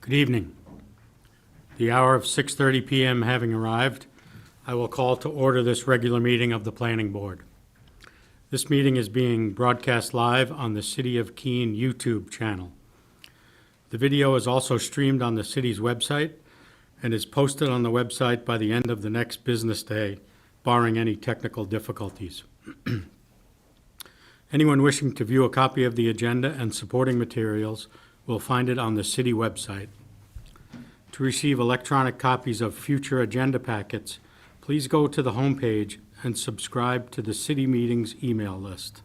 Good evening. The hour of 6:30 PM having arrived, I will call to order this regular meeting of the Planning Board. This meeting is being broadcast live on the City of Keene YouTube channel. The video is also streamed on the city's website and is posted on the website by the end of the next business day, barring any technical difficulties. Anyone wishing to view a copy of the agenda and supporting materials will find it on the city website. To receive electronic copies of future agenda packets, please go to the homepage and subscribe to the city meetings email list.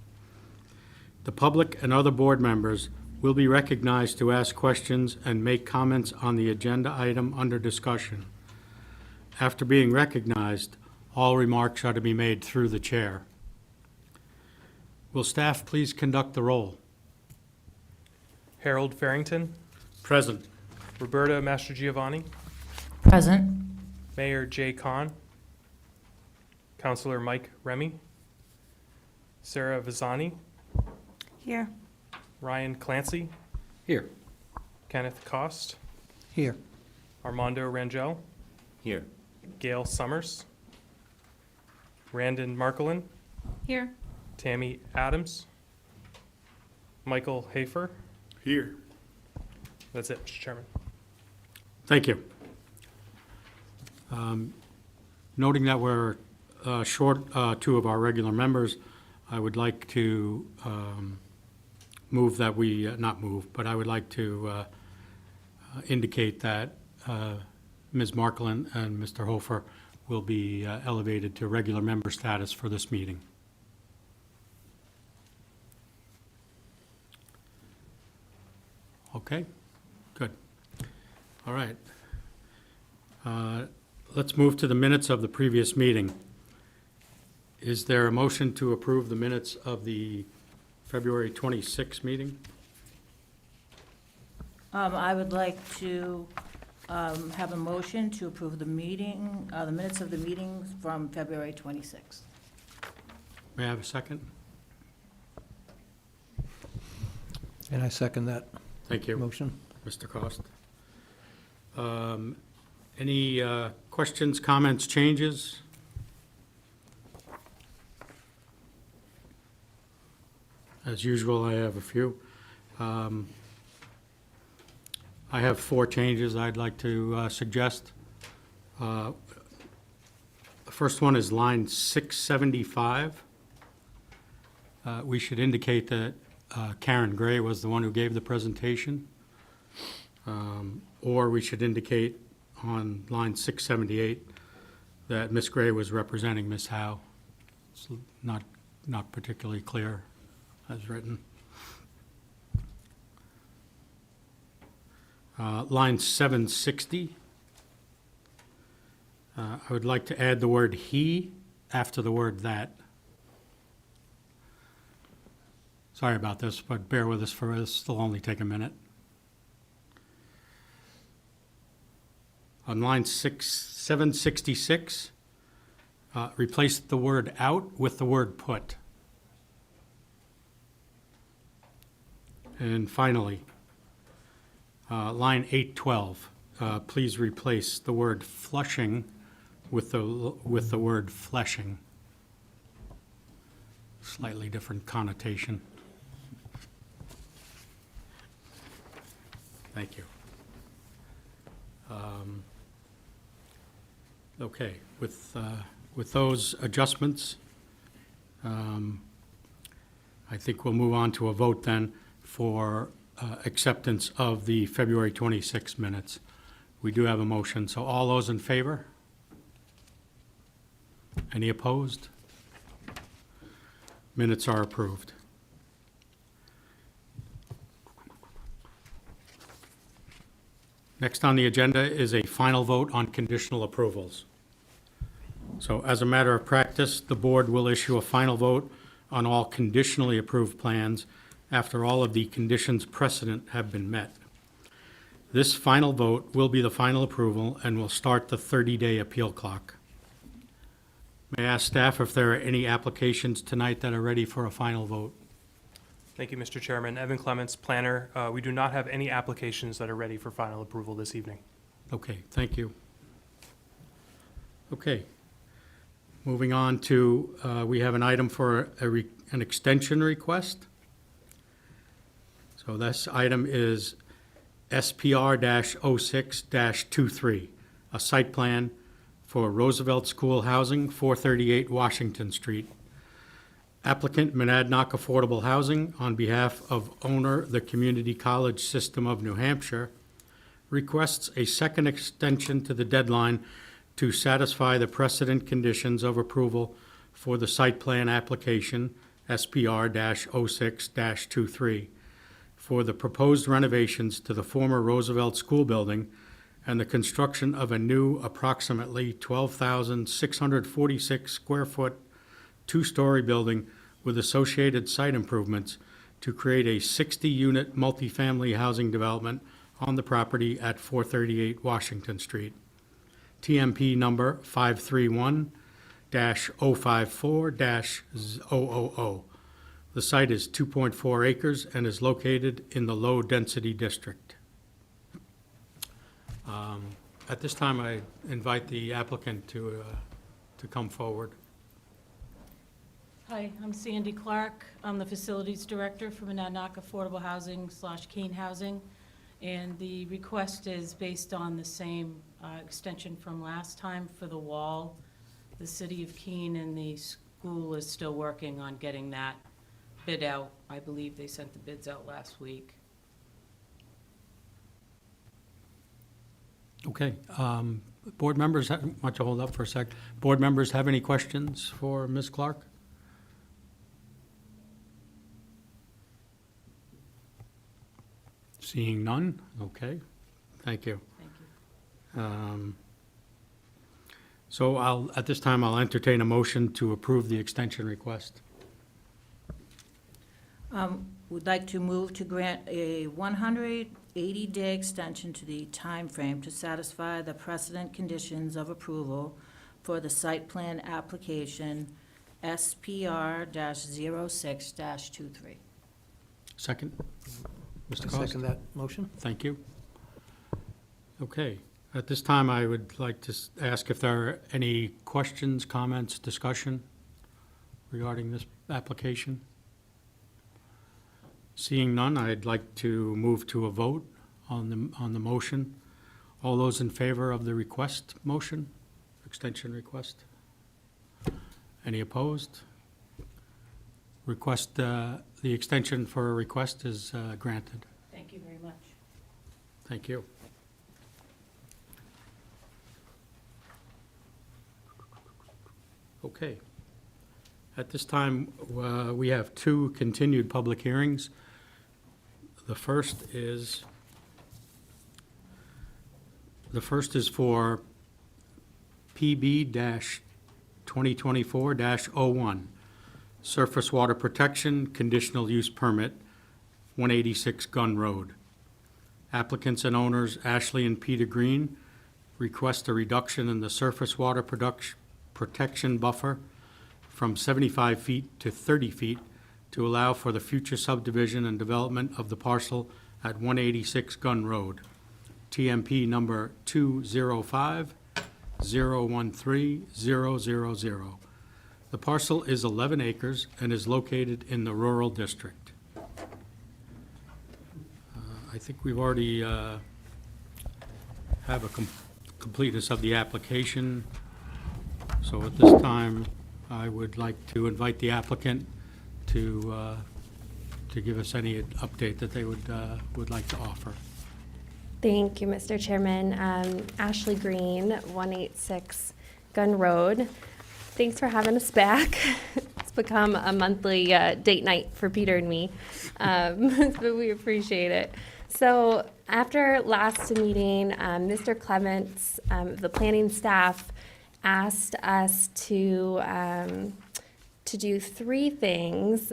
The public and other board members will be recognized to ask questions and make comments on the agenda item under discussion. After being recognized, all remarks are to be made through the chair. Will staff please conduct the roll? Harold Farrington, Present. Roberta Mastrogiovanni, Present. Mayor Jay Kahn, Councilor Mike Remy, Sarah Vazani, Here. Ryan Clancy, Here. Kenneth Cost, Here. Armando Rangel, Here. Gail Summers, Randon Markelin, Here. Tammy Adams, Michael Hafer. Here. That's it, Mr. Chairman. Thank you. Noting that we're short two of our regular members, I would like to move that we, not move, but I would like to indicate that Ms. Marklin and Mr. Hofer will be elevated to regular member status for this meeting. Okay, good. All right. Let's move to the minutes of the previous meeting. Is there a motion to approve the minutes of the February 26th meeting? I would like to have a motion to approve the meeting, the minutes of the meetings from February 26th. May I have a second? And I second that Thank you, motion. Mr. Cost. Any questions, comments, changes? As usual, I have a few. I have 4 changes I'd like to suggest. The first one is line 675. We should indicate that Karen Gray was the one who gave the presentation. Or we should indicate on line 678 that Ms. Gray was representing Ms. Howe. It's not particularly clear as written. Line 760. I would like to add the word he after the word that. Sorry about this, but bear with us for this. It'll only take a minute. On line 766, replace the word out with the word put. And finally, line 812, please replace the word flushing with the word fleshing. Slightly different connotation. Thank you. Okay, with those adjustments, I think we'll move on to a vote then for acceptance of the February 26 minutes. We do have a motion, so all those in favor? Any opposed? Minutes are approved. Next on the agenda is a final vote on conditional approvals. So as a matter of practice, the board will issue a final vote on all conditionally approved plans after all of the conditions precedent have been met. This final vote will be the final approval and will start the 30-day appeal clock. May I ask staff if there are any applications tonight that are ready for a final vote? Thank you, Mr. Chairman. Evan Clements, planner. We do not have any applications that are ready for final approval this evening. Okay, thank you. Okay. Moving on to, we have an item for an extension request. So this item is SPR-06-23, a site plan for Roosevelt School Housing, 438 Washington Street. Applicant Monadnock Affordable Housing, on behalf of owner, the Community College System of New Hampshire, requests a second extension to the deadline to satisfy the precedent conditions of approval for the site plan application, SPR-06-23, for the proposed renovations to the former Roosevelt School Building and the construction of a new approximately 12,646 square foot, two-story building with associated site improvements to create a 60-unit multifamily housing development on the property at 438 Washington Street. TMP number 531-054-000. The site is 2.4 acres and is located in the low-density district. At this time, I invite the applicant to come forward. Hi, I'm Sandy Clark. I'm the Facilities Director for Monadnock Affordable Housing / Keene Housing. And the request is based on the same extension from last time for the wall. The City of Keene and the school is still working on getting that bid out. I believe they sent the bids out last week. Okay. Board members, why don't you hold up for a sec? Board members have any questions for Ms. Clark? Seeing none, okay, thank you. Thank you. So at this time, I'll entertain a motion to approve the extension request. Would like to move to grant a 180-day extension to the time frame to satisfy the precedent conditions of approval for the site plan application SPR-06-23. Second? Mr. I Costa? second that motion. Thank you. Okay, at this time, I would like to ask if there are any questions, comments, discussion regarding this application. Seeing none, I'd like to move to a vote on the motion. All those in favor of the request motion, extension request? Any opposed? Request, the extension for a request is granted. Thank you very much. Thank you. Okay. At this time, we have two continued public hearings. The first is for PB-2024-01, Surface Water Protection Conditional Use Permit, 186 Gun Road. Applicants and owners Ashley and Peter Green request a reduction in the surface water protection buffer from 75 feet to 30 feet to allow for the future subdivision and development of the parcel at 186 Gun Road. TMP number 205-013-000. The parcel is 11 acres and is located in the rural district. I think we've already have a completeness of the application. So at this time, I would like to invite the applicant to give us any update that they would like to offer. Thank you, Mr. Chairman. Ashley Green, 186 Gun Road. Thanks for having us back. It's become a monthly date night for Peter and me, but we appreciate it. So after last meeting, Mr. Clements, the planning staff, asked us to do three things.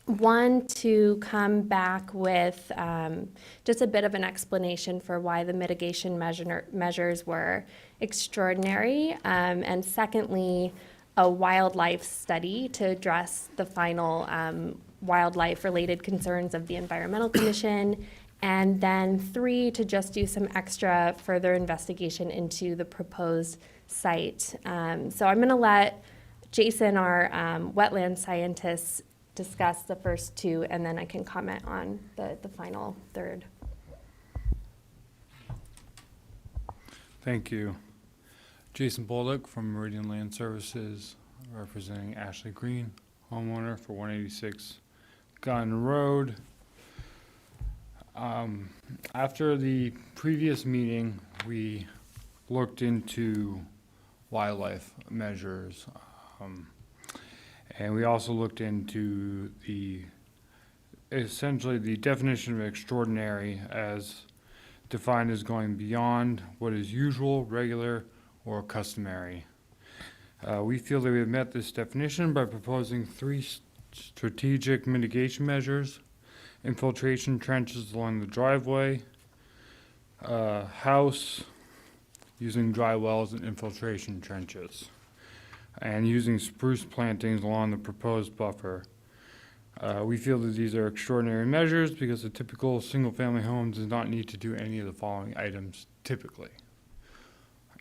One, to come back with just a bit of an explanation for why the mitigation measures were extraordinary. And secondly, a wildlife study to address the final wildlife-related concerns of the Environmental Commission. And then 3, to just do some extra further investigation into the proposed site. So I'm gonna let Jason, our wetland scientist, discuss the first 2, and then I can comment on the final 3rd. Thank you. Jason Bolduc from Meridian Land Services, representing Ashley Green, homeowner for 186 Gun Road. After the previous meeting, we looked into wildlife measures. And we also looked into essentially the definition of extraordinary as defined as going beyond what is usual, regular, or customary. We feel that we have met this definition by proposing 3 strategic mitigation measures: infiltration trenches along the driveway, house, using dry wells and infiltration trenches, and using spruce plantings along the proposed buffer. We feel that these are extraordinary measures because a typical single-family home does not need to do any of the following items typically.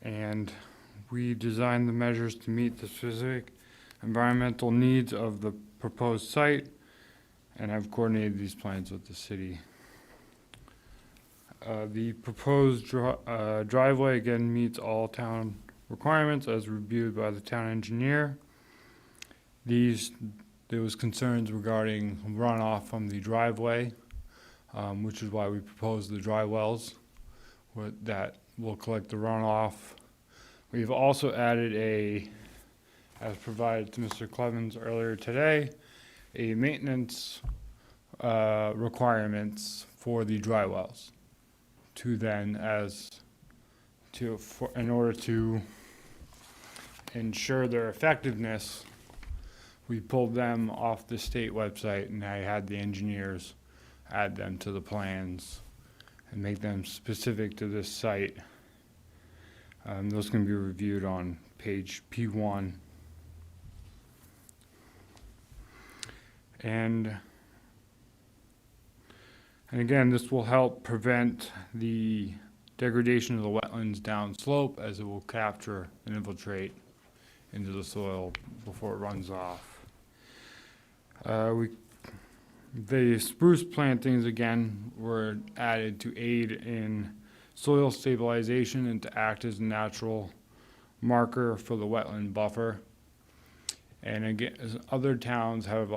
And we designed the measures to meet the specific environmental needs of the proposed site, and I've coordinated these plans with the city. The proposed driveway again meets all town requirements as reviewed by the town engineer. There was concerns regarding runoff from the driveway, which is why we proposed the dry wells that will collect the runoff. We've also added as provided to Mr. Clevens earlier today, a maintenance requirements for the dry wells in order to ensure their effectiveness. We pulled them off the state website, and I had the engineers add them to the plans and make them specific to this site. Those can be reviewed on page P1. And again, this will help prevent the degradation of the wetlands downslope, as it will capture and infiltrate into the soil before it runs off. The spruce plantings again were added to aid in soil stabilization and to act as a natural marker for the wetland buffer. And again, as other towns have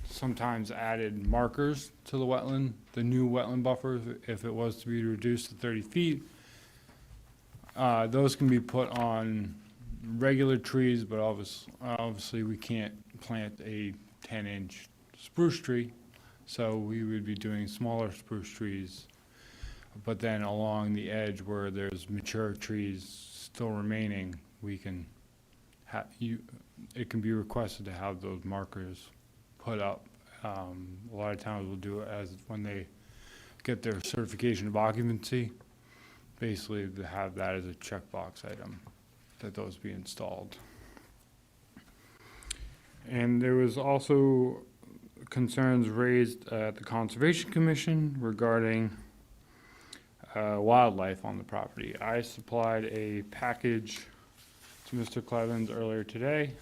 sometimes added markers to the new wetland buffers, if it was to be reduced to 30 feet. Those can be put on regular trees, but obviously we can't plant a 10-inch spruce tree, so we would be doing smaller spruce trees. But then along the edge where there's mature trees still remaining, it can be requested to have those markers put up. A lot of towns will do it as when they get their certification of occupancy, basically to have that as a checkbox item, that those be installed. And there was also concerns raised at the Conservation Commission regarding wildlife on the property. I supplied a package to Mr. Clevens earlier today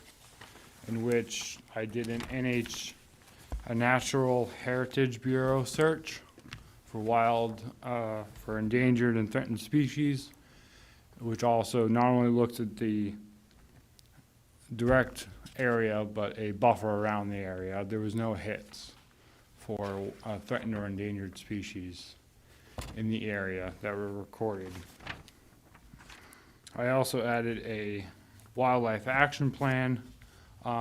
in which I did a Natural Heritage Bureau search for endangered and threatened species, which also not only looks at the direct area, but a buffer around the area. There was no hits for threatened or endangered species in the area that were recorded. I also added a wildlife action plan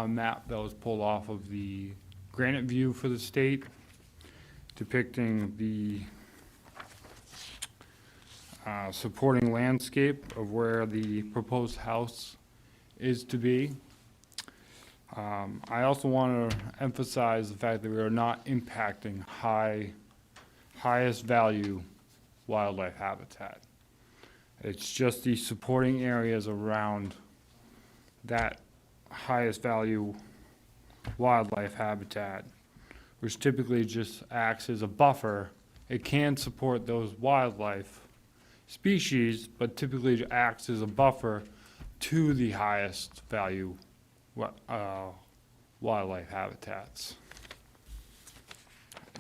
map that was pulled off of the Granite View for the state, depicting the supporting landscape of where the proposed house is to be. I also want to emphasize the fact that we are not impacting highest value wildlife habitat. It's just the supporting areas around that highest value wildlife habitat, which typically just acts as a buffer. It can support those wildlife species, but typically acts as a buffer to the highest value wildlife habitats.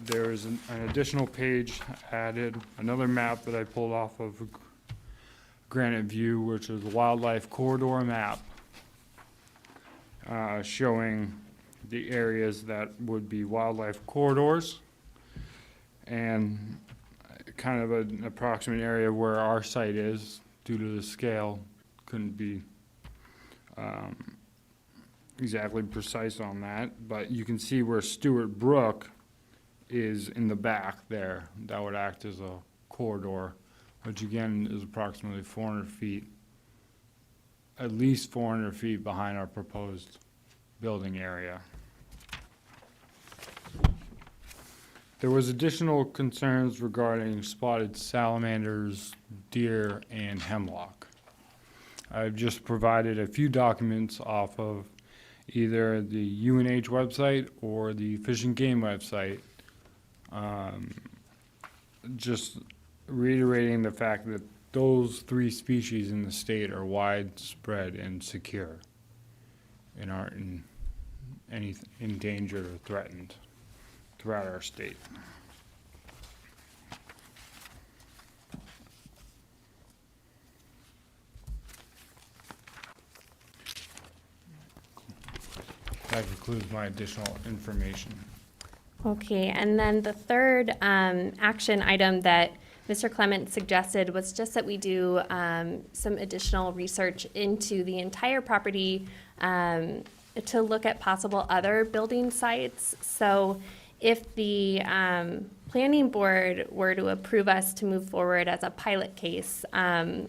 There is an additional page added, another map that I pulled off of Granite View, which is a wildlife corridor map, showing the areas that would be wildlife corridors, and kind of an approximate area where our site is due to the scale. Couldn't be exactly precise on that, but you can see where Stewart Brook is in the back there. That would act as a corridor, which again is approximately 400 feet, at least 400 feet behind our proposed building area. There was additional concerns regarding spotted salamanders, deer, and hemlock. I've just provided a few documents off of either the UNH website or the Fish and Game website, just reiterating the fact that those 3 species in the state are widespread and secure and aren't endangered or threatened throughout our state. That concludes my additional information. Okay, and then the third action item that Mr. Clement suggested was just that we do some additional research into the entire property to look at possible other building sites. So if the planning board were to approve us to move forward as a pilot case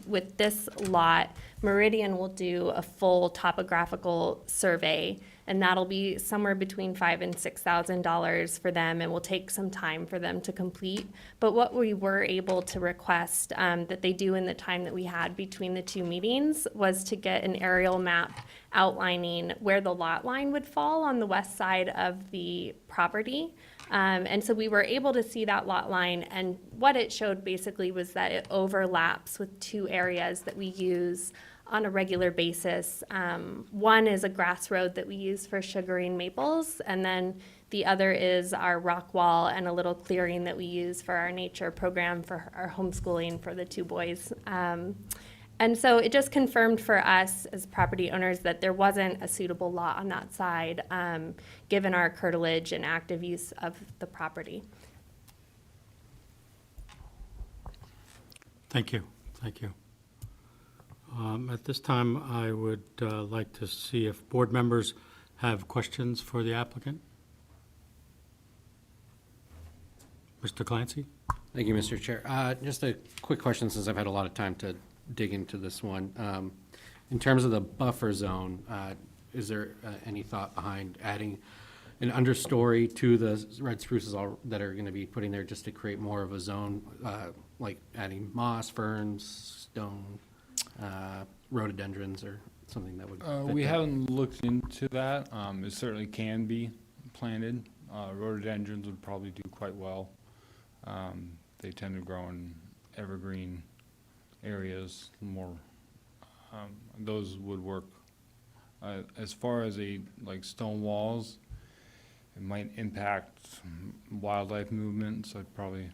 with this lot, Meridian will do a full topographical survey, and that'll be somewhere between $5,000 and $6,000 for them, and will take some time for them to complete. But what we were able to request that they do in the time that we had between the 2 meetings was to get an aerial map outlining where the lot line would fall on the west side of the property. And so we were able to see that lot line, and what it showed basically was that it overlaps with 2 areas that we use on a regular basis. One is a grass road that we use for sugaring maples, and then the other is our rock wall and a little clearing that we use for our nature program for our homeschooling for the 2 boys. And so it just confirmed for us as property owners that there wasn't a suitable lot on that side, given our curtilage and active use of the property. Thank you, thank you. At this time, I would like to see if board members have questions for the applicant. Mr. Clancy? Thank you, Mr. Chair. Just a quick question, since I've had a lot of time to dig into this one. In terms of the buffer zone, is there any thought behind adding an understory to the red spruces that are going to be putting there, just to create more of a zone, like adding moss, ferns, stone, rhododendrons, or something that would fit We that? haven't looked into that. It certainly can be planted. Rhododendrons would probably do quite well. They tend to grow in evergreen areas more. Those would work. As far as like stone walls, it might impact wildlife movement, so I'd probably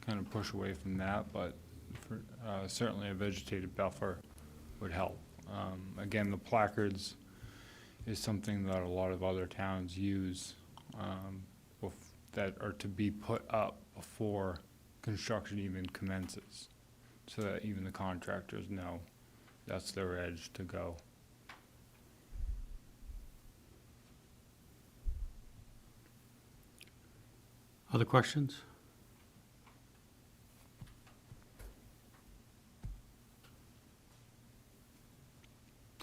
kind of push away from that, but certainly a vegetative buffer would help. Again, the placards is something that a lot of other towns use, that are to be put up before construction even commences, so that even the contractors know that's their edge to go. Other questions?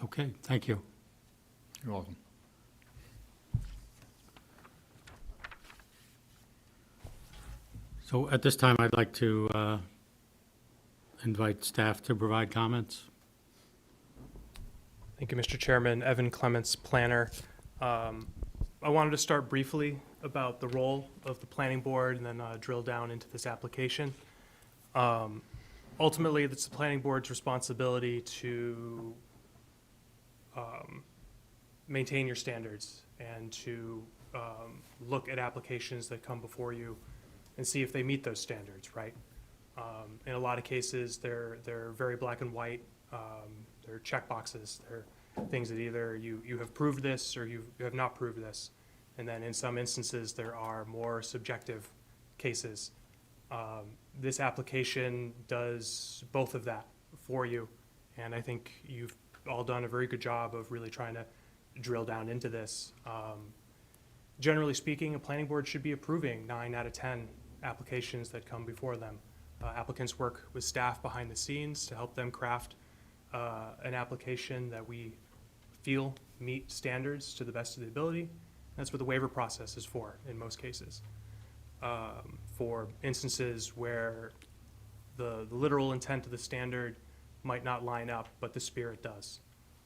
Okay, thank you. You're welcome. So at this time, I'd like to invite staff to provide comments. Thank you, Mr. Chairman. Evan Clements, planner. I wanted to start briefly about the role of the planning board and then drill down into this application. Ultimately, it's the planning board's responsibility to maintain your standards and to look at applications that come before you and see if they meet those standards, right? In a lot of cases, they're very black and white. They're check boxes. They're things that either you have proved this or you have not proved this. And then in some instances, there are more subjective cases. This application does both of that for you. And I think you've all done a very good job of really trying to drill down into this. Generally speaking, a planning board should be approving 9 out of 10 applications that come before them. Applicants work with staff behind the scenes to help them craft an application that we feel meet standards to the best of the ability. That's what the waiver process is for in most cases. For instances where the literal intent of the standard might not line up, but the spirit does.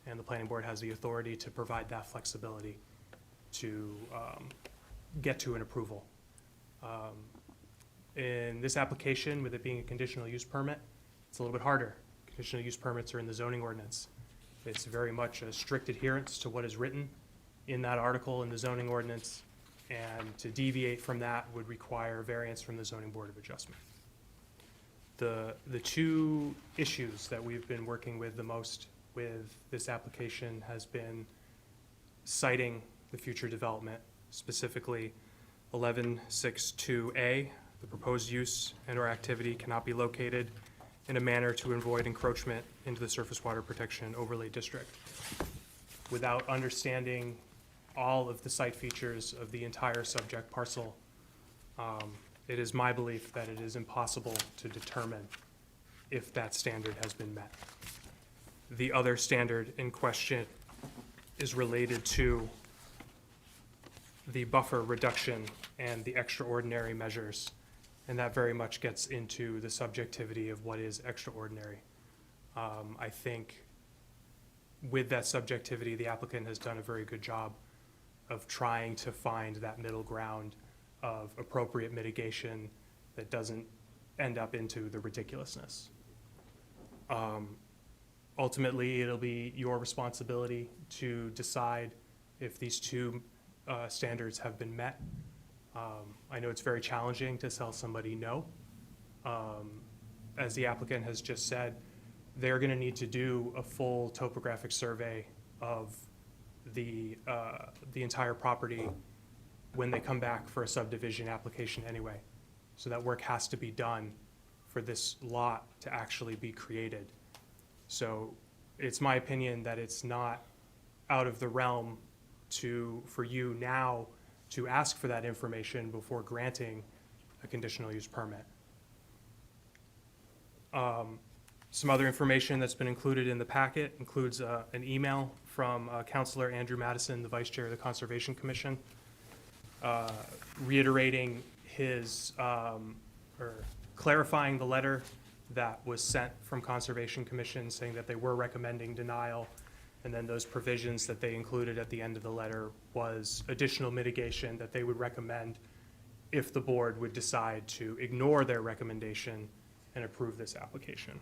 And the planning board has the authority to provide that flexibility to get to an approval. In this application, with it being a conditional use permit, it's a little bit harder. Conditional use permits are in the zoning ordinance. It's very much a strict adherence to what is written in that article in the zoning ordinance, and to deviate from that would require variance from the zoning board of adjustment. The two issues that we've been working with the most with this application has been citing the future development, specifically 1162A, the proposed use and/or activity cannot be located in a manner to avoid encroachment into the surface water protection overlay district. Without understanding all of the site features of the entire subject parcel, it is my belief that it is impossible to determine if that standard has been met. The other standard in question is related to the buffer reduction and the extraordinary measures, and that very much gets into the subjectivity of what is extraordinary. I think with that subjectivity, the applicant has done a very good job of trying to find that middle ground of appropriate mitigation that doesn't end up into the ridiculousness. Ultimately, it'll be your responsibility to decide if these two standards have been met. I know it's very challenging to tell somebody no. As the applicant has just said, they're going to need to do a full topographic survey of the entire property when they come back for a subdivision application anyway. So that work has to be done for this lot to actually be created. So it's my opinion that it's not out of the realm for you now to ask for that information before granting a conditional use permit. Some other information that's been included in the packet includes an email from Councilor Andrew Madison, the Vice Chair of the Conservation Commission, reiterating his, or clarifying the letter that was sent from Conservation Commission saying that they were recommending denial, and then those provisions that they included at the end of the letter was additional mitigation that they would recommend if the board would decide to ignore their recommendation and approve this application.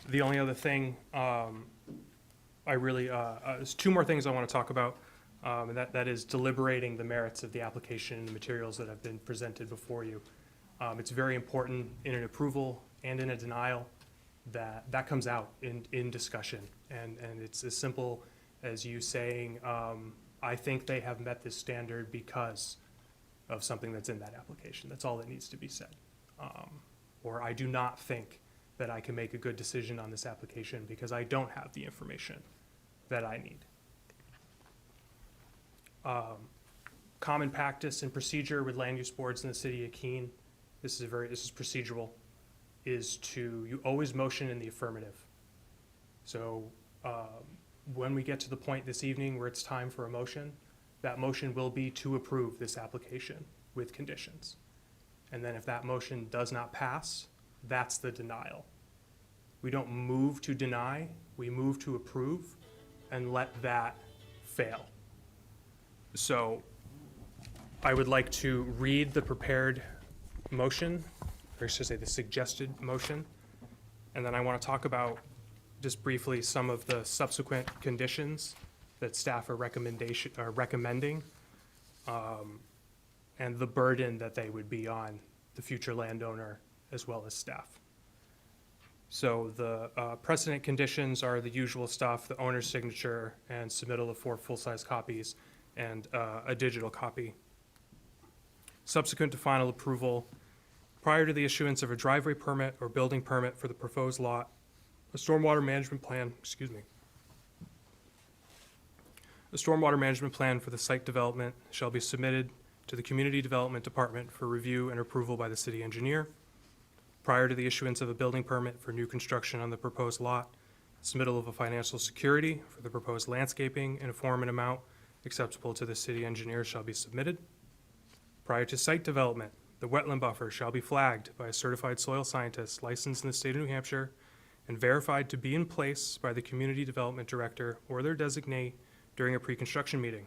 The only other thing, there's two more things I want to talk about, and that is deliberating the merits of the application and the materials that have been presented before you. It's very important in an approval and in a denial that comes out in discussion. And it's as simple as you saying, I think they have met this standard because of something that's in that application. That's all that needs to be said. Or I do not think that I can make a good decision on this application because I don't have the information that I need. Common practice and procedure with land use boards in the city of Keene, this is procedural, is you always motion in the affirmative. So when we get to the point this evening where it's time for a motion, that motion will be to approve this application with conditions. And then if that motion does not pass, that's the denial. We don't move to deny, we move to approve and let that fail. So I would like to read the prepared motion, or I should say the suggested motion, and then I want to talk about just briefly some of the subsequent conditions that staff are recommending, and the burden that they would be on the future landowner as well as staff. So the precedent conditions are the usual stuff: the owner's signature and submittal of 4 full-size copies and a digital copy. Subsequent to final approval, prior to the issuance of a driveway permit or building permit for the proposed lot, a stormwater management plan, a stormwater management plan for the site development shall be submitted to the Community Development Department for review and approval by the city engineer. Prior to the issuance of a building permit for new construction on the proposed lot, submittal of a financial security for the proposed landscaping in a form and amount acceptable to the city engineer shall be submitted. Prior to site development, the wetland buffer shall be flagged by a certified soil scientist licensed in the state of New Hampshire and verified to be in place by the Community Development Director or their designee during a pre-construction meeting.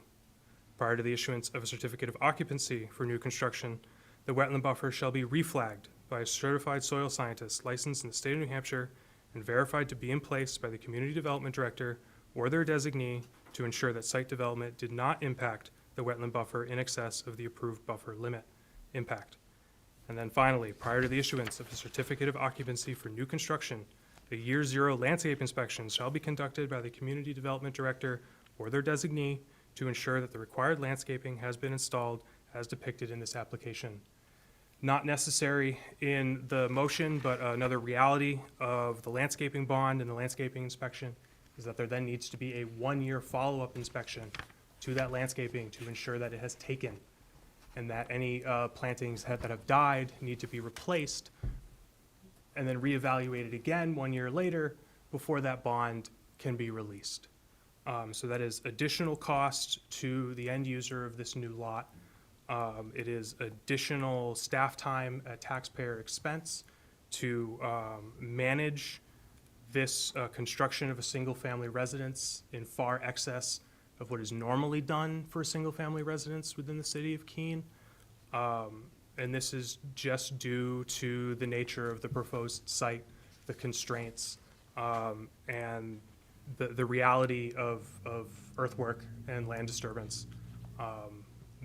Prior to the issuance of a certificate of occupancy for new construction, the wetland buffer shall be reflagged by a certified soil scientist licensed in the state of New Hampshire and verified to be in place by the Community Development Director or their designee to ensure that site development did not impact the wetland buffer in excess of the approved buffer limit impact. And then finally, prior to the issuance of a certificate of occupancy for new construction, a year 0 landscape inspection shall be conducted by the Community Development Director or their designee to ensure that the required landscaping has been installed as depicted in this application. Not necessary in the motion, but another reality of the landscaping bond and the landscaping inspection is that there then needs to be a 1-year follow-up inspection to that landscaping to ensure that it has taken, and that any plantings that have died need to be replaced and then reevaluated again 1 year later before that bond can be released. So that is additional cost to the end user of this new lot. It is additional staff time at taxpayer expense to manage this construction of a single-family residence in far excess of what is normally done for a single-family residence within the city of Keene. And this is just due to the nature of the proposed site, the constraints, and the reality of earthwork and land disturbance.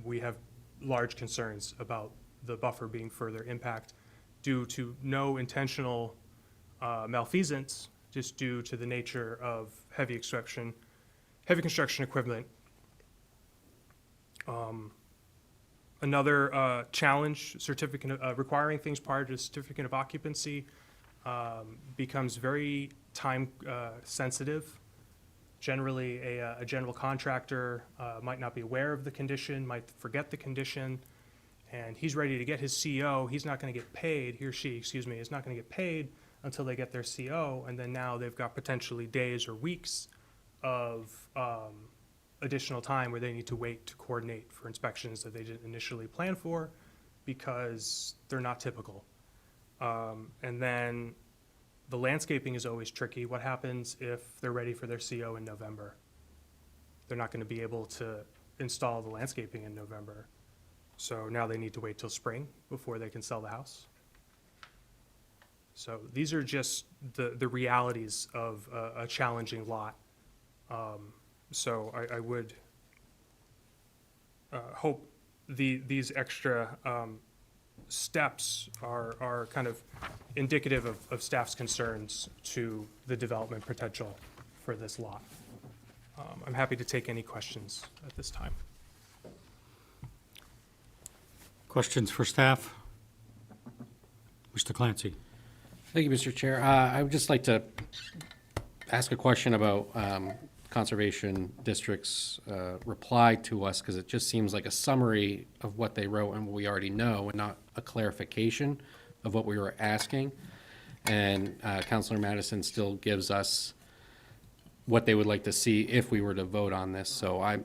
We have large concerns about the buffer being further impact due to no intentional malfeasance, just due to the nature of heavy construction equipment. Another challenge, requiring things prior to certificate of occupancy becomes very time sensitive. Generally, a general contractor might not be aware of the condition, might forget the condition, and he's ready to get his CO. He's not going to get paid, he or she, excuse me, is not going to get paid until they get their CO, and then now they've got potentially days or weeks of additional time where they need to wait to coordinate for inspections that they didn't initially plan for because they're not typical. And then the landscaping is always tricky. What happens if they're ready for their CO in November? They're not going to be able to install the landscaping in November. So now they need to wait till spring before they can sell the house. So these are just the realities of a challenging lot. So I would hope these extra steps are kind of indicative of staff's concerns to the development potential for this lot. I'm happy to take any questions at this time. Questions for staff? Mr. Clancy? Thank you, Mr. Chair. I would just like to ask a question about Conservation District's reply to us, because it just seems like a summary of what they wrote and what we already know, and not a clarification of what we were asking. And Councilor Madison still gives us what they would like to see if we were to vote on this. So I'm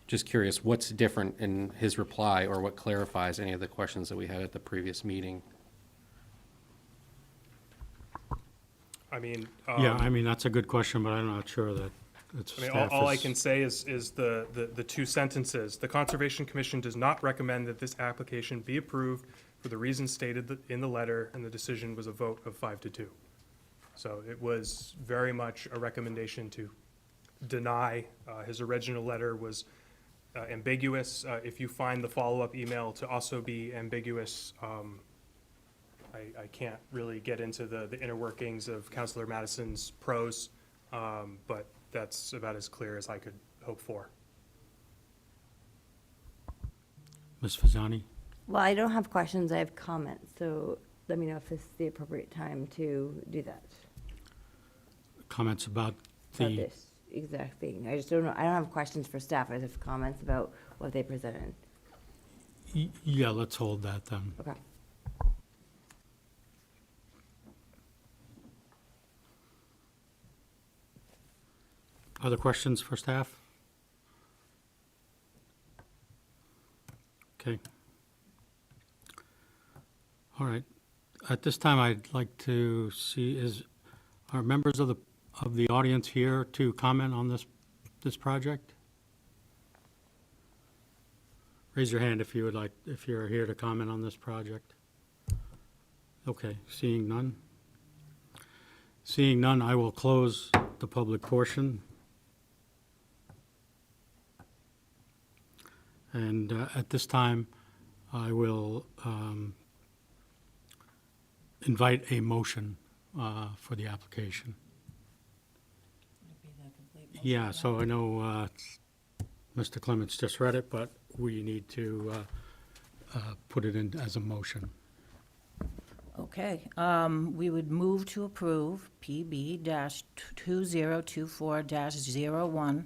just curious, what's different in his reply, or what clarifies any of the questions that we had at the previous meeting? I mean, Yeah, I mean, that's a good question, but I'm not sure that it's I mean, staff all I is- can say is the two sentences. The Conservation Commission does not recommend that this application be approved for the reasons stated in the letter, and the decision was a vote of 5-2. So it was very much a recommendation to deny. His original letter was ambiguous. If you find the follow-up email to also be ambiguous, I can't really get into the inner workings of Counselor Madison's prose, but that's about as clear as I could hope for. Ms. Fasani? Well, I don't have questions, I have comments, so let me know if this is the appropriate time to do that. Comments about About the, this exact thing. I just don't know, I don't have questions for staff, I just have comments about what they presented. yeah, let's hold that then. Okay. Other questions for staff? Okay. All right. At this time, I'd like to see, are members of the audience here to comment on this project? Raise your hand if you would like, if you're here to comment on this project. Okay, seeing none. Seeing none, I will close the public portion. And at this time, I will invite a motion for the application. Yeah, so I know Mr. Clements just read it, but we need to put it in as a motion. Okay, we would move to approve PB-2024-01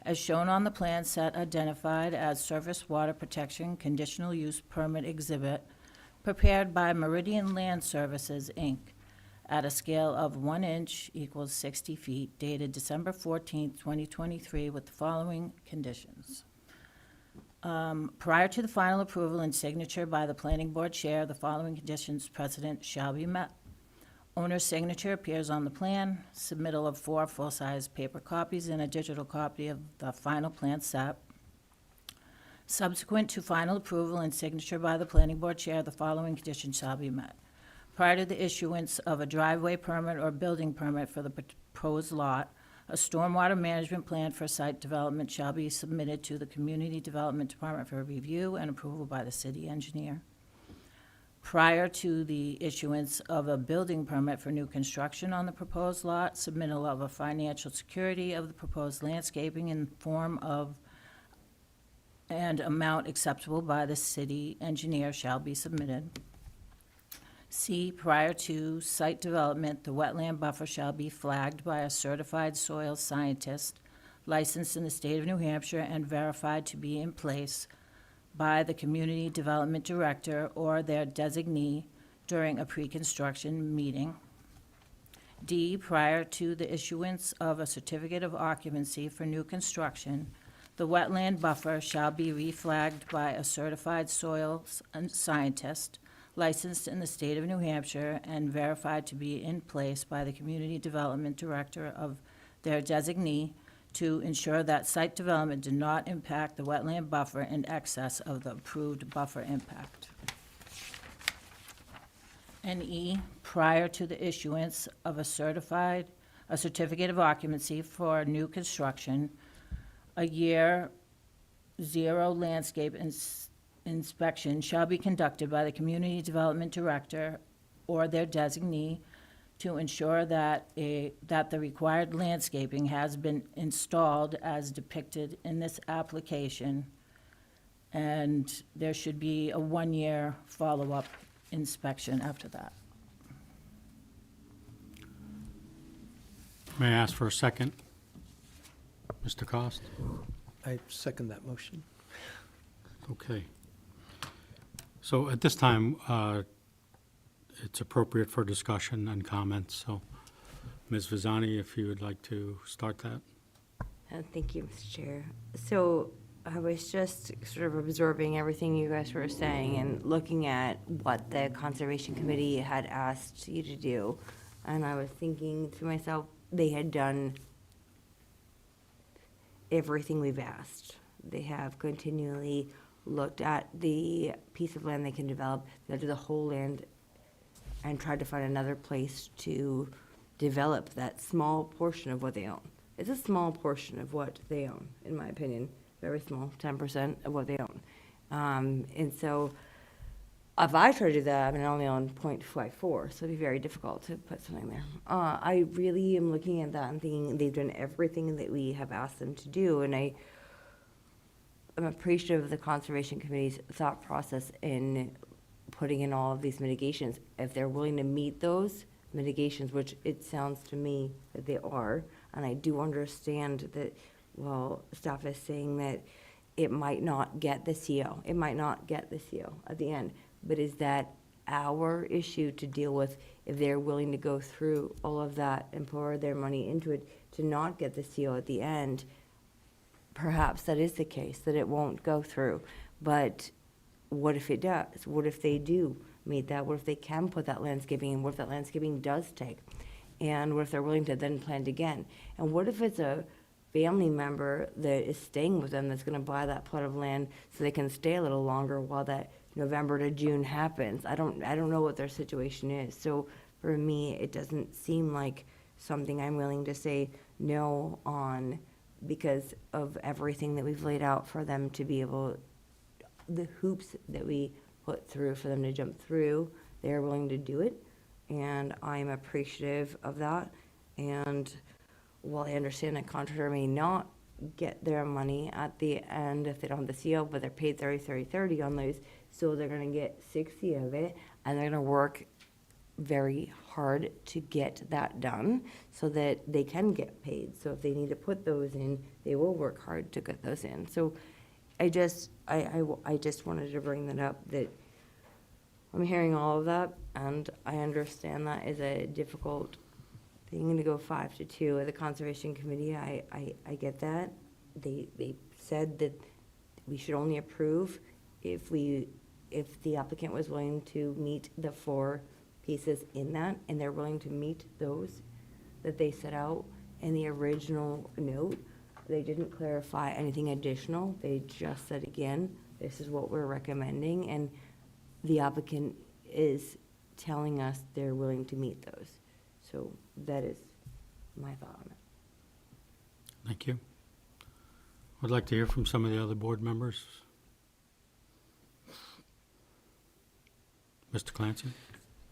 as shown on the plan set identified as Surface Water Protection Conditional Use Permit Exhibit prepared by Meridian Land Services, Inc., at a scale of 1 inch equals 60 feet, dated December 14th, 2023, with the following conditions. Prior to the final approval and signature by the planning board chair, the following conditions precedent shall be met. Owner's signature appears on the plan, submittal of 4 full-size paper copies and a digital copy of the final plan set. Subsequent to final approval and signature by the planning board chair, the following conditions shall be met. Prior to the issuance of a driveway permit or building permit for the proposed lot, a stormwater management plan for site development shall be submitted to the Community Development Department for review and approval by the city engineer. Prior to the issuance of a building permit for new construction on the proposed lot, submittal of a financial security of the proposed landscaping in form of and amount acceptable by the city engineer shall be submitted. C, prior to site development, the wetland buffer shall be flagged by a certified soil scientist licensed in the state of New Hampshire and verified to be in place by the Community Development Director or their designee during a pre-construction meeting. D, prior to the issuance of a certificate of occupancy for new construction, the wetland buffer shall be reflagged by a certified soil scientist licensed in the state of New Hampshire and verified to be in place by the Community Development Director of their designee to ensure that site development did not impact the wetland buffer in excess of the approved buffer impact. And E, prior to the issuance of a certificate of occupancy for new construction, a year zero landscape inspection shall be conducted by the Community Development Director or their designee to ensure that that the required landscaping has been installed as depicted in this application. And there should be a 1-year follow-up inspection after that. May I ask for a second? Mr. Cost? I second that motion. Okay. So at this time, it's appropriate for discussion and comments, so Ms. Vazani, if you would like to start that. Thank you, Mr. Chair. So I was just sort of absorbing everything you guys were saying and looking at what the Conservation Committee had asked you to do. And I was thinking to myself, they had done everything we've asked. They have continually looked at the piece of land they can develop, they do the whole land, and tried to find another place to develop that small portion of what they own. It's a small portion of what they own, in my opinion, very small, 10% of what they own. And so if I try to do that, I mean, I only own 0.54, so it'd be very difficult to put something there. I really am looking at that and thinking they've done everything that we have asked them to do, and I'm appreciative of the Conservation Committee's thought process in putting in all of these mitigations. If they're willing to meet those mitigations, which it sounds to me that they are, and I do understand that, well, staff is saying that it might not get the CO. It might not get the CO at the end. But is that our issue to deal with if they're willing to go through all of that and pour their money into it to not get the CO at the end? Perhaps that is the case, that it won't go through. But what if it does? What if they do meet that? What if they can put that landscaping in? What if that landscaping does take? And what if they're willing to then plant again? And what if it's a family member that is staying with them that's gonna buy that plot of land so they can stay a little longer while that November to June happens? I don't know what their situation is. So for me, it doesn't seem like something I'm willing to say no on because of everything that we've laid out for them to be able, the hoops that we put through for them to jump through, they're willing to do it. And I'm appreciative of that. And while I understand a contractor may not get their money at the end if they don't have the CO, but they're paid 30 on those, so they're gonna get 60 of it, and they're gonna work very hard to get that done so that they can get paid. So if they need to put those in, they will work hard to get those in. So I just wanted to bring that up, that I'm hearing all of that, and I understand that is a difficult thing to go 5-2 at the Conservation Committee. I get that. They said that we should only approve if the applicant was willing to meet the 4 pieces in that, and they're willing to meet those that they set out in the original note. They didn't clarify anything additional. They just said, again, this is what we're recommending, and the applicant is telling us they're willing to meet those. So that is my thought on it. Thank you. I'd like to hear from some of the other board members. Mr. Clancy?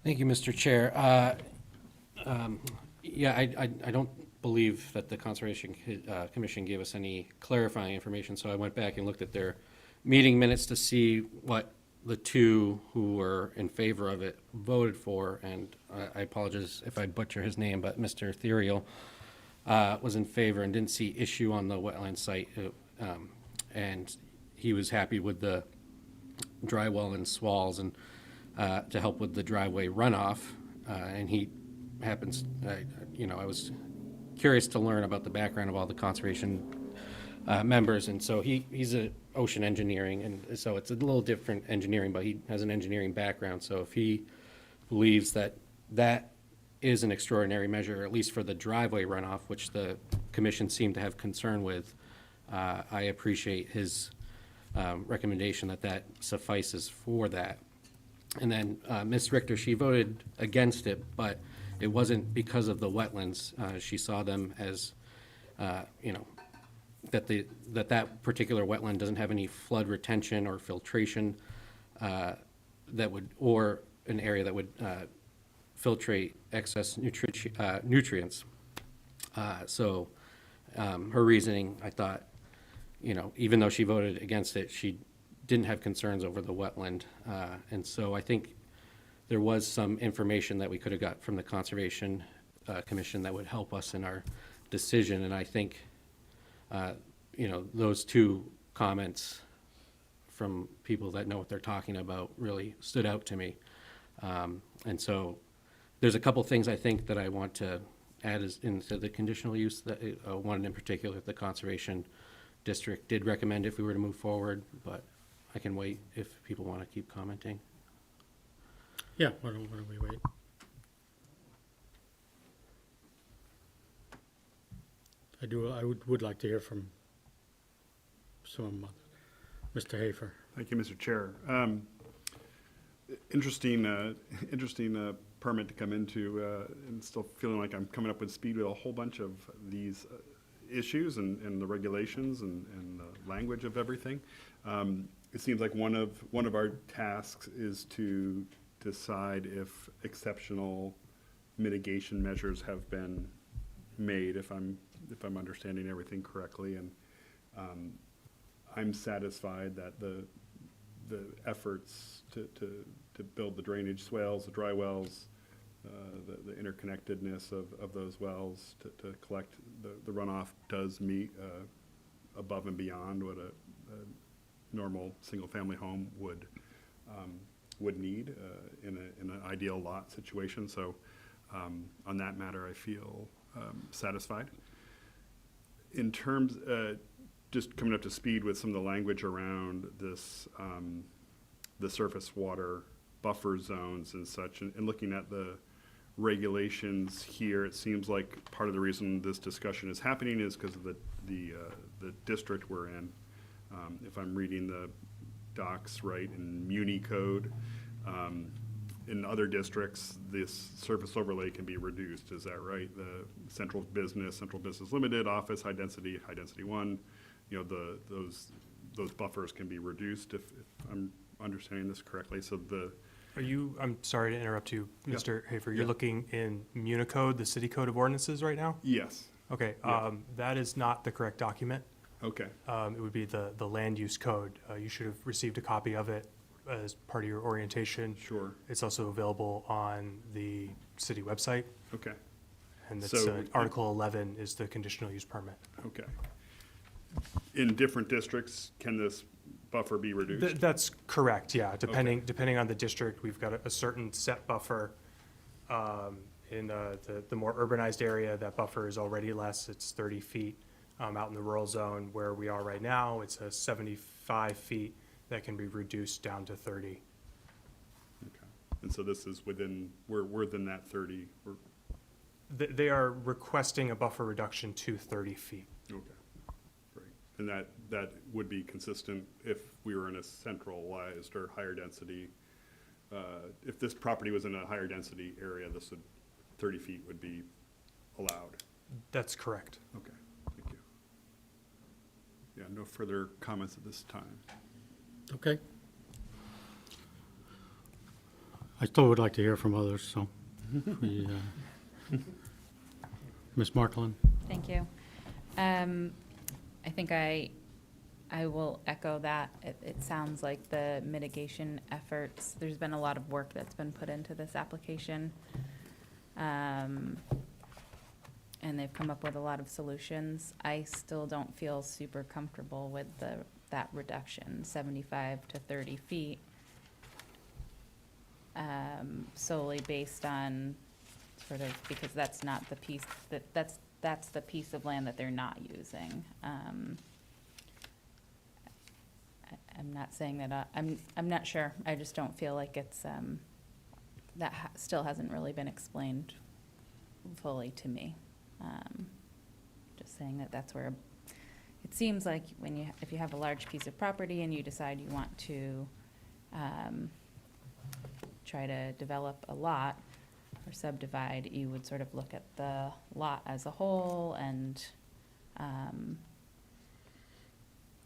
Thank you, Mr. Chair. Yeah, I don't believe that the Conservation Commission gave us any clarifying information, so I went back and looked at their meeting minutes to see what the 2 who were in favor of it voted for, and I apologize if I butcher his name, but Mr. Therial was in favor and didn't see issue on the wetland site, and he was happy with the dry well and swalls and to help with the driveway runoff, and he happens, I was curious to learn about the background of all the conservation members, and so he's a ocean engineering, and so it's a little different engineering, but he has an engineering background, so if he believes that that is an extraordinary measure, at least for the driveway runoff, which the commission seemed to have concern with, I appreciate his recommendation that that suffices for that. And then Ms. Richter, she voted against it, but it wasn't because of the wetlands. She saw them as, that particular wetland doesn't have any flood retention or filtration that would, or an area that would filtrate excess nutrients. So her reasoning, I thought, even though she voted against it, she didn't have concerns over the wetland. And so I think there was some information that we could have got from the Conservation Commission that would help us in our decision. And I think, those 2 comments from people that know what they're talking about really stood out to me. And so there's a couple things I think that I want to add into the conditional use, that one in particular, the Conservation District did recommend if we were to move forward, but I can wait if people want to keep commenting. Yeah, why don't we wait? I would like to hear from some, Mr. Hafer. Thank you, Mr. Chair. Interesting permit to come into, and still feeling like I'm coming up with speed with a whole bunch of these issues and the regulations and the language of everything. It seems like one of our tasks is to decide if exceptional mitigation measures have been made, if I'm understanding everything correctly. And I'm satisfied that the efforts to build the drainage swales, the dry wells, the interconnectedness of those wells to collect the runoff does meet above and beyond what a normal single-family home would need in an ideal lot situation. So on that matter, I feel satisfied. In terms, just coming up to speed with some of the language around this, the surface water buffer zones and such, and looking at the regulations here, it seems like part of the reason this discussion is happening is because of the district we're in. If I'm reading the docs right in Muni code, in other districts, this surface overlay can be reduced. Is that right? The central business limited, office, high density one, you know, those buffers can be reduced if I'm understanding this correctly. So I'm sorry to interrupt you, Yeah. Mr. Hafer. You're Yeah. looking in Municode, the city code of ordinances right now? yes. Okay, Yeah. that is not the correct document. Okay. It would be the land use code. You should have received a copy of it as part of your orientation. Sure. It's also available on the city website, Okay. and it's, So- Article 11 is the conditional use permit. Okay. In different districts, can this buffer be reduced? That's correct, yeah. Depending on the district, we've got a certain set buffer. In the more urbanized area, that buffer is already less. It's 30 feet. Out in the rural zone where we are right now, it's a 75 feet that can be reduced down to 30. Okay. And so this is within, we're within that 30, They are requesting a buffer reduction to 30 feet. okay, great. And that would be consistent if we were in a centralized or higher density, if this property was in a higher density area, 30 feet would be allowed. That's correct. Okay, thank you. Yeah, no further comments at this time. Okay. I still would like to hear from others, so. Ms. Marklin? Thank you. I think I will echo that. It sounds like the mitigation efforts, there's been a lot of work that's been put into this application. And they've come up with a lot of solutions. I still don't feel super comfortable with that reduction, 75 to 30 feet. Solely based on sort of, because that's not the piece, that's the piece of land that they're not using. I'm not saying that, I'm not sure. I just don't feel like it's, still hasn't really been explained fully to me. Just saying that that's where, it seems like if you have a large piece of property and you decide you want to try to develop a lot or subdivide, you would sort of look at the lot as a whole and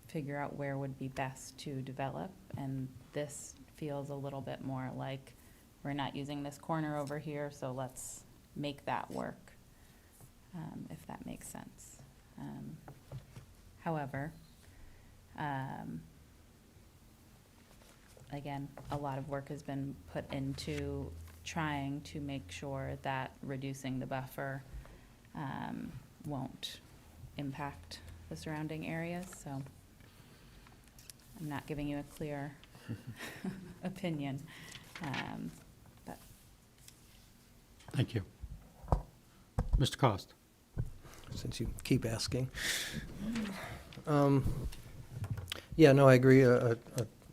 figure out where would be best to develop. And this feels a little bit more like, we're not using this corner over here, so let's make that work. If that makes sense. However, again, a lot of work has been put into trying to make sure that reducing the buffer won't impact the surrounding areas, so I'm not giving you a clear opinion, but Thank you. Mr. Cost? Since you keep asking. Yeah, no, I agree. A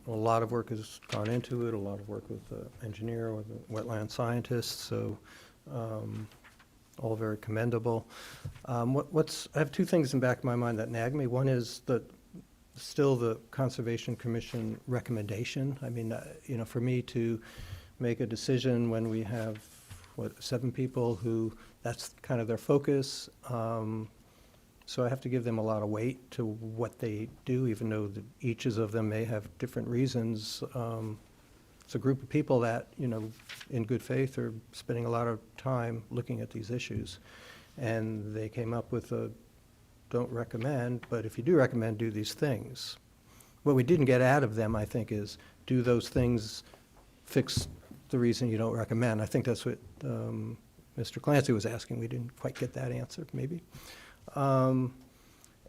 lot of work has gone into it, a lot of work with the engineer, with the wetland scientists, so all very commendable. I have two things in the back of my mind that nag me. One is the still the Conservation Commission recommendation. I mean, for me to make a decision when we have, 7 people who, that's kind of their focus. So I have to give them a lot of weight to what they do, even though each of them may have different reasons. It's a group of people that, in good faith are spending a lot of time looking at these issues. And they came up with don't recommend, but if you do recommend, do these things. What we didn't get out of them, I think, is do those things fix the reason you don't recommend? I think that's what Mr. Clancy was asking. We didn't quite get that answer, maybe. And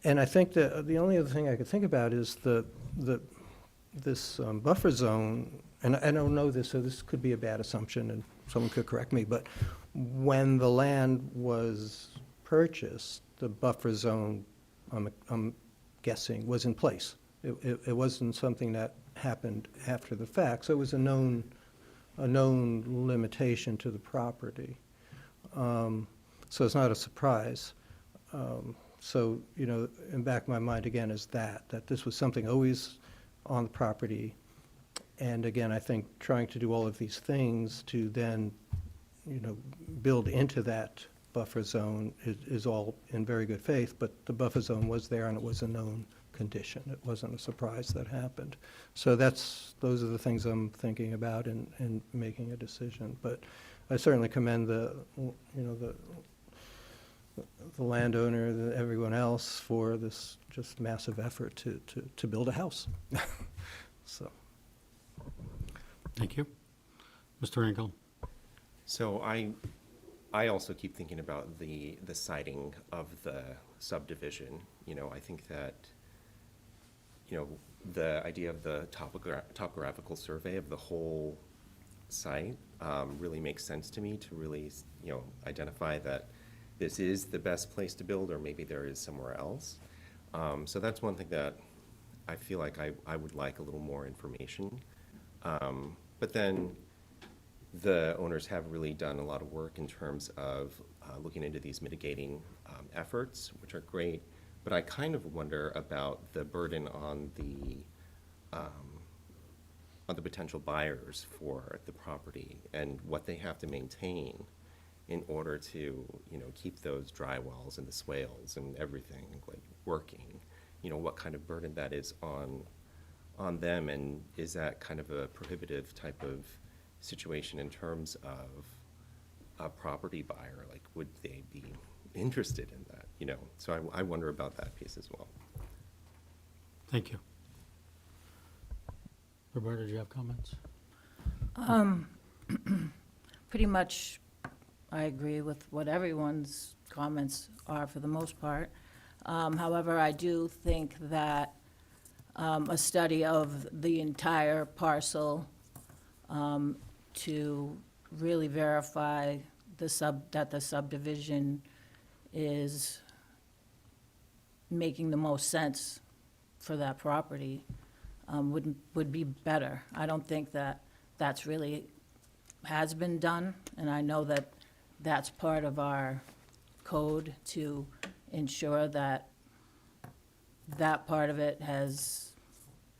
I think that the only other thing I could think about is this buffer zone, and I don't know this, so this could be a bad assumption, and someone could correct me, but when the land was purchased, the buffer zone, I'm guessing, was in place. It wasn't something that happened after the fact, so it was a known limitation to the property. So it's not a surprise. So, in back of my mind again is that this was something always on the property. And again, I think trying to do all of these things to then, build into that buffer zone is all in very good faith, but the buffer zone was there and it was a known condition. It wasn't a surprise that happened. So those are the things I'm thinking about in making a decision. But I certainly commend the landowner, everyone else for this just massive effort to build a house. So. Thank you. Mr. Engel? So I also keep thinking about the siting of the subdivision. I think that, the idea of the topographical survey of the whole site really makes sense to me, to really, identify that this is the best place to build, or maybe there is somewhere else. So that's one thing that I feel like I would like a little more information. But then the owners have really done a lot of work in terms of looking into these mitigating efforts, which are great. But I kind of wonder about the burden on the potential buyers for the property and what they have to maintain in order to, keep those dry wells and the swales and everything working. What kind of burden that is on them, and is that kind of a prohibitive type of situation in terms of a property buyer? Would they be interested in that? So I wonder about that piece as well. Thank you. Roberta, do you have comments? Pretty much, I agree with what everyone's comments are for the most part. However, I do think that a study of the entire parcel to really verify that the subdivision is making the most sense for that property would be better. I don't think that that's really has been done, and I know that that's part of our code to ensure that that part of it has,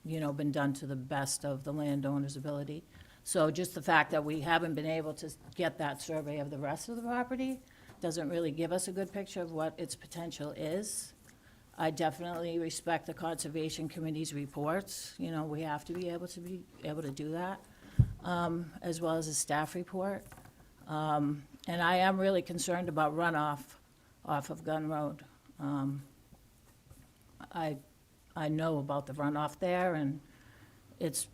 been done to the best of the landowner's ability. So just the fact that we haven't been able to get that survey of the rest of the property doesn't really give us a good picture of what its potential is. I definitely respect the Conservation Committee's reports. We have to be able to do that, as well as a staff report. And I am really concerned about runoff off of Gun Road. I know about the runoff there, and it's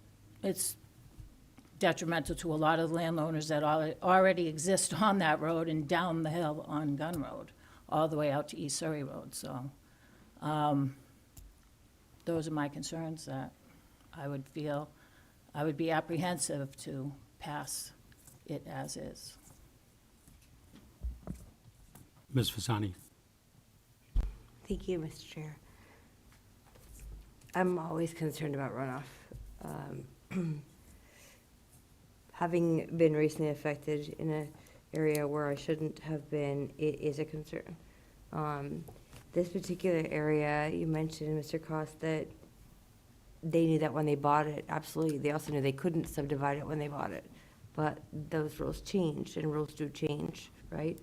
detrimental to a lot of landowners that already exist on that road and down the hill on Gun Road, all the way out to East Surrey Road. So those are my concerns that I would be apprehensive to pass it as is. Ms. Fasani? Thank you, Mr. Chair. I'm always concerned about runoff. Having been recently affected in an area where I shouldn't have been, it is a concern. This particular area, you mentioned, Mr. Cost, that they knew that when they bought it, absolutely. They also knew they couldn't subdivide it when they bought it. But those rules changed, and rules do change, right?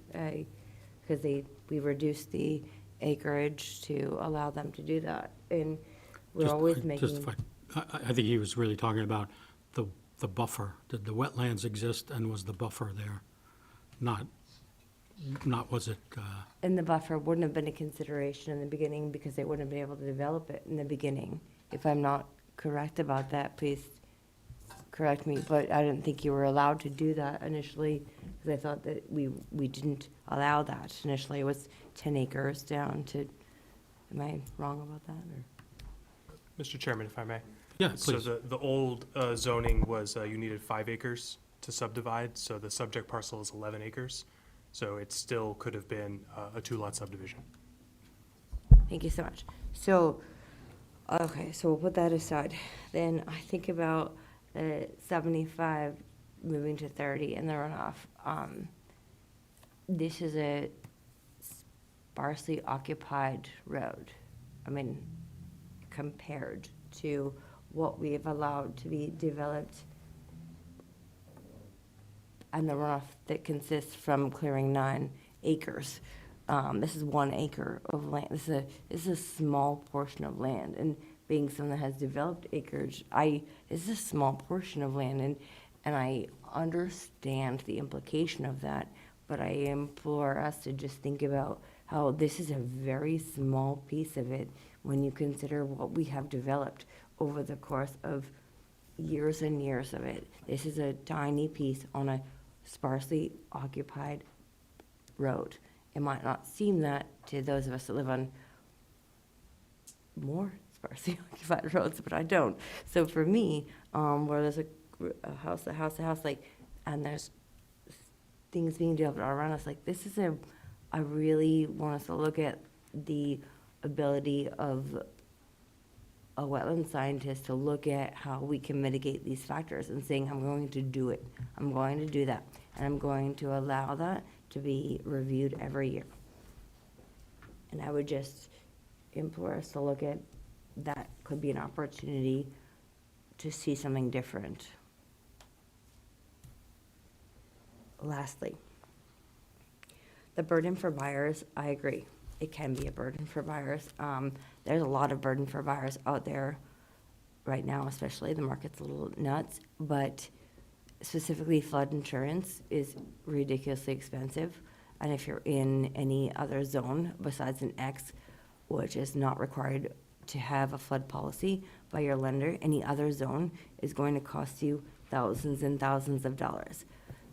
Because we reduced the acreage to allow them to do that. And we're Just- always just making, if I think he was really talking about the buffer. Did the wetlands exist and was the buffer there? Not was it, and the buffer wouldn't have been a consideration in the beginning because they wouldn't have been able to develop it in the beginning. If I'm not correct about that, please correct me, but I didn't think you were allowed to do that initially, because I thought that we didn't allow that. Initially, it was 10 acres down to, am I wrong about that, or? Mr. Chairman, if I may. yeah, So please. the old zoning was you needed 5 acres to subdivide, so the subject parcel is 11 acres. So it still could have been a 2-lot subdivision. Thank you so much. So, okay, so we'll put that aside. Then I think about 75 moving to 30 and the runoff. This is a sparsely occupied road. I mean, compared to what we have allowed to be developed and the runoff that consists from clearing 9 acres. This is 1 acre of land. This is a small portion of land. And being someone that has developed acreage, this is a small portion of land, and I understand the implication of that, but I implore us to just think about how this is a very small piece of it when you consider what we have developed over the course of years and years of it. This is a tiny piece on a sparsely occupied road. It might not seem that to those of us that live on more sparsely occupied roads, but I don't. So for me, where there's a house, like, and there's things being developed all around us, like, this is I really want us to look at the ability of a wetland scientist to look at how we can mitigate these factors and saying, I'm going to do it. I'm going to do that. And I'm going to allow that to be reviewed every year. And I would just implore us to look at that could be an opportunity to see something different. Lastly, the burden for buyers, I agree. It can be a burden for buyers. There's a lot of burden for buyers out there right now, especially. The market's a little nuts, but specifically flood insurance is ridiculously expensive. And if you're in any other zone besides an X, which is not required to have a flood policy by your lender, any other zone is going to cost you thousands and thousands of dollars.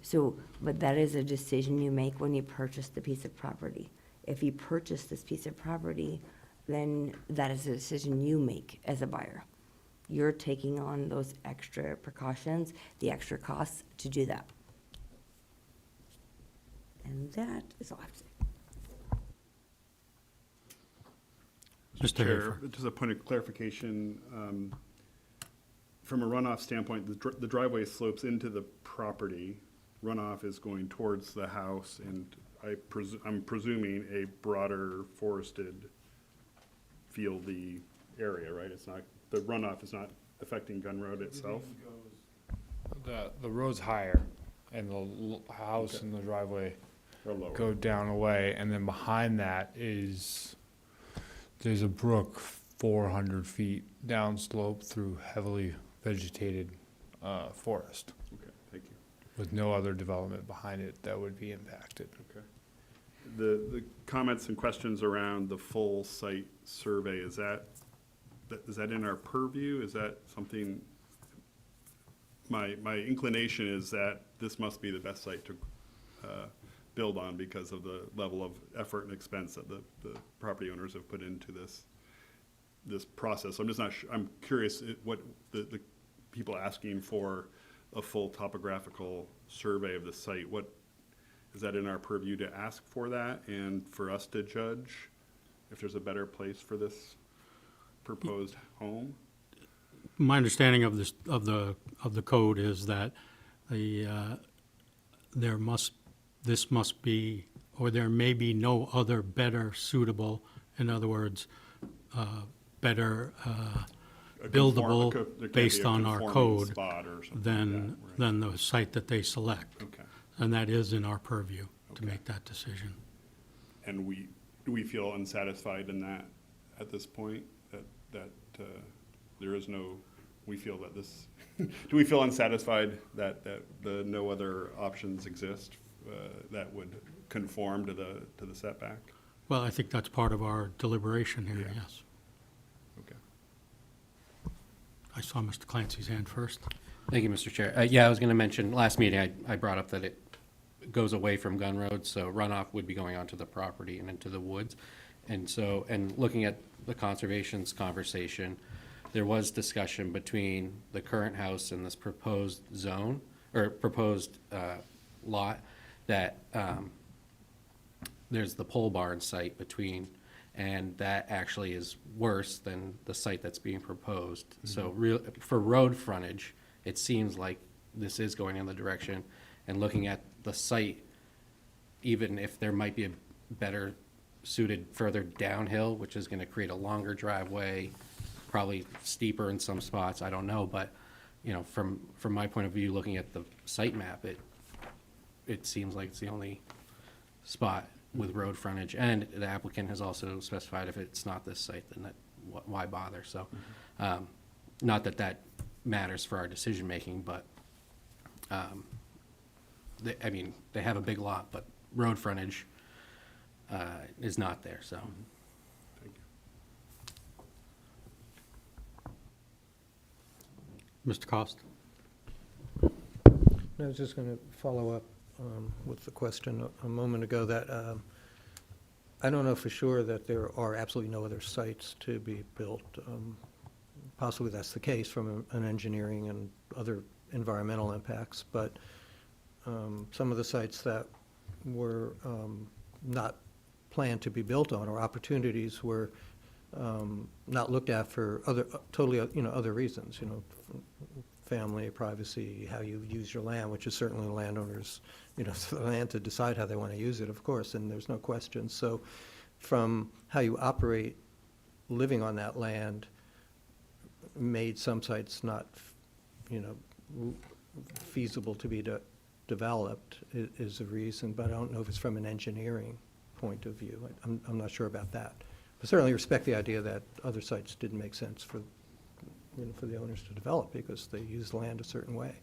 So, but that is a decision you make when you purchase the piece of property. If you purchase this piece of property, then that is a decision you make as a buyer. You're taking on those extra precautions, the extra costs to do that. And that is all I have to say. Mr. Chair, Hafer. just a point of clarification. From a runoff standpoint, the driveway slopes into the property. Runoff is going towards the house, and I'm presuming a broader forested fieldy area, right? It's not, the runoff is not affecting Gun Road itself? The road's higher, and the house Okay. and the driveway Or lower? go down away, and then behind that there's a brook 400 feet downslope through heavily vegetated forest, Okay, thank you. with no other development behind it that would be impacted. Okay. The comments and questions around the full site survey, is that in our purview? Is that something, my inclination is that this must be the best site to build on because of the level of effort and expense that the property owners have put into this process. So I'm just not I'm curious what the people asking for a full topographical survey of the site, what is that in our purview to ask for that and for us to judge if there's a better place for this proposed home? My understanding of this, of the code is that this must be, or there may be no other better suitable, in other words, better buildable there can't be based a on our conforming code spot or something like than, that, right. than the site that they select. Okay. And that is in our purview to Okay. make that decision. And do we feel unsatisfied in that at this point? That there is no, we feel that this, do we feel unsatisfied that the no other options exist that would conform to the setback? Well, I think that's part of our deliberation here, Yeah. yes. Okay. I saw Mr. Clancy's hand first. Thank you, Mr. Chair. Yeah, I was going to mention, last meeting, I brought up that it goes away from Gun Road, so runoff would be going onto the property and into the woods. And so, and looking at the conservation's conversation, there was discussion between the current house and this proposed zone, or proposed lot, that there's the pole barn site between, and that actually is worse than the site that's being proposed. So for road frontage, it seems like this is going in the direction, and looking at the site, even if there might be a better suited further downhill, which is gonna create a longer driveway, probably steeper in some spots, I don't know, but, you know, from my point of view, looking at the site map, it seems like it's the only spot with road frontage, and the applicant has also specified if it's not this site, then why bother? So, not that that matters for our decision-making, but, I mean, they have a big lot, but road frontage is not there, so. Thank you. Mr. Cost? I was just going to follow up with the question a moment ago that I don't know for sure that there are absolutely no other sites to be built. Possibly that's the case from an engineering and other environmental impacts, but some of the sites that were not planned to be built on, or opportunities were not looked at for other, totally, other reasons, family, privacy, how you use your land, which is certainly the landowner's, the land to decide how they want to use it, of course, and there's no question. So from how you operate living on that land made some sites not, feasible to be developed is a reason, but I don't know if it's from an engineering point of view. I'm not sure about that. But certainly respect the idea that other sites didn't make sense for the owners to develop because they used land a certain way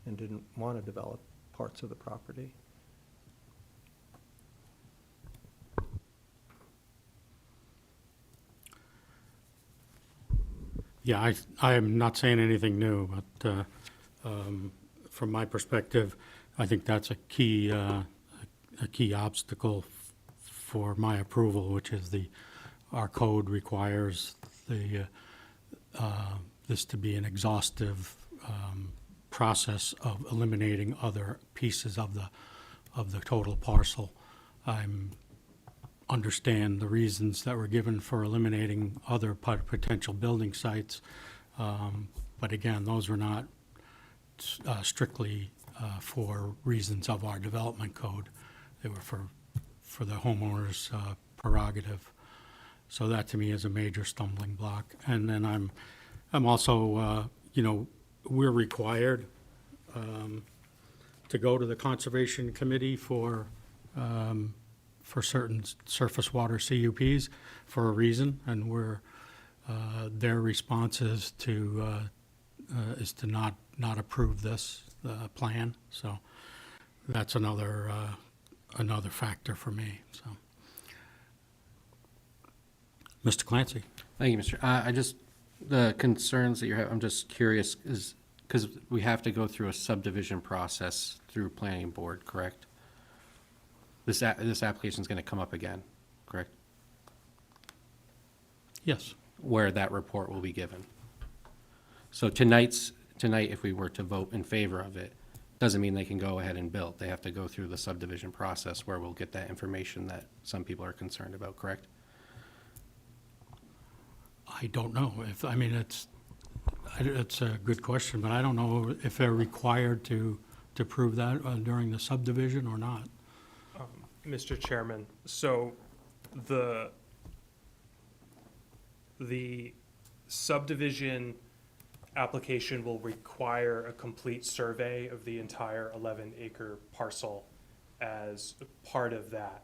and didn't want to develop parts of the property. Yeah, I am not saying anything new, but from my perspective, I think that's a key obstacle for my approval, which is our code requires this to be an exhaustive process of eliminating other pieces of the total parcel. I understand the reasons that were given for eliminating other potential building sites, but again, those were not strictly for reasons of our development code. They were for the homeowner's prerogative. So that to me is a major stumbling block. And then I'm also, we're required to go to the Conservation Committee for certain surface water CUPs for a reason, and their response is to not approve this plan. So that's another factor for me. So, Mr. Clancy. Thank you, Mr. The concerns that you're having, I'm just curious, is, because we have to go through a subdivision process through planning board, correct? This application's gonna come up again, correct? Yes. Where that report will be given. So tonight, if we were to vote in favor of it, doesn't mean they can go ahead and build. They have to go through the subdivision process where we'll get that information that some people are concerned about, correct? I don't know it's a good question, but I don't know if they're required to prove that during the subdivision or not. Mr. Chairman, so the subdivision application will require a complete survey of the entire 11-acre parcel as part of that.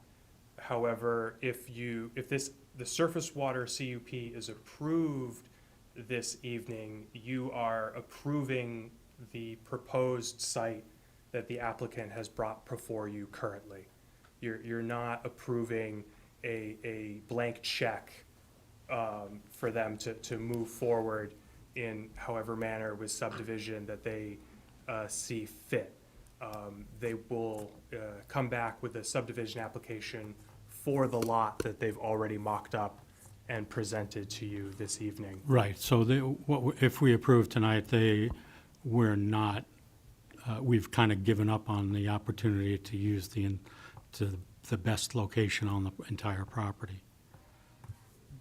However, if the surface water CUP is approved this evening, you are approving the proposed site that the applicant has brought before you currently. You're not approving a blank check for them to move forward in however manner with subdivision that they see fit. They will come back with a subdivision application for the lot that they've already mocked up and presented to you this evening. Right, so if we approve tonight, we're not, we've kind of given up on the opportunity to use the best location on the entire property.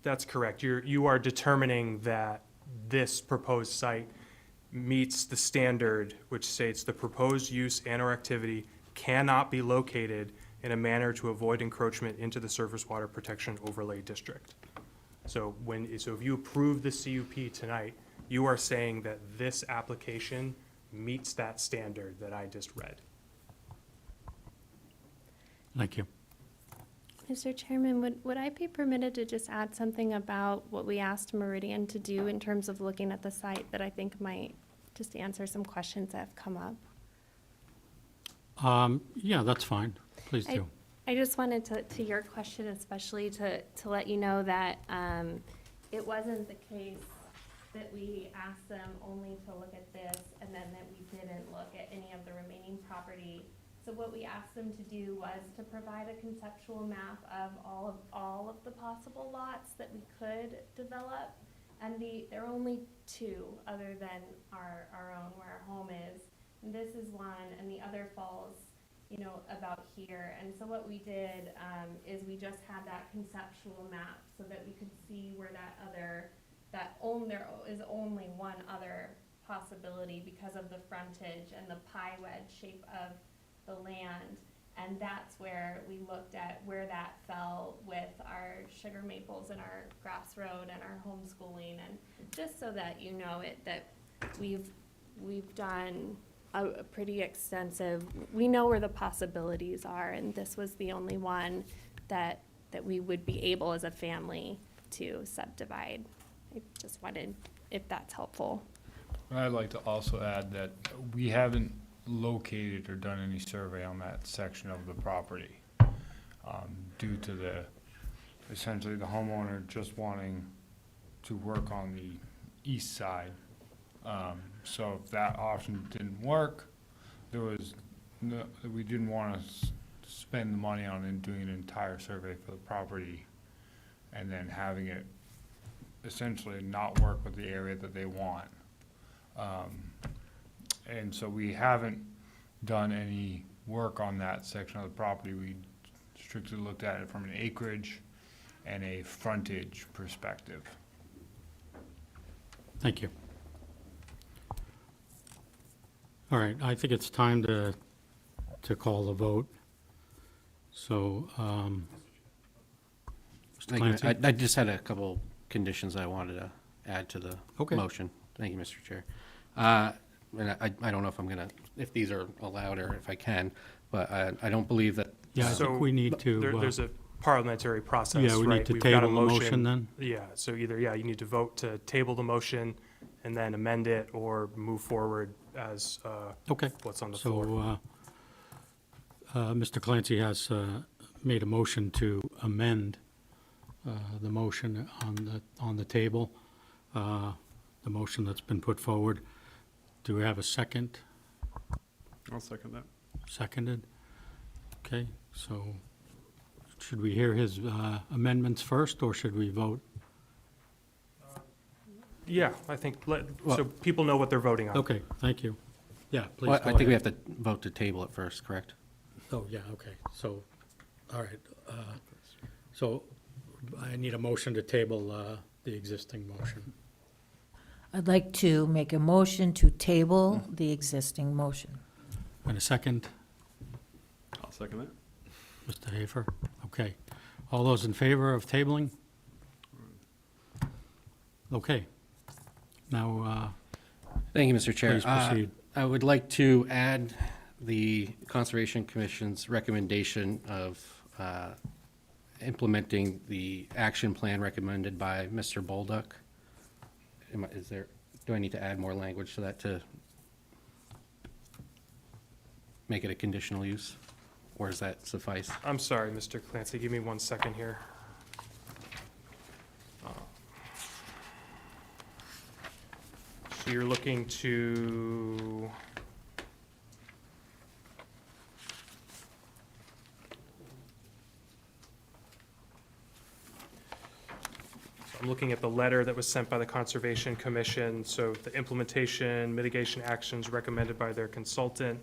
That's correct. You are determining that this proposed site meets the standard which states the proposed use and/or activity cannot be located in a manner to avoid encroachment into the surface water protection overlay district. So if you approve the CUP tonight, you are saying that this application meets that standard that I just read. Thank you. Mr. Chairman, would I be permitted to just add something about what we asked Meridian to do in terms of looking at the site that I think might just answer some questions that have come up? Yeah, that's fine. Please do. I just wanted to your question especially to let you know that it wasn't the case that we asked them only to look at this and then that we didn't look at any of the remaining property. So what we asked them to do was to provide a conceptual map of all of the possible lots that we could develop. And there are only two other than our own where our home is. And this is one and the other falls, about here. And so what we did is we just had that conceptual map so that we could see where there is only one other possibility because of the frontage and the pie wedge shape of the land. And that's where we looked at where that fell with our sugar maples and our grass road and our homeschooling. And just so that you know that we've done a pretty extensive, we know where the possibilities are, and this was the only one that we would be able as a family to subdivide. I just wanted, if that's helpful. I'd like to also add that we haven't located or done any survey on that section of the property due to essentially the homeowner just wanting to work on the east side. So if that option didn't work, we didn't want to spend the money on doing an entire survey for the property and then having it essentially not work with the area that they want. And so we haven't done any work on that section of the property. We strictly looked at it from an acreage and a frontage perspective. Thank you. All right, I think it's time to call the vote. So, Mr. Thank you. Clancy? I just had a couple conditions I wanted to add to the Okay. motion. Thank you, Mr. Chair. And I don't know if these are allowed or if I can, but I don't believe that. Yeah, I So think we need to. There's a parliamentary process, Yeah, we need right? to We've got a table the motion then? Yeah, so either, you need to vote to table the motion and then amend it or move forward as Okay. what's on the floor. So, Mr. Clancy has made a motion to amend the motion on the table, the motion that's been put forward. Do we have a second? I'll second that. Seconded? Okay, so should we hear his amendments first, or should we vote? Yeah, I think, so Well- people know what they're voting on. Okay, thank you. Yeah, please Well, go I think we ahead. have to vote to table it first, correct? Oh, yeah, okay, so, all right. So I need a motion to table the existing motion. I'd like to make a motion to table the existing motion. And a second, I'll second that. Mr. Hafer? Okay. All those in favor of tabling? Okay. Now, Thank you, Mr. Chair. Please proceed. I would like to add the Conservation Commission's recommendation of implementing the action plan recommended by Mr. Bolduc. Do I need to add more language to that to make it a conditional use? Or does that suffice? I'm sorry, Mr. Clancy, give me 1 second here. So you're looking to, so I'm looking at the letter that was sent by the Conservation Commission. So the implementation, mitigation actions recommended by their consultant,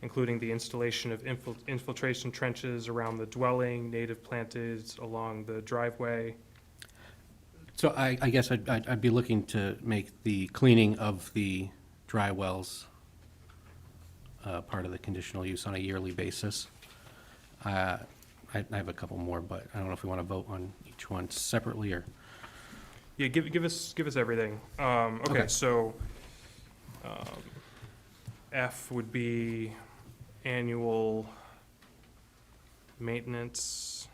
including the installation of infiltration trenches around the dwelling, native plantings along the driveway. So I guess I'd be looking to make the cleaning of the dry wells part of the conditional use on a yearly basis. I have a couple more, but I don't know if we want to vote on each one separately or. Yeah, give us everything. Okay, Okay. so, F would be annual maintenance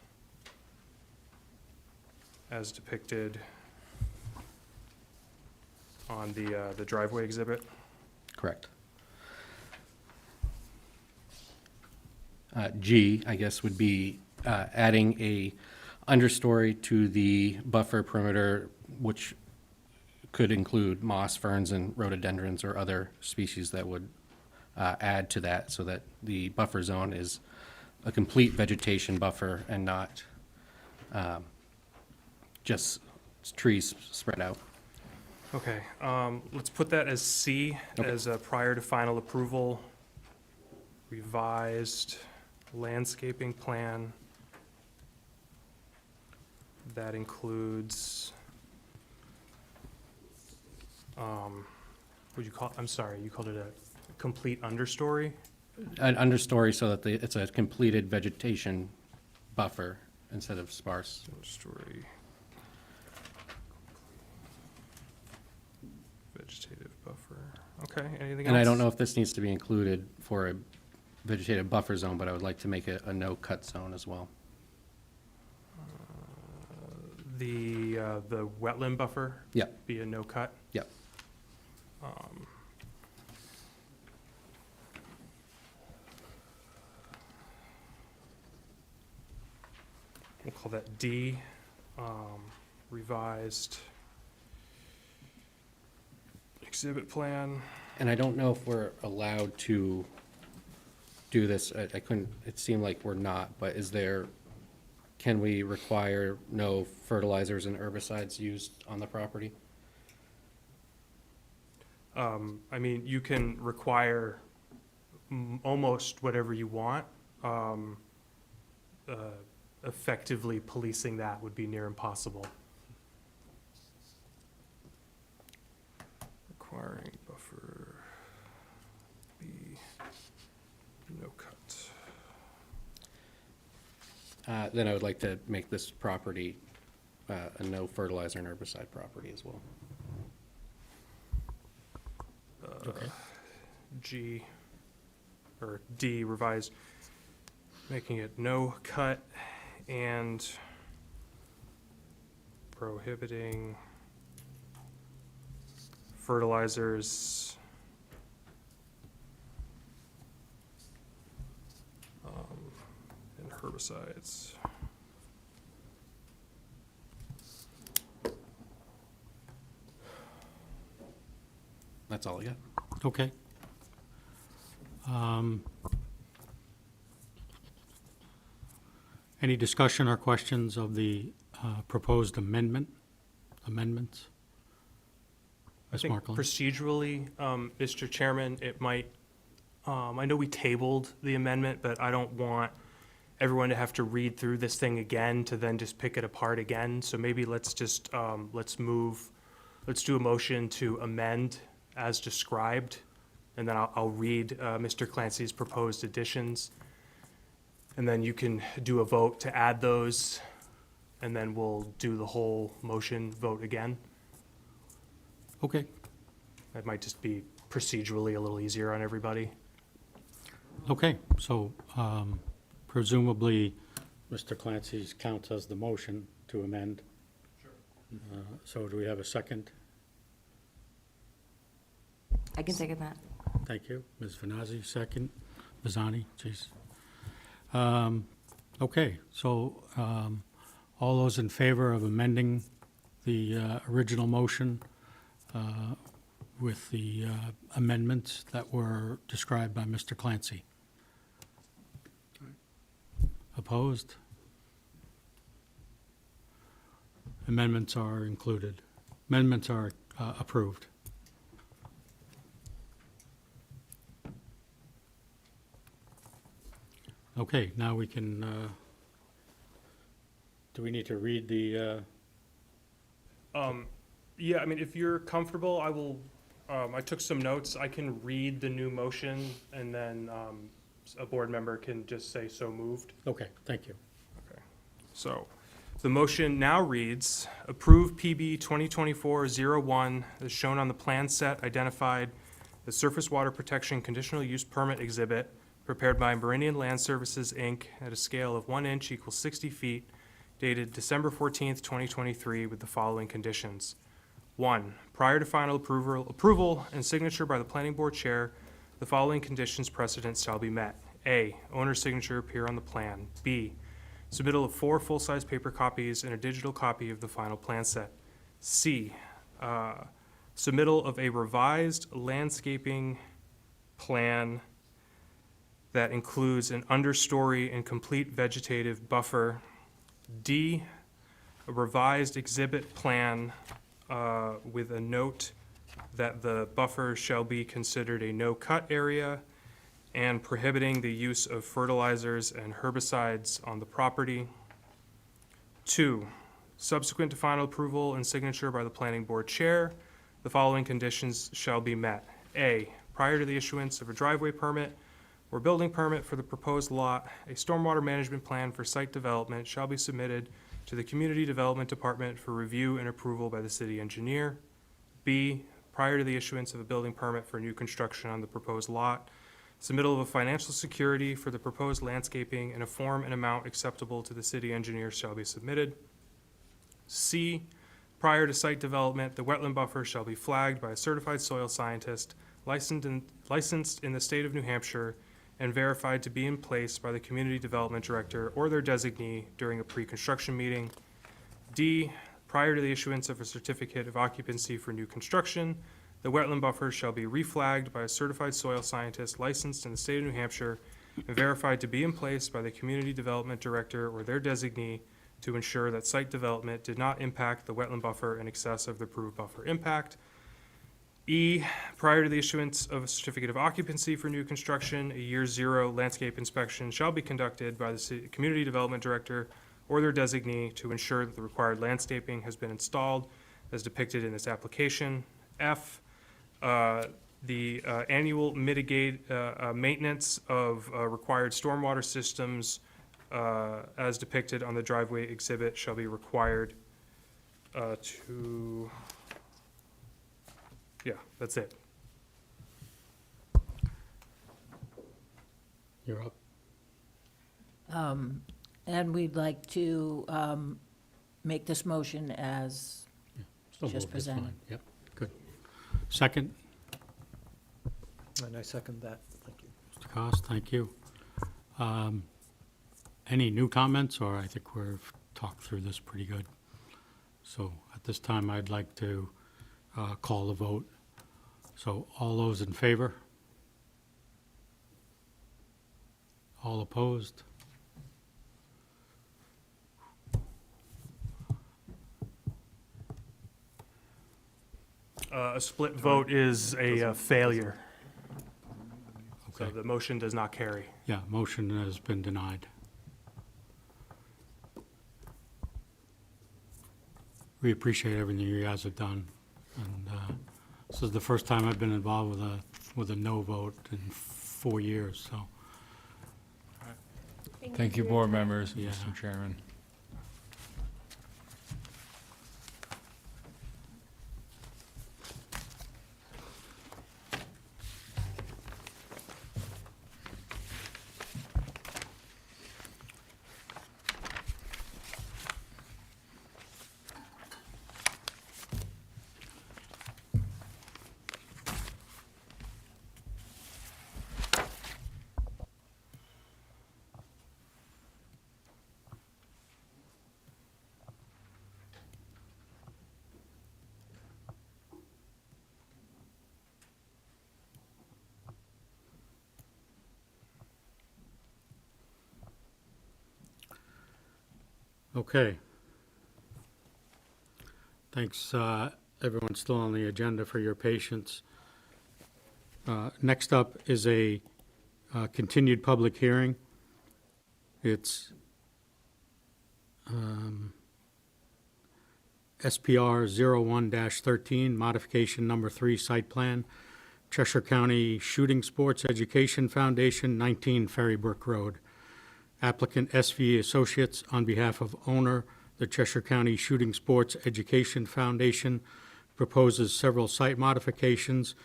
as depicted on the driveway exhibit. Correct. G, I guess, would be adding a understory to the buffer perimeter, which could include moss, ferns, and rhododendrons or other species that would add to that so that the buffer zone is a complete vegetation buffer and not just trees spread out. Okay, let's put that as C, Okay. as prior to final approval, revised landscaping plan. That includes, what'd you call, I'm sorry, you called it a complete understory? An understory so that it's a completed vegetation buffer instead of sparse. Understory. Vegetative buffer. Okay, anything else? And I don't know if this needs to be included for a vegetative buffer zone, but I would like to make it a no-cut zone as well. The wetland buffer? Yep. Be a no cut? Yep. We'll call that D, revised exhibit plan. And I don't know if we're allowed to do this. I couldn't, it seemed like we're not, but can we require no fertilizers and herbicides used on the property? I mean, you can require almost whatever you want. Effectively policing that would be near impossible. Requiring buffer be no cut. Then I would like to make this property a no fertilizer and herbicide property as well. G, or D revised, making it no cut and prohibiting fertilizers and herbicides. That's all I got. Okay. Any discussion or questions of the proposed amendments? I Ms. think Markland? procedurally, Mr. Chairman, it might, I know we tabled the amendment, but I don't want everyone to have to read through this thing again to then just pick it apart again. So maybe let's just, let's do a motion to amend as described, and then I'll read Mr. Clancy's proposed additions. And then you can do a vote to add those, and then we'll do the whole motion vote again. Okay. That might just be procedurally a little easier on everybody. Okay, so presumably, Mr. Clancy's counts as the motion to amend. Sure. So do we have a second? I can second that. Thank you. Ms. Venazzi, second. Bizzani, jeez. Okay, so all those in favor of amending the original motion with the amendments that were described by Mr. Clancy? Opposed? Amendments are included. Amendments are approved. Okay, now we can, do we need to read the, Yeah, I mean, if you're comfortable, I will, I took some notes. I can read the new motion, and then a board member can just say so moved. okay, thank you. So, the motion now reads, approve PB 2024-01 as shown on the plan set identified the surface water protection conditional use permit exhibit prepared by Meridian Land Services, Inc. at a scale of 1 inch equals 60 feet, dated December 14th, 2023, with the following conditions. 1, prior to final approval and signature by the planning board chair, the following conditions precedent shall be met. A, owner's signature appear on the plan. B, submittal of 4 full-size paper copies and a digital copy of the final plan set. C, submittal of a revised landscaping plan that includes an understory and complete vegetative buffer. D, a revised exhibit plan with a note that the buffer shall be considered a no-cut area and prohibiting the use of fertilizers and herbicides on the property. 2, subsequent to final approval and signature by the planning board chair, the following conditions shall be met. A, prior to the issuance of a driveway permit or building permit for the proposed lot, a stormwater management plan for site development shall be submitted to the Community Development Department for review and approval by the city engineer. B, prior to the issuance of a building permit for new construction on the proposed lot, submittal of a financial security for the proposed landscaping in a form and amount acceptable to the city engineer shall be submitted. C, prior to site development, the wetland buffer shall be flagged by a certified soil scientist licensed in the state of New Hampshire and verified to be in place by the Community Development Director or their designee during a pre-construction meeting. D, prior to the issuance of a certificate of occupancy for new construction, the wetland buffer shall be reflagged by a certified soil scientist licensed in the state of New Hampshire and verified to be in place by the Community Development Director or their designee to ensure that site development did not impact the wetland buffer in excess of the approved buffer impact. E, prior to the issuance of a certificate of occupancy for new construction, a year 0 landscape inspection shall be conducted by the Community Development Director or their designee to ensure that the required landscaping has been installed as depicted in this application. F, the annual maintenance of required stormwater systems as depicted on the driveway exhibit shall be required yeah, that's it. You're up. And we'd like to make this motion as So just moved, that's fine. presented. Yep, good. Second, And I second that. Thank you. Mr. Cost, thank you. Any new comments, or I think we've talked through this pretty good? So at this time, I'd like to call the vote. So all those in favor? All opposed? A split vote is a failure. So Okay. the motion does not carry. Yeah, motion has been denied. We appreciate everything you guys have done. And this is the first time I've been involved with a no vote in 4 years, so. Thank you, board members, Yeah. Mr. Chairman. Okay. Thanks, everyone still on the agenda, for your patience. Next up is a continued public hearing. It's SPR 01-13, modification number 3, site plan, Cheshire County Shooting Sports Education Foundation, 19 Ferrybrook Road. Applicant SV Associates, on behalf of owner, the Cheshire County Shooting Sports Education Foundation, proposes several site modifications,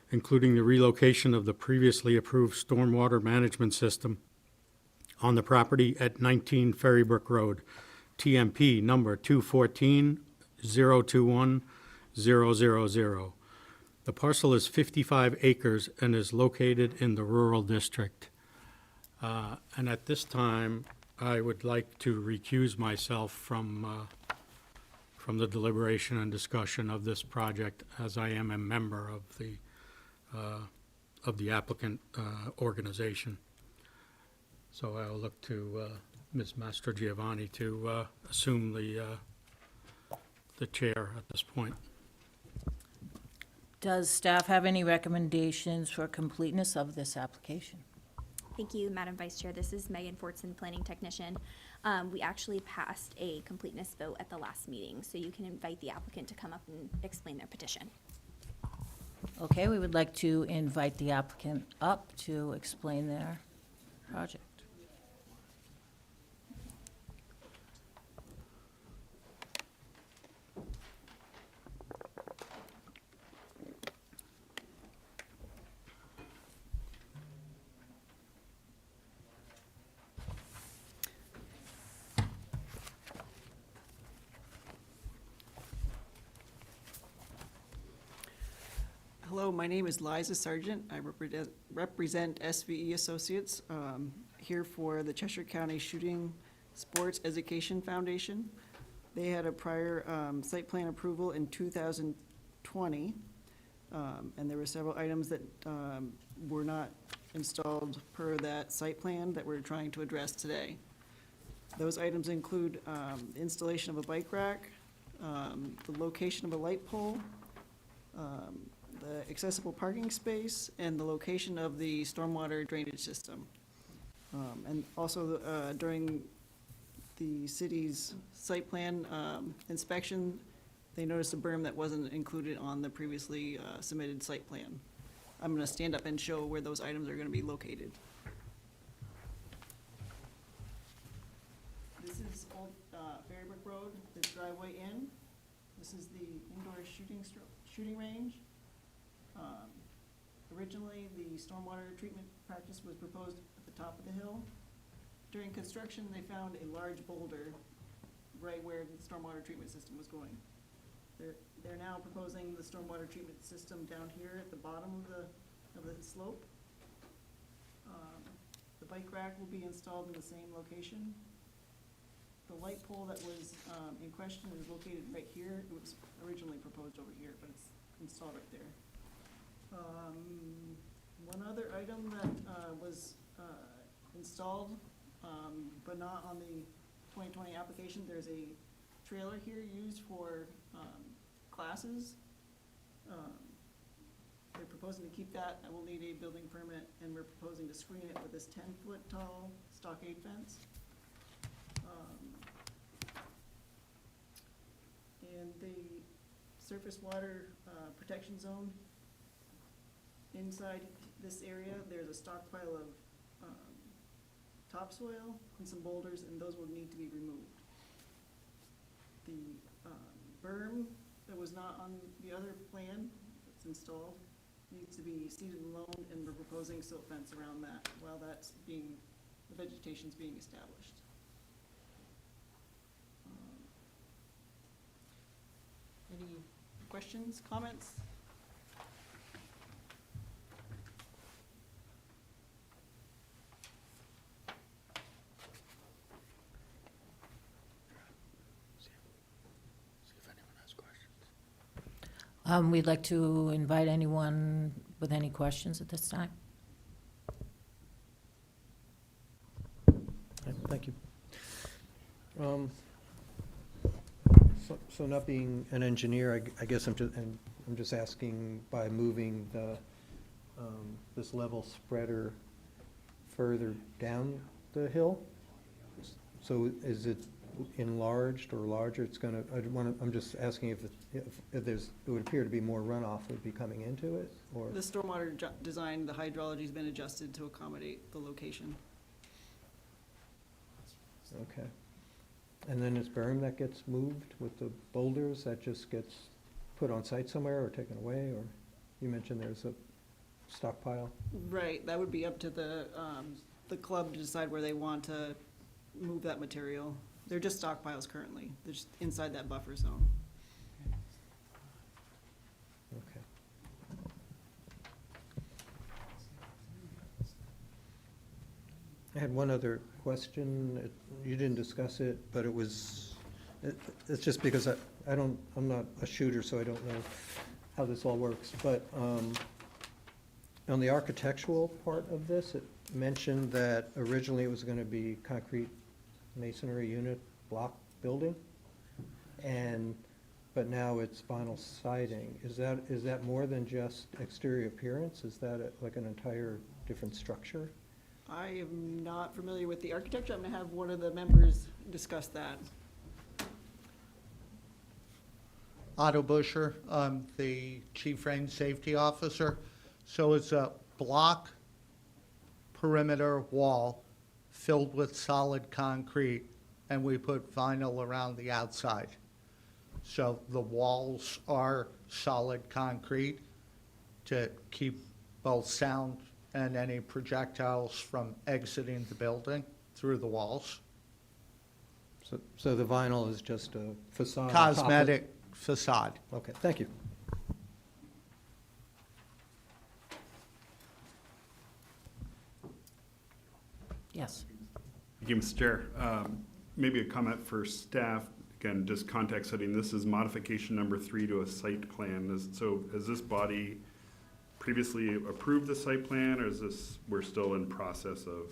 including the relocation of the previously approved stormwater management system on the property at 19 Ferrybrook Road, TMP number 214-021-000. The parcel is 55 acres and is located in the rural district. And at this time, I would like to recuse myself from the deliberation and discussion of this project, as I am a member of the applicant organization. So I'll look to Ms. Mastrogiovanni to assume the chair at this point. Does staff have any recommendations for completeness of this application? Thank you, Madam Vice Chair. This is Megan Fortson, Planning Technician. We actually passed a completeness vote at the last meeting, so you can invite the applicant to come up and explain their petition. Okay, we would like to invite the applicant up to explain their project. Hello, my name is Liza Sargent. I represent SVE Associates, here for the Cheshire County Shooting Sports Education Foundation. They had a prior site plan approval in 2020, and there were several items that were not installed per that site plan that we're trying to address today. Those items include installation of a bike rack, the location of a light pole, the accessible parking space, and the location of the stormwater drainage system. And also, during the city's site plan inspection, they noticed a berm that wasn't included on the previously submitted site plan. I'm gonna stand up and show where those items are gonna be located. This is Old Ferrybrook Road, the driveway in. This is the indoor shooting range. Originally, the stormwater treatment practice was proposed at the top of the hill. During construction, they found a large boulder right where the stormwater treatment system was going. They're now proposing the stormwater treatment system down here at the bottom of the slope. The bike rack will be installed in the same location. The light pole that was in question is located right here. It was originally proposed over here, but it's installed right there. One other item that was installed, but not on the 2020 application, there's a trailer here used for classes. They're proposing to keep that. I will need a building permit, and we're proposing to screen it with this 10-foot tall stockade fence. And the surface water protection zone. Inside this area, there's a stockpile of topsoil and some boulders, and those will need to be removed. The berm that was not on the other plan that's installed needs to be seeded and loaned, and we're proposing silt fence around that while that's the vegetation's being established. Any questions, comments? We'd like to invite anyone with any questions at this time. Okay, thank you. So not being an engineer, I guess I'm just asking, by moving the, this level spreader further down the hill? So is it enlarged or larger? It's gonna, I'm just asking if there's, it would appear to be more runoff would be coming into it, or? The stormwater design, the hydrology's been adjusted to accommodate the location. Okay. And then this berm that gets moved with the boulders, that just gets put on site somewhere or taken away, or you mentioned there's a stockpile? Right, that would be up to the club to decide where they want to move that material. They're just stockpiles currently. They're just inside that buffer zone. Okay. I had one other question. You didn't discuss it, but it's just because I'm not a shooter, so I don't know how this all works. But on the architectural part of this, it mentioned that originally it was going to be concrete masonry unit block building, but now it's vinyl siding. Is that more than just exterior appearance? Is that like an entire different structure? I am not familiar with the architecture. I'm going to have one of the members discuss that. Otto Busher, I'm the Chief Range Safety Officer. So it's a block perimeter wall filled with solid concrete, and we put vinyl around the outside. So the walls are solid concrete to keep both sound and any projectiles from exiting the building through the walls. So the vinyl is just a facade? on top of- Cosmetic facade. Okay, thank you. Yes. Thank you, Mr. Chair. Maybe a comment for staff. Again, just context setting. This is modification number 3 to a site plan. So has this body previously approved the site plan, or is this, we're still in process of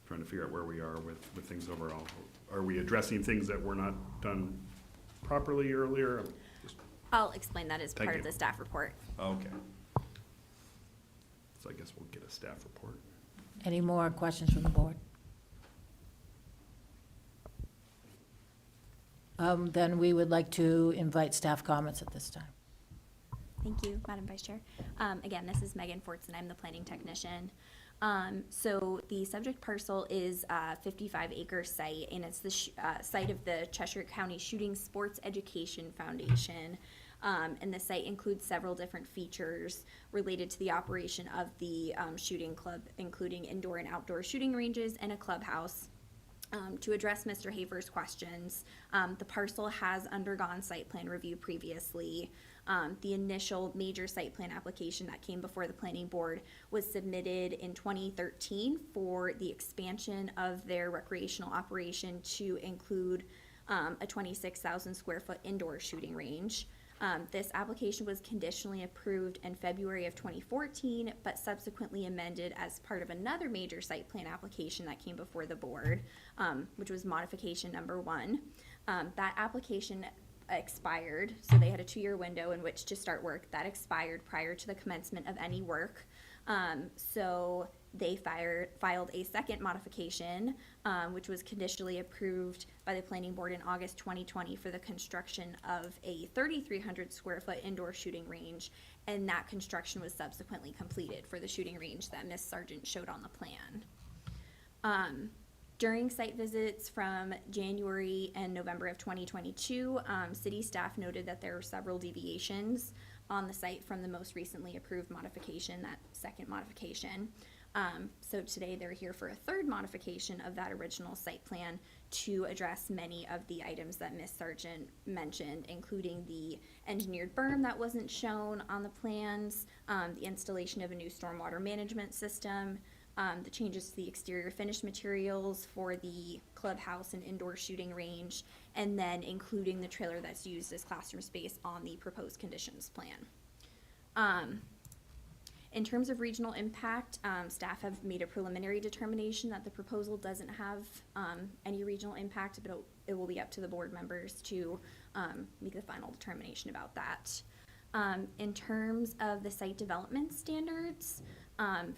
trying to figure out where we are with things overall? Are we addressing things that were not done properly earlier? I'll explain that as Thank part you. of the staff report. Okay. So I guess we'll get a staff report. Any more questions from the board? Then we would like to invite staff comments at this time. Thank you, Madam Vice Chair. Again, this is Megan Fortson. I'm the planning technician. So the subject parcel is a 55-acre site, and it's the site of the Cheshire County Shooting Sports Education Foundation. And the site includes several different features related to the operation of the shooting club, including indoor and outdoor shooting ranges and a clubhouse. To address Mr. Haver's questions, the parcel has undergone site plan review previously. The initial major site plan application that came before the planning board was submitted in 2013 for the expansion of their recreational operation to include a 26,000 square foot indoor shooting range. This application was conditionally approved in February of 2014, but subsequently amended as part of another major site plan application that came before the board, which was modification number 1. That application expired, so they had a 2-year window in which to start work. That expired prior to the commencement of any work. So they filed a second modification, which was conditionally approved by the planning board in August 2020 for the construction of a 3,300 square foot indoor shooting range, and that construction was subsequently completed for the shooting range that Ms. Sargent showed on the plan. During site visits from January and November of 2022, city staff noted that there were several deviations on the site from the most recently approved modification, that second modification. So today they're here for a third modification of that original site plan to address many of the items that Ms. Sargent mentioned, including the engineered berm that wasn't shown on the plans, the installation of a new stormwater management system, the changes to the exterior finish materials for the clubhouse and indoor shooting range, and then including the trailer that's used as classroom space on the proposed conditions plan. In terms of regional impact, staff have made a preliminary determination that the proposal doesn't have any regional impact, but it will be up to the board members to make the final determination about that. In terms of the site development standards,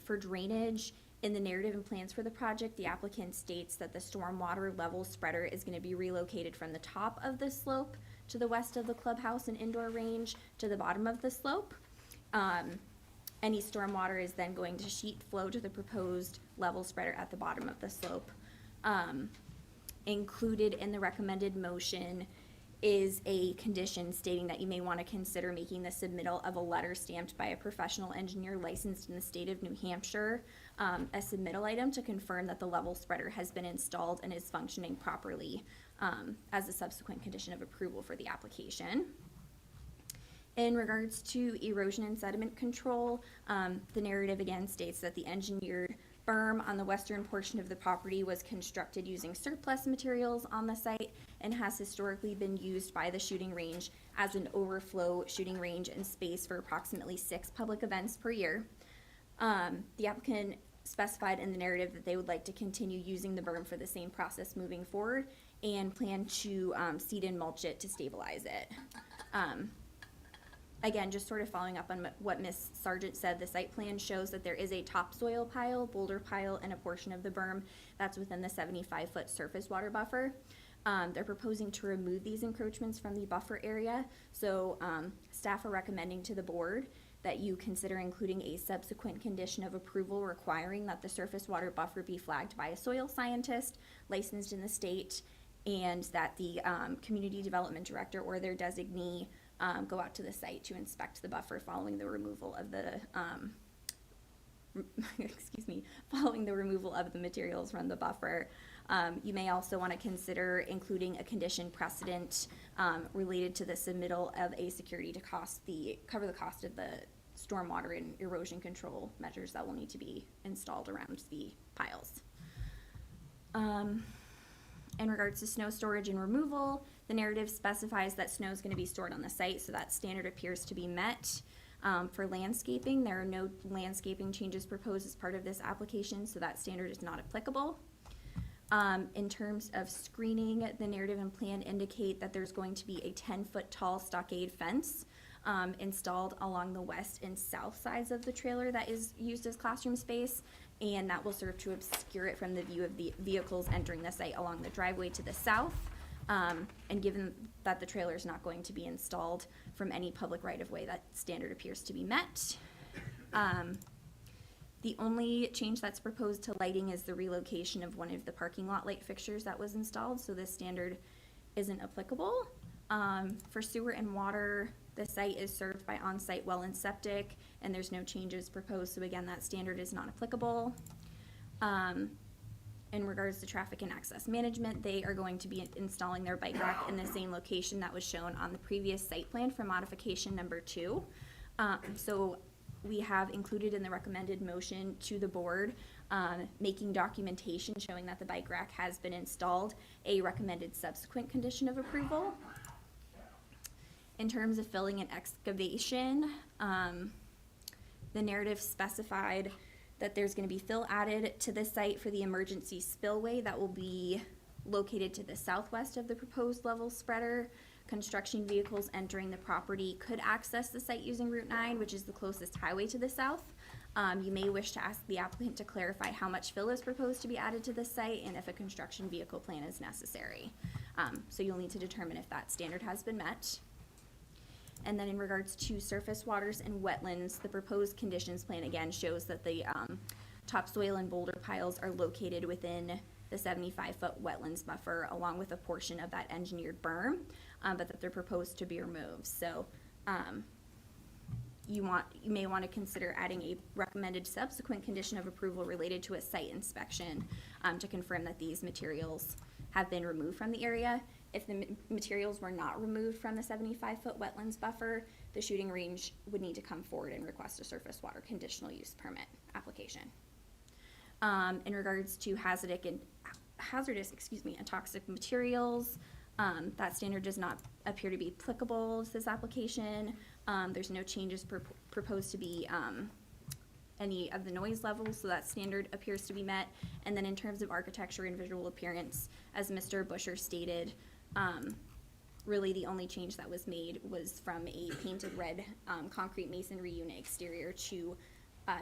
for drainage, in the narrative and plans for the project, the applicant states that the stormwater level spreader is going to be relocated from the top of the slope to the west of the clubhouse and indoor range to the bottom of the slope. Any stormwater is then going to sheet flow to the proposed level spreader at the bottom of the slope. Included in the recommended motion is a condition stating that you may want to consider making the submittal of a letter stamped by a professional engineer licensed in the state of New Hampshire, a submittal item to confirm that the level spreader has been installed and is functioning properly, as a subsequent condition of approval for the application. In regards to erosion and sediment control, the narrative again states that the engineered berm on the western portion of the property was constructed using surplus materials on the site and has historically been used by the shooting range as an overflow shooting range and space for approximately 6 public events per year. The applicant specified in the narrative that they would like to continue using the berm for the same process moving forward and plan to seed and mulch it to stabilize it. Again, just sort of following up on what Ms. Sargent said, the site plan shows that there is a topsoil pile, boulder pile, and a portion of the berm that's within the 75-foot surface water buffer. They're proposing to remove these encroachments from the buffer area, so staff are recommending to the board that you consider including a subsequent condition of approval requiring that the surface water buffer be flagged by a soil scientist licensed in the state, and that the community development director or their designee go out to the site to inspect the buffer following the removal of the following the removal of the materials from the buffer. You may also want to consider including a condition precedent related to the submittal of a security to cover the cost of the stormwater and erosion control measures that will need to be installed around the piles. In regards to snow storage and removal, the narrative specifies that snow is going to be stored on the site, so that standard appears to be met. For landscaping, there are no landscaping changes proposed as part of this application, so that standard is not applicable. In terms of screening, the narrative and plan indicate that there's going to be a 10-foot tall stockade fence installed along the west and south sides of the trailer that is used as classroom space, and that will serve to obscure it from the view of the vehicles entering the site along the driveway to the south. And given that the trailer is not going to be installed from any public right-of-way, that standard appears to be met. The only change that's proposed to lighting is the relocation of one of the parking lot light fixtures that was installed, so this standard isn't applicable. For sewer and water, the site is served by on-site well and septic, and there's no changes proposed, so again, that standard is not applicable. In regards to traffic and access management, they are going to be installing their bike rack in the same location that was shown on the previous site plan for modification number 2. So we have included in the recommended motion to the board, making documentation showing that the bike rack has been installed, a recommended subsequent condition of approval. In terms of filling and excavation, the narrative specified that there's going to be fill added to the site for the emergency spillway that will be located to the southwest of the proposed level spreader. Construction vehicles entering the property could access the site using Route 9, which is the closest highway to the south. You may wish to ask the applicant to clarify how much fill is proposed to be added to the site and if a construction vehicle plan is necessary. So you'll need to determine if that standard has been met. And then in regards to surface waters and wetlands, the proposed conditions plan again shows that the topsoil and boulder piles are located within the 75-foot wetlands buffer along with a portion of that engineered berm, but that they're proposed to be removed. So you may want to consider adding a recommended subsequent condition of approval related to a site inspection to confirm that these materials have been removed from the area. If the materials were not removed from the 75-foot wetlands buffer, the shooting range would need to come forward and request a surface water conditional use permit application. In regards to hazardous and toxic materials, that standard does not appear to be applicable to this application. There's no changes proposed to be any of the noise levels, so that standard appears to be met. And then in terms of architecture and visual appearance, as Mr. Busher stated, really the only change that was made was from a painted red concrete masonry unit exterior to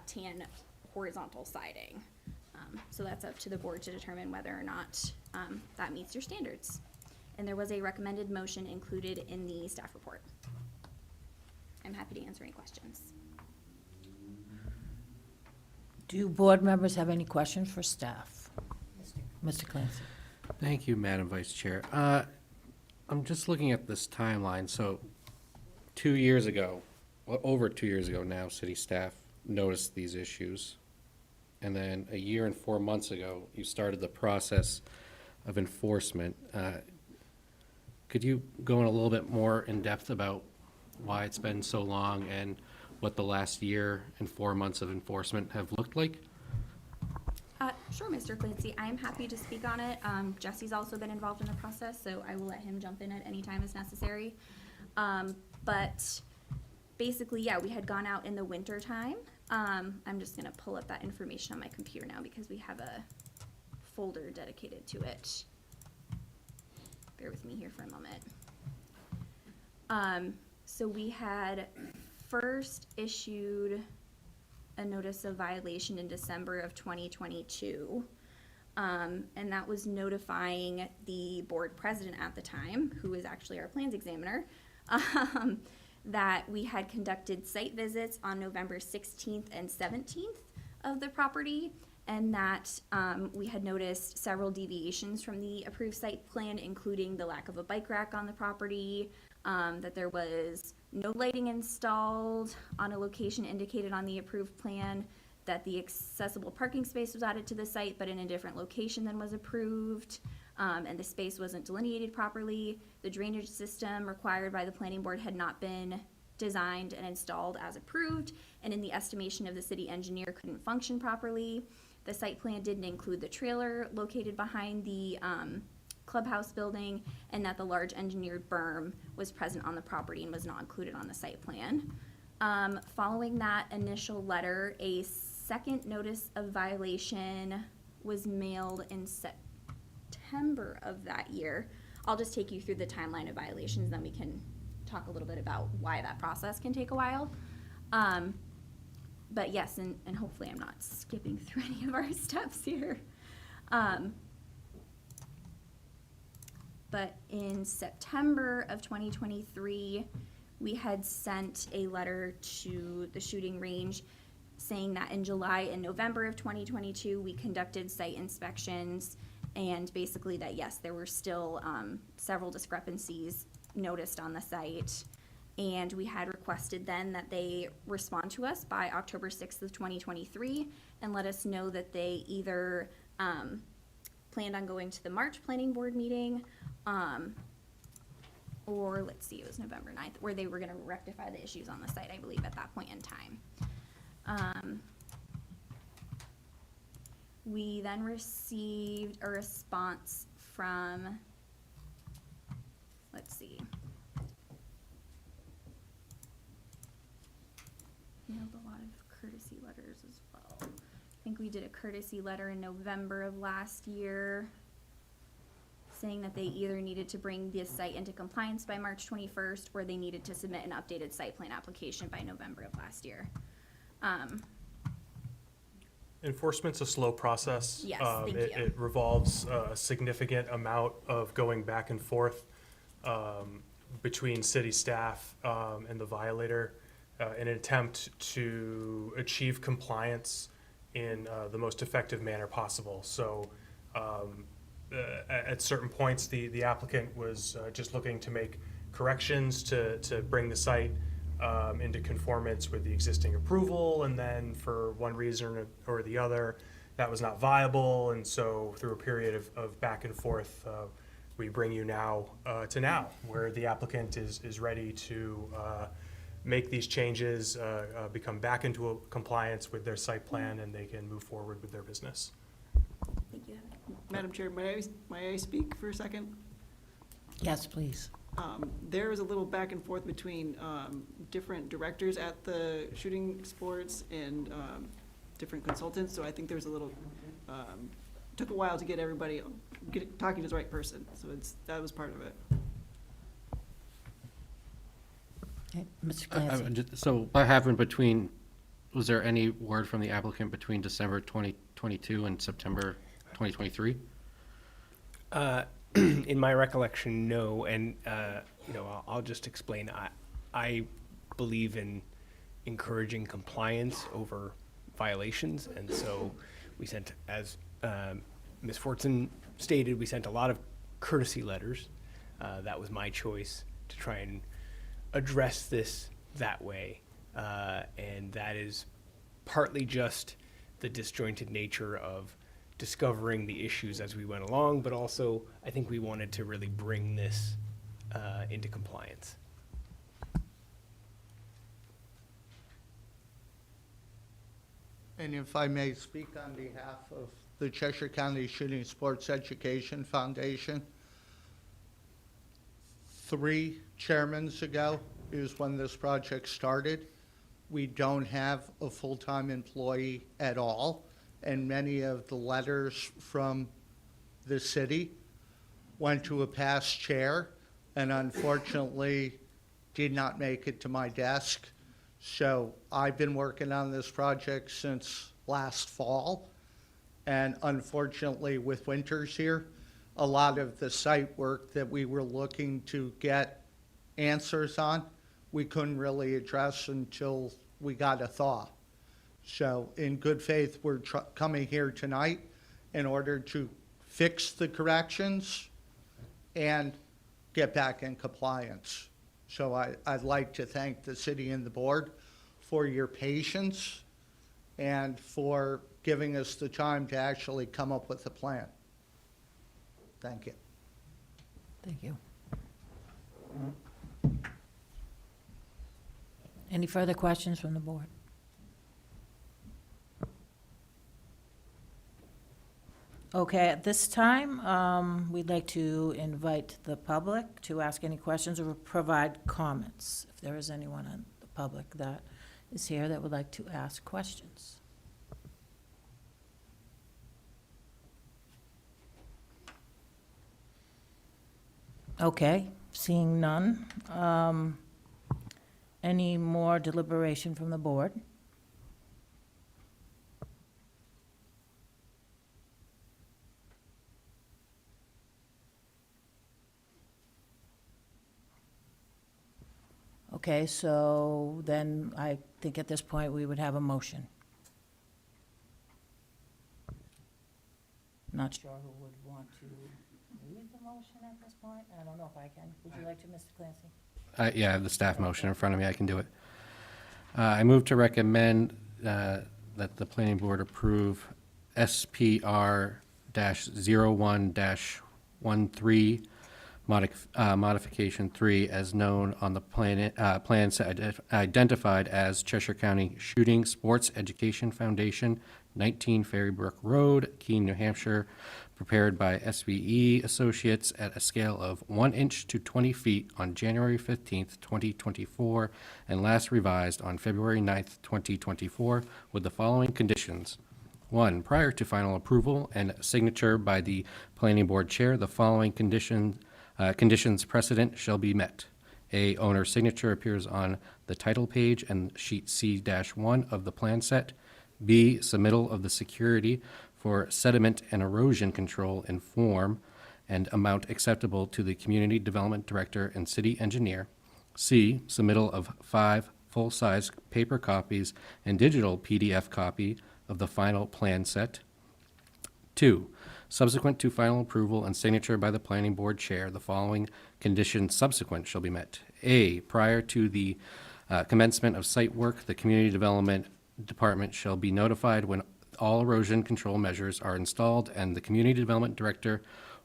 tan horizontal siding. So that's up to the board to determine whether or not that meets your standards. And there was a recommended motion included in the staff report. I'm happy to answer any questions. Do board members have any questions for staff? Mr. Clancy? Thank you, Madam Vice Chair. I'm just looking at this timeline. So 2 years ago, well, over 2 years ago now, city staff noticed these issues. And then a year and 4 months ago, you started the process of enforcement. Could you go in a little bit more in depth about why it's been so long and what the last year and 4 months of enforcement have looked like? Sure, Mr. Clancy, I am happy to speak on it. Jesse's also been involved in the process, so I will let him jump in at any time as necessary. But basically, yeah, we had gone out in the winter time. I'm just gonna pull up that information on my computer now because we have a folder dedicated to it. Bear with me here for a moment. So we had first issued a notice of violation in December of 2022. And that was notifying the board president at the time, who was actually our plans examiner, that we had conducted site visits on November 16th and 17th of the property, and that we had noticed several deviations from the approved site plan, including the lack of a bike rack on the property, that there was no lighting installed on a location indicated on the approved plan, that the accessible parking space was added to the site but in a different location than was approved, and the space wasn't delineated properly. The drainage system required by the planning board had not been designed and installed as approved, and in the estimation of the city engineer couldn't function properly. The site plan didn't include the trailer located behind the clubhouse building, and that the large engineered berm was present on the property and was not included on the site plan. Following that initial letter, a second notice of violation was mailed in September of that year. I'll just take you through the timeline of violations, then we can talk a little bit about why that process can take a while. But yes, and hopefully I'm not skipping through any of our steps here. But in September of 2023, we had sent a letter to the shooting range saying that in July and November of 2022, we conducted site inspections, and basically that, yes, there were still several discrepancies noticed on the site. And we had requested then that they respond to us by October 6th of 2023 and let us know that they either planned on going to the March planning board meeting, or let's see, it was November 9th, where they were gonna rectify the issues on the site, I believe, at that point in time. We then received a response from, let's see. Mailed a lot of courtesy letters as well. I think we did a courtesy letter in November of last year saying that they either needed to bring the site into compliance by March 21st or they needed to submit an updated site plan application by November of last year. Enforcement's a slow process. Yes, thank you. It revolves a significant amount of going back and forth between city staff and the violator in an attempt to achieve compliance in the most effective manner possible. So at certain points, the applicant was just looking to make corrections to bring the site into conformance with the existing approval, and then for one reason or the other, that was not viable, and so through a period of back and forth, we bring you now to now, where the applicant is ready to make these changes, become back into a compliance with their site plan, and they can move forward with their business. Thank you. Madam Chair, may I speak for a second? Yes, please. There was a little back and forth between different directors at the shooting sports, and different consultants, so I think there's a little, took a while to get everybody, talking to the right person, so that was part of it. Okay, Mr. Clancy. So what happened between, was there any word from the applicant between December 2022 and September 2023? In my recollection, no, and, I'll just explain. I believe in encouraging compliance over violations, and so we sent, as Ms. Fortson stated, we sent a lot of courtesy letters. That was my choice to try and address this that way, and that is partly just the disjointed nature of discovering the issues as we went along, but also I think we wanted to really bring this into compliance. And if I may speak on behalf of the Cheshire County Shooting Sports Education Foundation, 3 chairmans ago is when this project started. We don't have a full-time employee at all, and many of the letters from the city went to a past chair and unfortunately did not make it to my desk. So I've been working on this project since last fall, and unfortunately with winters here, a lot of the site work that we were looking to get answers on, we couldn't really address until we got a thaw. So in good faith, we're coming here tonight in order to fix the corrections and get back in compliance. So I'd like to thank the city and the board for your patience and for giving us the time to actually come up with a plan. Thank you. Thank you. Any further questions from the board? Okay, at this time, we'd like to invite the public to ask any questions or provide comments. If there is anyone in the public that is here that would like to ask questions. Okay, seeing none. Any more deliberation from the board? Okay, so then I think at this point we would have a motion. Not sure who would want to lead the motion at this point. I don't know if I can. Would you like to, Mr. Clancy? Yeah, I have the staff motion in front of me. I can do it. I move to recommend that the planning board approve SPR-01-13 modification 3 as known on the plan set identified as Cheshire County Shooting Sports Education Foundation, 19 Ferrybrook Road, Keene, New Hampshire, prepared by SVE Associates at a scale of 1 inch to 20 feet on January 15th, 2024, and last revised on February 9th, 2024, with the following conditions. 1, prior to final approval and signature by the planning board chair, the following conditions precedent shall be met. A, owner's signature appears on the title page and sheet C-1 of the plan set. B, submittal of the security for sediment and erosion control in form and amount acceptable to the community development director and city engineer. C, submittal of 5 full-size paper copies and digital PDF copy of the final plan set. 2, subsequent to final approval and signature by the planning board chair, the following conditions subsequent shall be met. A, prior to the commencement of site work, the community development department shall be notified when all erosion control measures are installed, and the community development director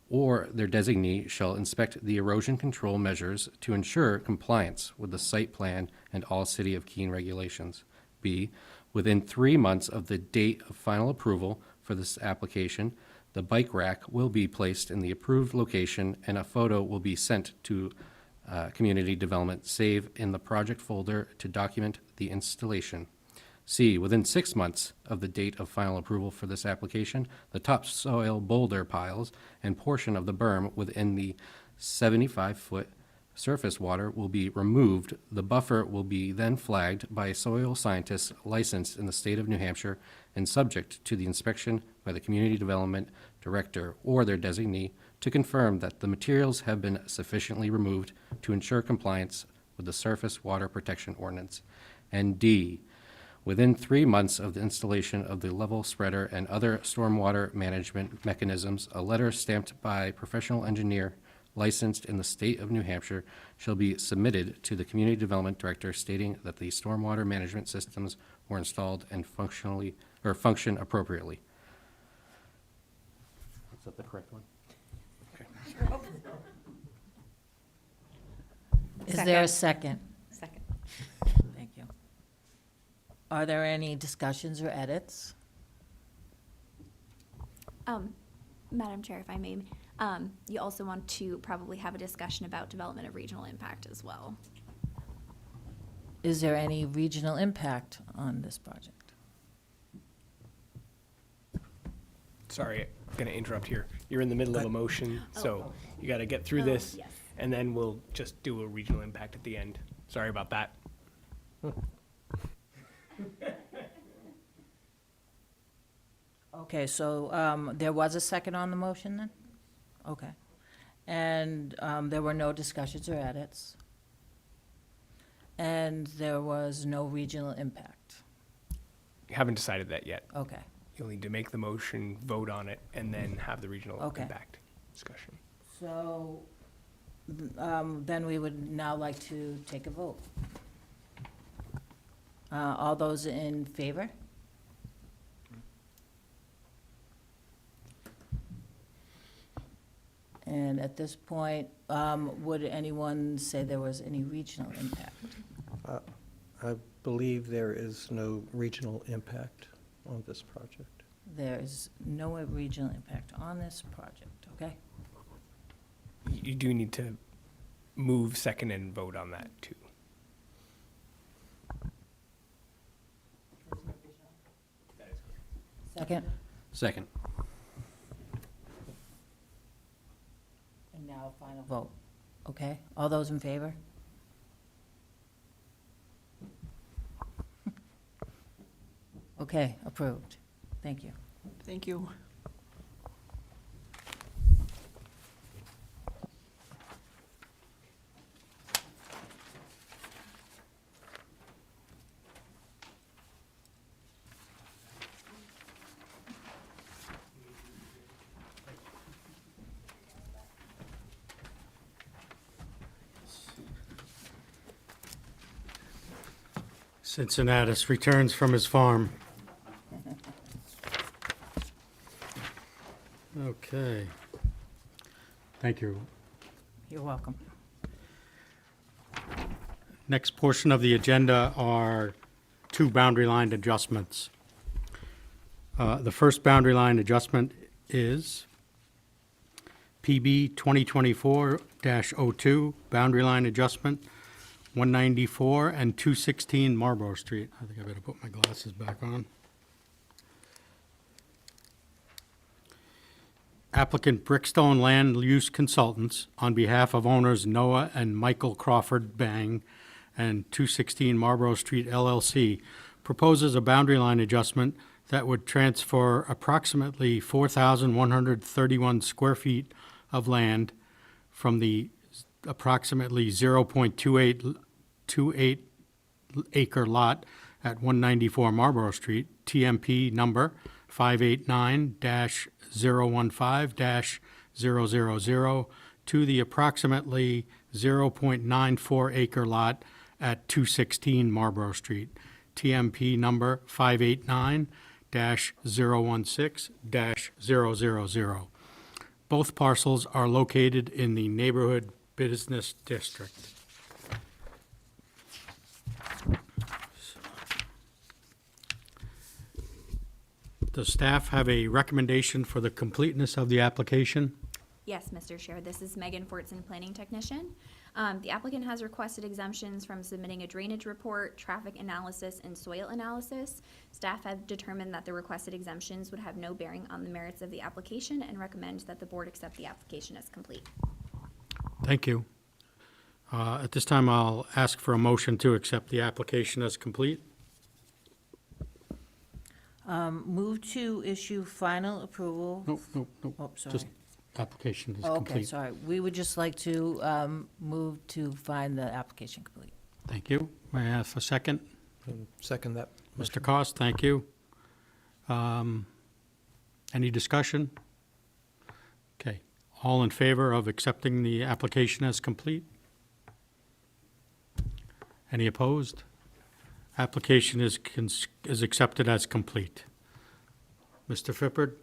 or their designee shall inspect the erosion control measures to ensure compliance with the site plan and all City of Keene regulations. B, within 3 months of the date of final approval for this application, the bike rack will be placed in the approved location and a photo will be sent to community development, save in the project folder to document the installation. C, within 6 months of the date of final approval for this application, the topsoil boulder piles and portion of the berm within the 75-foot surface water will be removed. The buffer will be then flagged by soil scientists licensed in the state of New Hampshire and subject to the inspection by the Community Development Director or their designee to confirm that the materials have been sufficiently removed to ensure compliance with the Surface Water Protection Ordinance. And D, within 3 months of the installation of the level spreader and other stormwater management mechanisms, a letter stamped by professional engineer licensed in the state of New Hampshire shall be submitted to the Community Development Director stating that the stormwater management systems were installed and function appropriately. Is that the correct one? Is there a second? Second. Thank you. Are there any discussions or edits? Madam Chair, if I may, you also want to probably have a discussion about development of regional impact as well. Is there any regional impact on this project? Sorry, I'm going to interrupt here. You're in the middle of a motion, so you got to get through this, yes. and then we'll just do a regional impact at the end. Sorry about that. Okay, so there was a second on the motion then? Okay. And there were no discussions or edits? And there was no regional impact? You haven't decided that yet. Okay. You'll need to make the motion, vote on it, and then have the regional Okay. impact discussion. So then we would now like to take a vote. All those in favor? And at this point, would anyone say there was any regional impact? I believe there is no regional impact on this project. There's no regional impact on this project, okay? You do need to move, second, and vote on that, too. Second? Second. And now final vote, okay? All those in favor? Okay, approved. Thank you. Thank you. Cincinnatus returns from his farm. Okay. Thank you. You're welcome. Next portion of the agenda are two boundary line adjustments. The first boundary line adjustment is PB 2024-02, boundary line adjustment, 194 and 216 Marlborough Street. I think I better put my glasses back on. Applicant Brickstone Land Use Consultants, on behalf of owners Noah and Michael Crawford Bang and 216 Marlborough Street LLC, proposes a boundary line adjustment that would transfer approximately 4,131 square feet of land from the approximately 0.28 acre lot at 194 Marlborough Street, TMP number 589-015-000, to the approximately 0.94 acre lot at 216 Marlborough Street, TMP number 589-016-000. Both parcels are located in the neighborhood business district. Does staff have a recommendation for the completeness of the application? Yes, Mr. Chair, this is Megan Fortson, planning technician. The applicant has requested exemptions from submitting a drainage report, traffic analysis, and soil analysis. Staff had determined that the requested exemptions would have no bearing on the merits of the application and recommend that the board accept the application as complete. Thank you. At this time, I'll ask for a motion to accept the application as complete. Move to issue final approval. Nope. Oh, sorry. Just application is Oh, okay, complete. sorry. We would just like to move to find the application complete. Thank you. May I have a second? And second that. Mr. Cost, thank you. Any discussion? Okay. All in favor of accepting the application as complete? Any opposed? Application is accepted as complete. Mr. Fippard?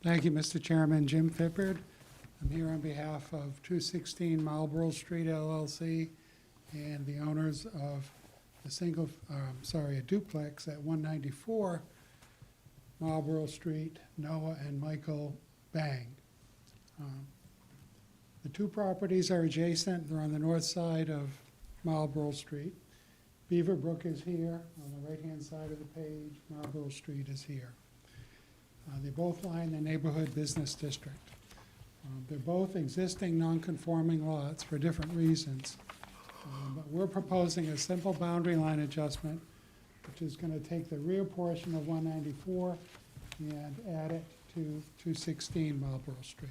Thank you, Mr. Chairman. Jim Fippard. I'm here on behalf of 216 Marlborough Street LLC and the owners of a duplex at 194 Marlborough Street, Noah and Michael Bang. The two properties are adjacent. They're on the north side of Marlborough Street. Beaver Brook is here on the right-hand side of the page. Marlborough Street is here. They both lie in the neighborhood business district. They're both existing non-conforming lots for different reasons. But we're proposing a simple boundary line adjustment, which is going to take the rear portion of 194 and add it to 216 Marlborough Street.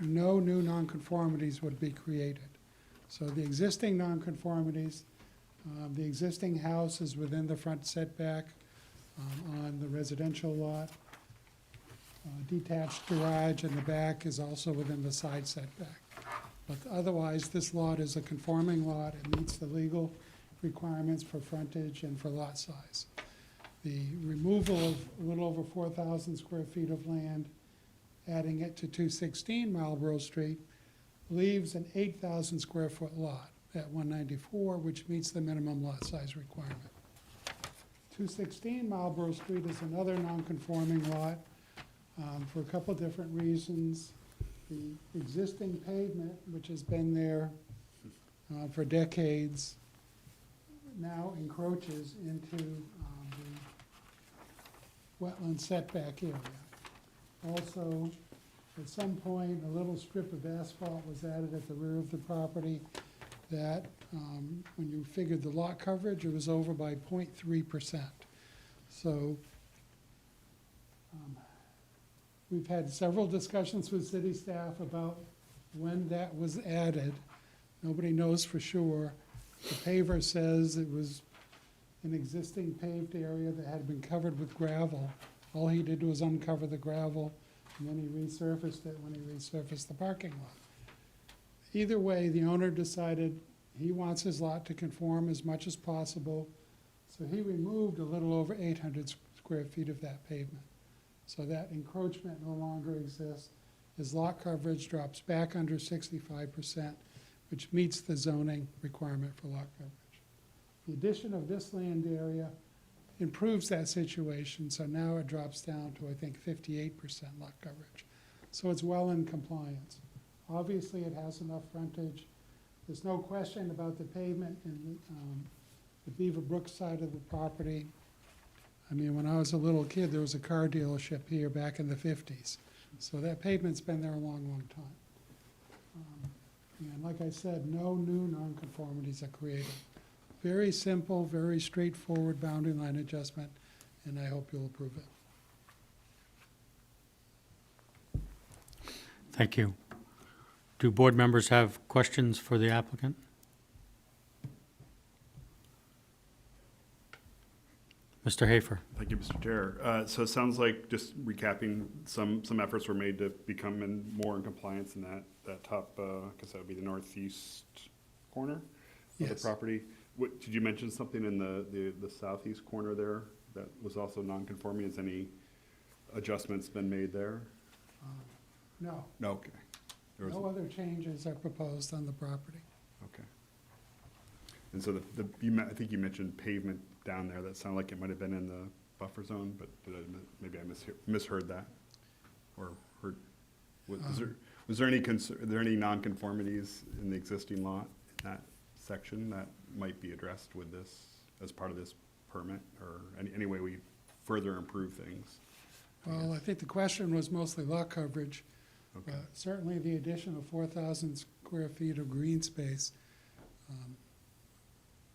No new nonconformities would be created. So the existing nonconformities, the existing house is within the front setback on the residential lot. Detached garage in the back is also within the side setback. But otherwise, this lot is a conforming lot. It meets the legal requirements for frontage and for lot size. The removal of a little over 4,000 square feet of land, adding it to 216 Marlborough Street, leaves an 8,000 square foot lot at 194, which meets the minimum lot size requirement. 216 Marlborough Street is another non-conforming lot for a couple different reasons. The existing pavement, which has been there for decades, now encroaches into the wetland setback area. Also, at some point, a little strip of asphalt was added at the rear of the property that, when you figured the lot coverage, it was over by 0.3%. So we've had several discussions with city staff about when that was added. Nobody knows for sure. The paver says it was an existing paved area that had been covered with gravel. All he did was uncover the gravel, and then he resurfaced it when he resurfaced the parking lot. Either way, the owner decided he wants his lot to conform as much as possible, so he removed a little over 800 square feet of that pavement. So that encroachment no longer exists. His lot coverage drops back under 65%, which meets the zoning requirement for lot coverage. The addition of this land area improves that situation, so now it drops down to, I think, 58% lot coverage. So it's well in compliance. Obviously, it has enough frontage. There's no question about the pavement in the Beaver Brook side of the property. I mean, when I was a little kid, there was a car dealership here back in the 50s. So that pavement's been there a long, long time. And like I said, no new nonconformities are created. Very simple, very straightforward boundary line adjustment, and I hope you'll approve it. Thank you. Do board members have questions for the applicant? Mr. Hafer. Thank you, Mr. Chair. So it sounds like, just recapping, some efforts were made to become more in compliance in that top, I guess that would be the northeast corner of the Yes. property. Did you mention something in the southeast corner there that was also non-conforming? Has any adjustments been made there? No, No, okay. There was- no other changes are proposed on the property. Okay. And so I think you mentioned pavement down there. That sounded like it might have been in the buffer zone, but maybe I misheard that, or heard. Was there any are there any nonconformities in the existing lot, in that section, that might be addressed with this, as part of this permit, or any way we further improve things? Well, I think the question was mostly lot coverage. Okay. Certainly, the addition of 4,000 square feet of green space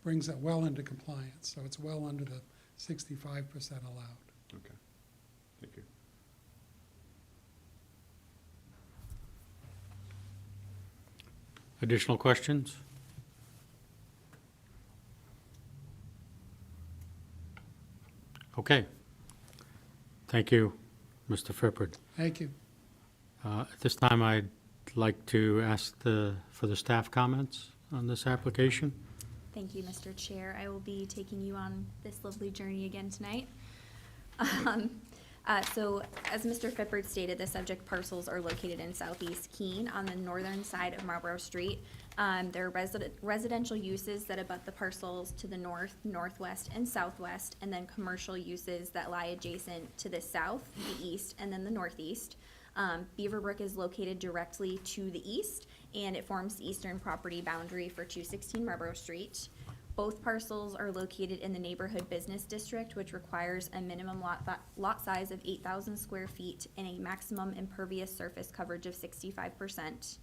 brings it well into compliance, so it's well under the 65% allowed. Okay, thank you. Additional questions? Okay. Thank you, Mr. Frippard. Thank you. At this time, I'd like to ask for the staff comments on this application. Thank you, Mr. Chair. I will be taking you on this lovely journey again tonight. So, as Mr. Fippard stated, the subject parcels are located in southeast Keene on the northern side of Marlborough Street. There are residential uses that abut the parcels to the north, northwest, and southwest, and then commercial uses that lie adjacent to the south, the east, and then the northeast. Beaverbrook is located directly to the east, and it forms the eastern property boundary for 216 Marlborough Street. Both parcels are located in the neighborhood business district, which requires a minimum lot size of 8,000 square feet and a maximum impervious surface coverage of 65%.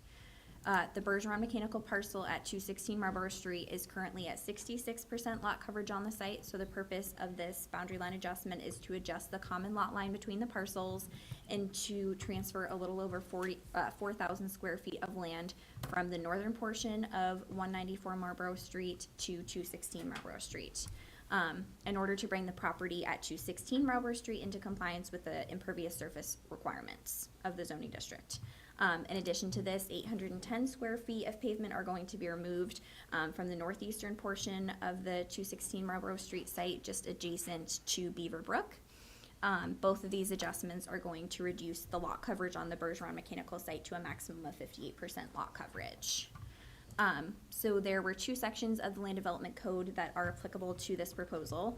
The Bergeron Mechanical parcel at 216 Marlborough Street is currently at 66% lot coverage on the site, so the purpose of this boundary line adjustment is to adjust the common lot line between the parcels and to transfer a little over 4,000 square feet of land from the northern portion of 194 Marlborough Street to 216 Marlborough Street. In order to bring the property at 216 Marlborough Street into compliance with the impervious surface requirements of the zoning district. In addition to this, 810 square feet of pavement are going to be removed from the northeastern portion of the 216 Marlborough Street site, just adjacent to Beaverbrook. Both of these adjustments are going to reduce the lot coverage on the Bergeron Mechanical site to a maximum of 58% lot coverage. So there were two sections of the Land Development Code that are applicable to this proposal.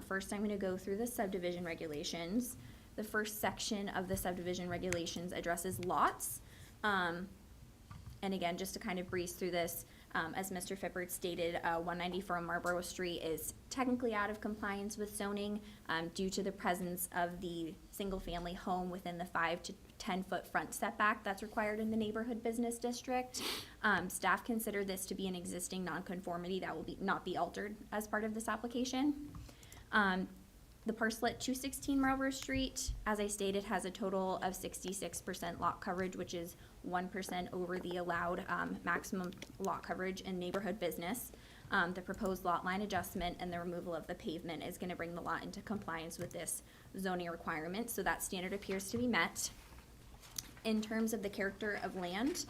First, I'm going to go through the subdivision regulations. The first section of the subdivision regulations addresses lots. And again, just to kind of breeze through this, as Mr. Fippard stated, 194 Marlborough Street is technically out of compliance with zoning due to the presence of the single-family home within the 5 to 10-foot front setback that's required in the neighborhood business district. Staff consider this to be an existing nonconformity that will not be altered as part of this application. The parcel at 216 Marlborough Street, as I stated, has a total of 66% lot coverage, which is 1% over the allowed maximum lot coverage in neighborhood business. The proposed lot line adjustment and the removal of the pavement is going to bring the lot into compliance with this zoning requirement, so that standard appears to be met. In terms of the character of land,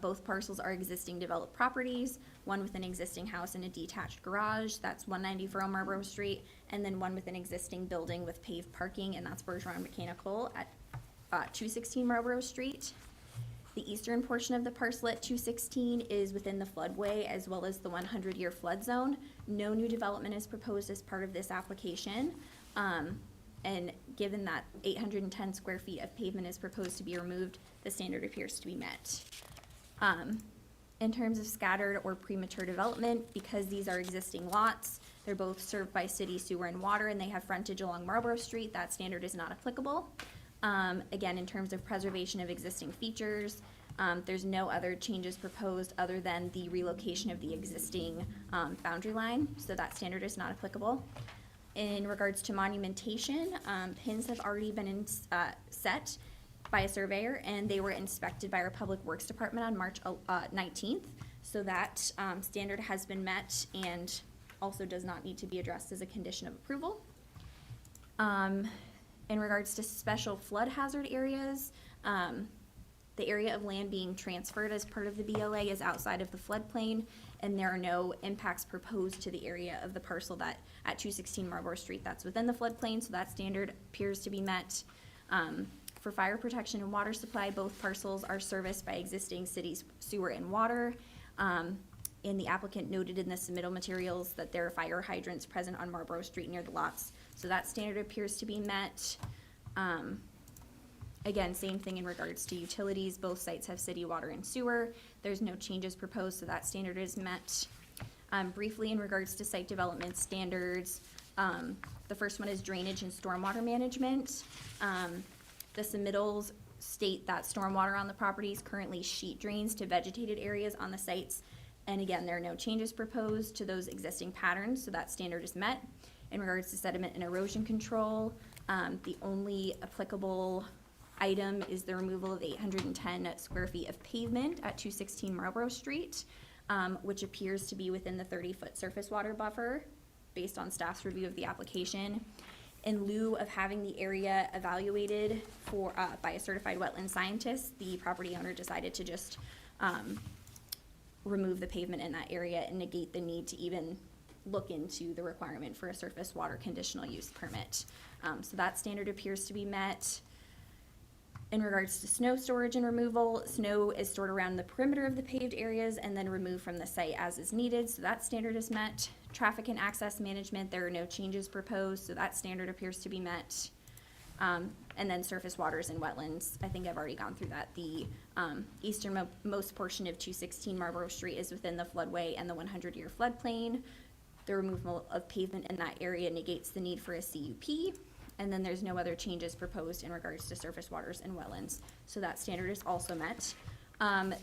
both parcels are existing developed properties, one with an existing house and a detached garage, that's 194 Marlborough Street, and then one with an existing building with paved parking, and that's Bergeron Mechanical at 216 Marlborough Street. The eastern portion of the parcel at 216 is within the floodway as well as the 100-year flood zone. No new development is proposed as part of this application. And given that 810 square feet of pavement is proposed to be removed, the standard appears to be met. In terms of scattered or premature development, because these are existing lots, they're both served by city sewer and water, and they have frontage along Marlborough Street, that standard is not applicable. Again, in terms of preservation of existing features, there's no other changes proposed other than the relocation of the existing boundary line, so that standard is not applicable. In regards to monumentation, pins have already been set by a surveyor, and they were inspected by our Public Works Department on March 19th. So that standard has been met and also does not need to be addressed as a condition of approval. In regards to special flood hazard areas, the area of land being transferred as part of the BLA is outside of the floodplain, and there are no impacts proposed to the area of the parcel that at 216 Marlborough Street that's within the floodplain, so that standard appears to be met. For fire protection and water supply, both parcels are serviced by existing city sewer and water. And the applicant noted in the submittal materials that there are fire hydrants present on Marlborough Street near the lots, so that standard appears to be met. Again, same thing in regards to utilities. Both sites have city water and sewer. There's no changes proposed, so that standard is met. Briefly, in regards to site development standards, the first one is drainage and stormwater management. The submittals state that stormwater on the properties currently sheet drains to vegetated areas on the sites. And again, there are no changes proposed to those existing patterns, so that standard is met. In regards to sediment and erosion control, the only applicable item is the removal of 810 square feet of pavement at 216 Marlborough Street, which appears to be within the 30-foot surface water buffer based on staff's review of the application. In lieu of having the area evaluated for, by a certified wetland scientist, the property owner decided to just remove the pavement in that area and negate the need to even look into the requirement for a surface water conditional use permit. So that standard appears to be met. In regards to snow storage and removal, snow is stored around the perimeter of the paved areas and then removed from the site as is needed, so that standard is met. Traffic and access management, there are no changes proposed, so that standard appears to be met. And then surface waters and wetlands, I think I've already gone through that. The easternmost portion of 216 Marlborough Street is within the floodway and the 100-year floodplain. The removal of pavement in that area negates the need for a CUP. And then there's no other changes proposed in regards to surface waters and wetlands. So that standard is also met.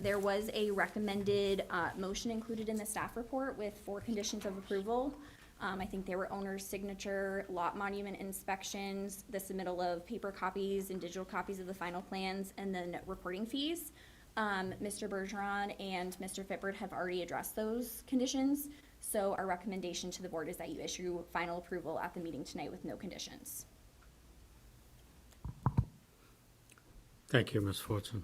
There was a recommended motion included in the staff report with 4 conditions of approval. I think they were owner's signature, lot monument inspections, the submittal of paper copies and digital copies of the final plans, and then reporting fees. Mr. Bergeron and Mr. Fippert have already addressed those conditions. So our recommendation to the board is that you issue final approval at the meeting tonight with no conditions. Thank you, Ms. Fortson.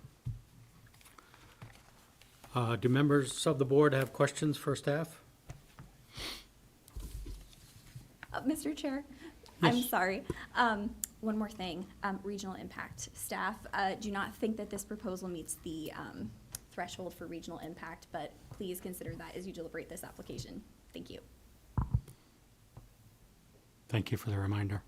Do members of the board have questions for staff? Mr. Chair, I'm sorry. One more thing, regional impact. Staff do not think that this proposal meets the threshold for regional impact, but please consider that as you deliberate this application. Thank you. Thank you for the reminder.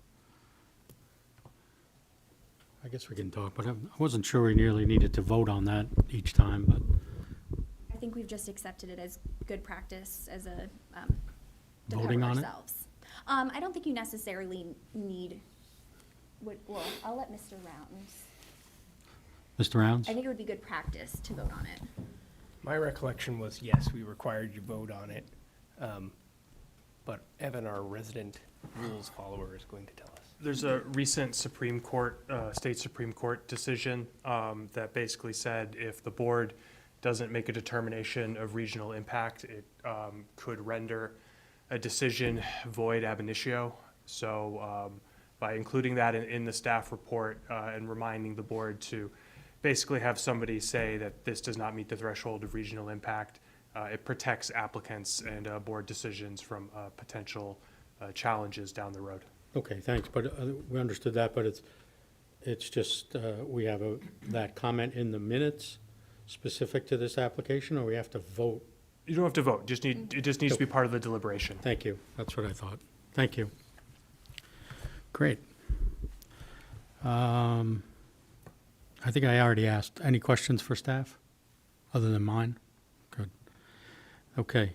I guess we can talk, but I wasn't sure we nearly needed to vote on that each time, but I think we've just accepted it as good practice as a to Voting cover on it? ourselves. I don't think you necessarily need, well, I'll let Mr. Rounds. Mr. Rounds? I think it would be good practice to vote on it. My recollection was, yes, we required you vote on it. But Evan, our resident rules follower, is going to tell us. There's a recent Supreme Court, state Supreme Court decision that basically said if the board doesn't make a determination of regional impact, it could render a decision void ab initio. So by including that in the staff report and reminding the board to basically have somebody say that this does not meet the threshold of regional impact, it protects applicants and board decisions from potential challenges down the road. Okay, thanks, but we understood that, but it's just, we have that comment in the minutes specific to this application, or we have to vote? You don't have to vote, it just needs to be part of the deliberation. Thank you, that's what I thought. Thank you. Great. I think I already asked. Any questions for staff, other than mine? Good. Okay.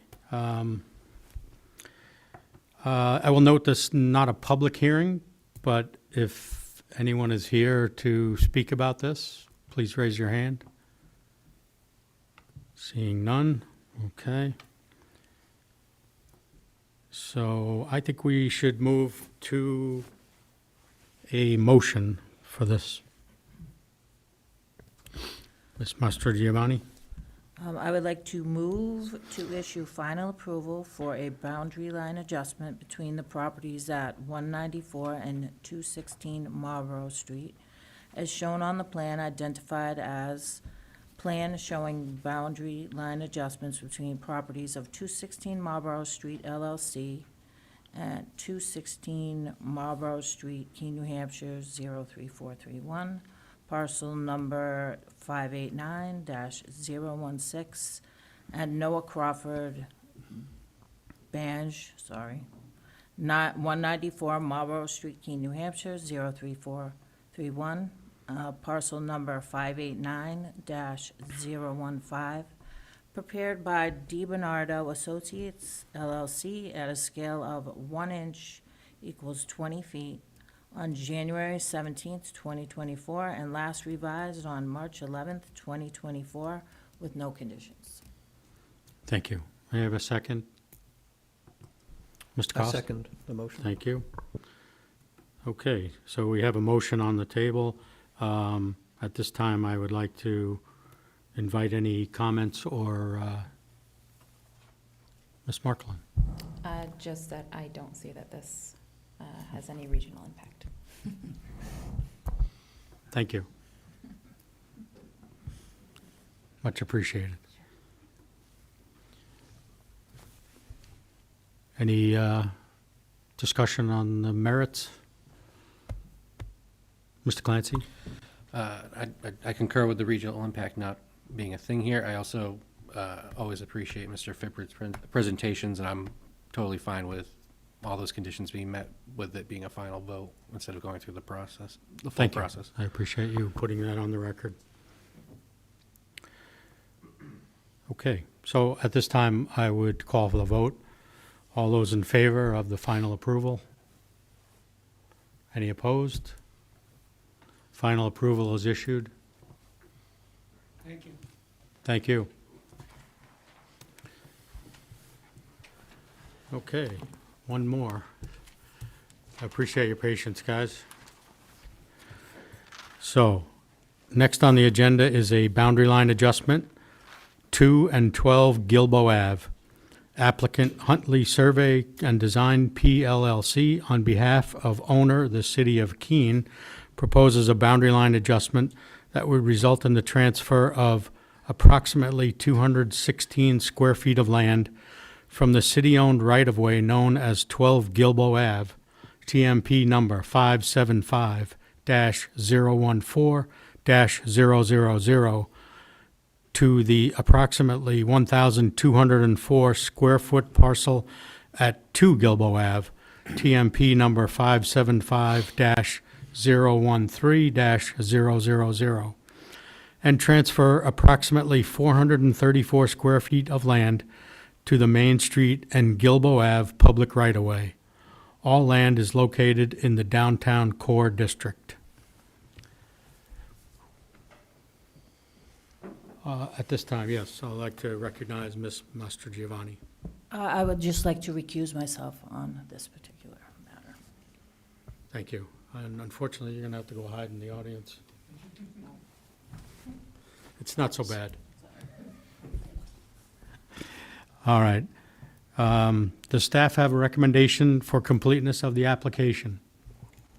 I will note this not a public hearing, but if anyone is here to speak about this, please raise your hand. Seeing none, okay. So I think we should move to a motion for this. Ms. Mastrogiovanni? I would like to move to issue final approval for a boundary line adjustment between the properties at 194 and 216 Marlborough Street, as shown on the plan identified as plan showing boundary line adjustments between properties of 216 Marlborough Street LLC and 216 Marlborough Street, Keene, New Hampshire, 03431. Parcel number 589-016, and Noah Crawford Bange, not 194 Marlborough Street, Keene, New Hampshire, 03431. parcel number 589-015, prepared by DiBernardo Associates LLC at a scale of 1 inch equals 20 feet on January 17th, 2024, and last revised on March 11th, 2024, with no conditions. Thank you. May I have a second? Mr. I Cost? second the motion. Thank you. Okay, so we have a motion on the table. At this time, I would like to invite any comments or, Ms. Marklin. Just that I don't see that this has any regional impact. Thank you. Much appreciated. Any discussion on the merits? Mr. Clancy? I concur with the regional impact not being a thing here. I also always appreciate Mr. Fippert's presentations, and I'm totally fine with all those conditions being met, with it being a final vote instead of going through the process, the full Thank you. process. I appreciate you putting that on the record. Okay, so at this time, I would call for the vote. All those in favor of the final approval? Any opposed? Final approval is issued. Thank you. Thank you. Okay, one more. I appreciate your patience, guys. So, next on the agenda is a boundary line adjustment, 2 and 12 Gilbo Ave. Applicant Huntley Survey and Design PLLC, on behalf of owner, the city of Keene, proposes a boundary line adjustment that would result in the transfer of approximately 216 square feet of land from the city-owned right-of-way known as 12 Gilbo Ave, TMP number 575-014-000, to the approximately 1,204 square foot parcel at 2 Gilbo Ave, TMP number 575-013-000, and transfer approximately 434 square feet of land to the Main Street and Gilbo Ave public right-of-way. All land is located in the downtown core district. At this time, yes, I'd like to recognize Ms. Mastrogiovanni. I would just like to recuse myself on this particular matter. Thank you. And unfortunately, you're going to have to go hide in the audience. It's not so bad. All right. Does staff have a recommendation for completeness of the application?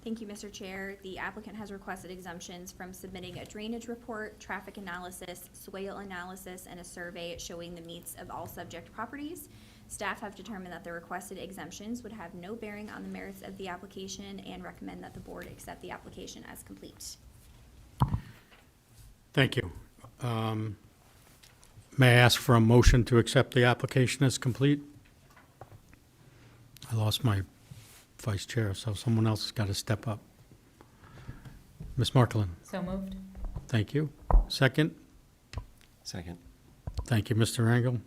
Thank you, Mr. Chair. The applicant has requested exemptions from submitting a drainage report, traffic analysis, soil analysis, and a survey showing the meets of all subject properties. Staff have determined that the requested exemptions would have no bearing on the merits of the application and recommend that the board accept the application as complete. Thank you. May I ask for a motion to accept the application as complete? I lost my vice chair, so someone else has got to step up. Ms. Marklin? So moved. Thank you. Second? Second. Thank you, Mr. Engel.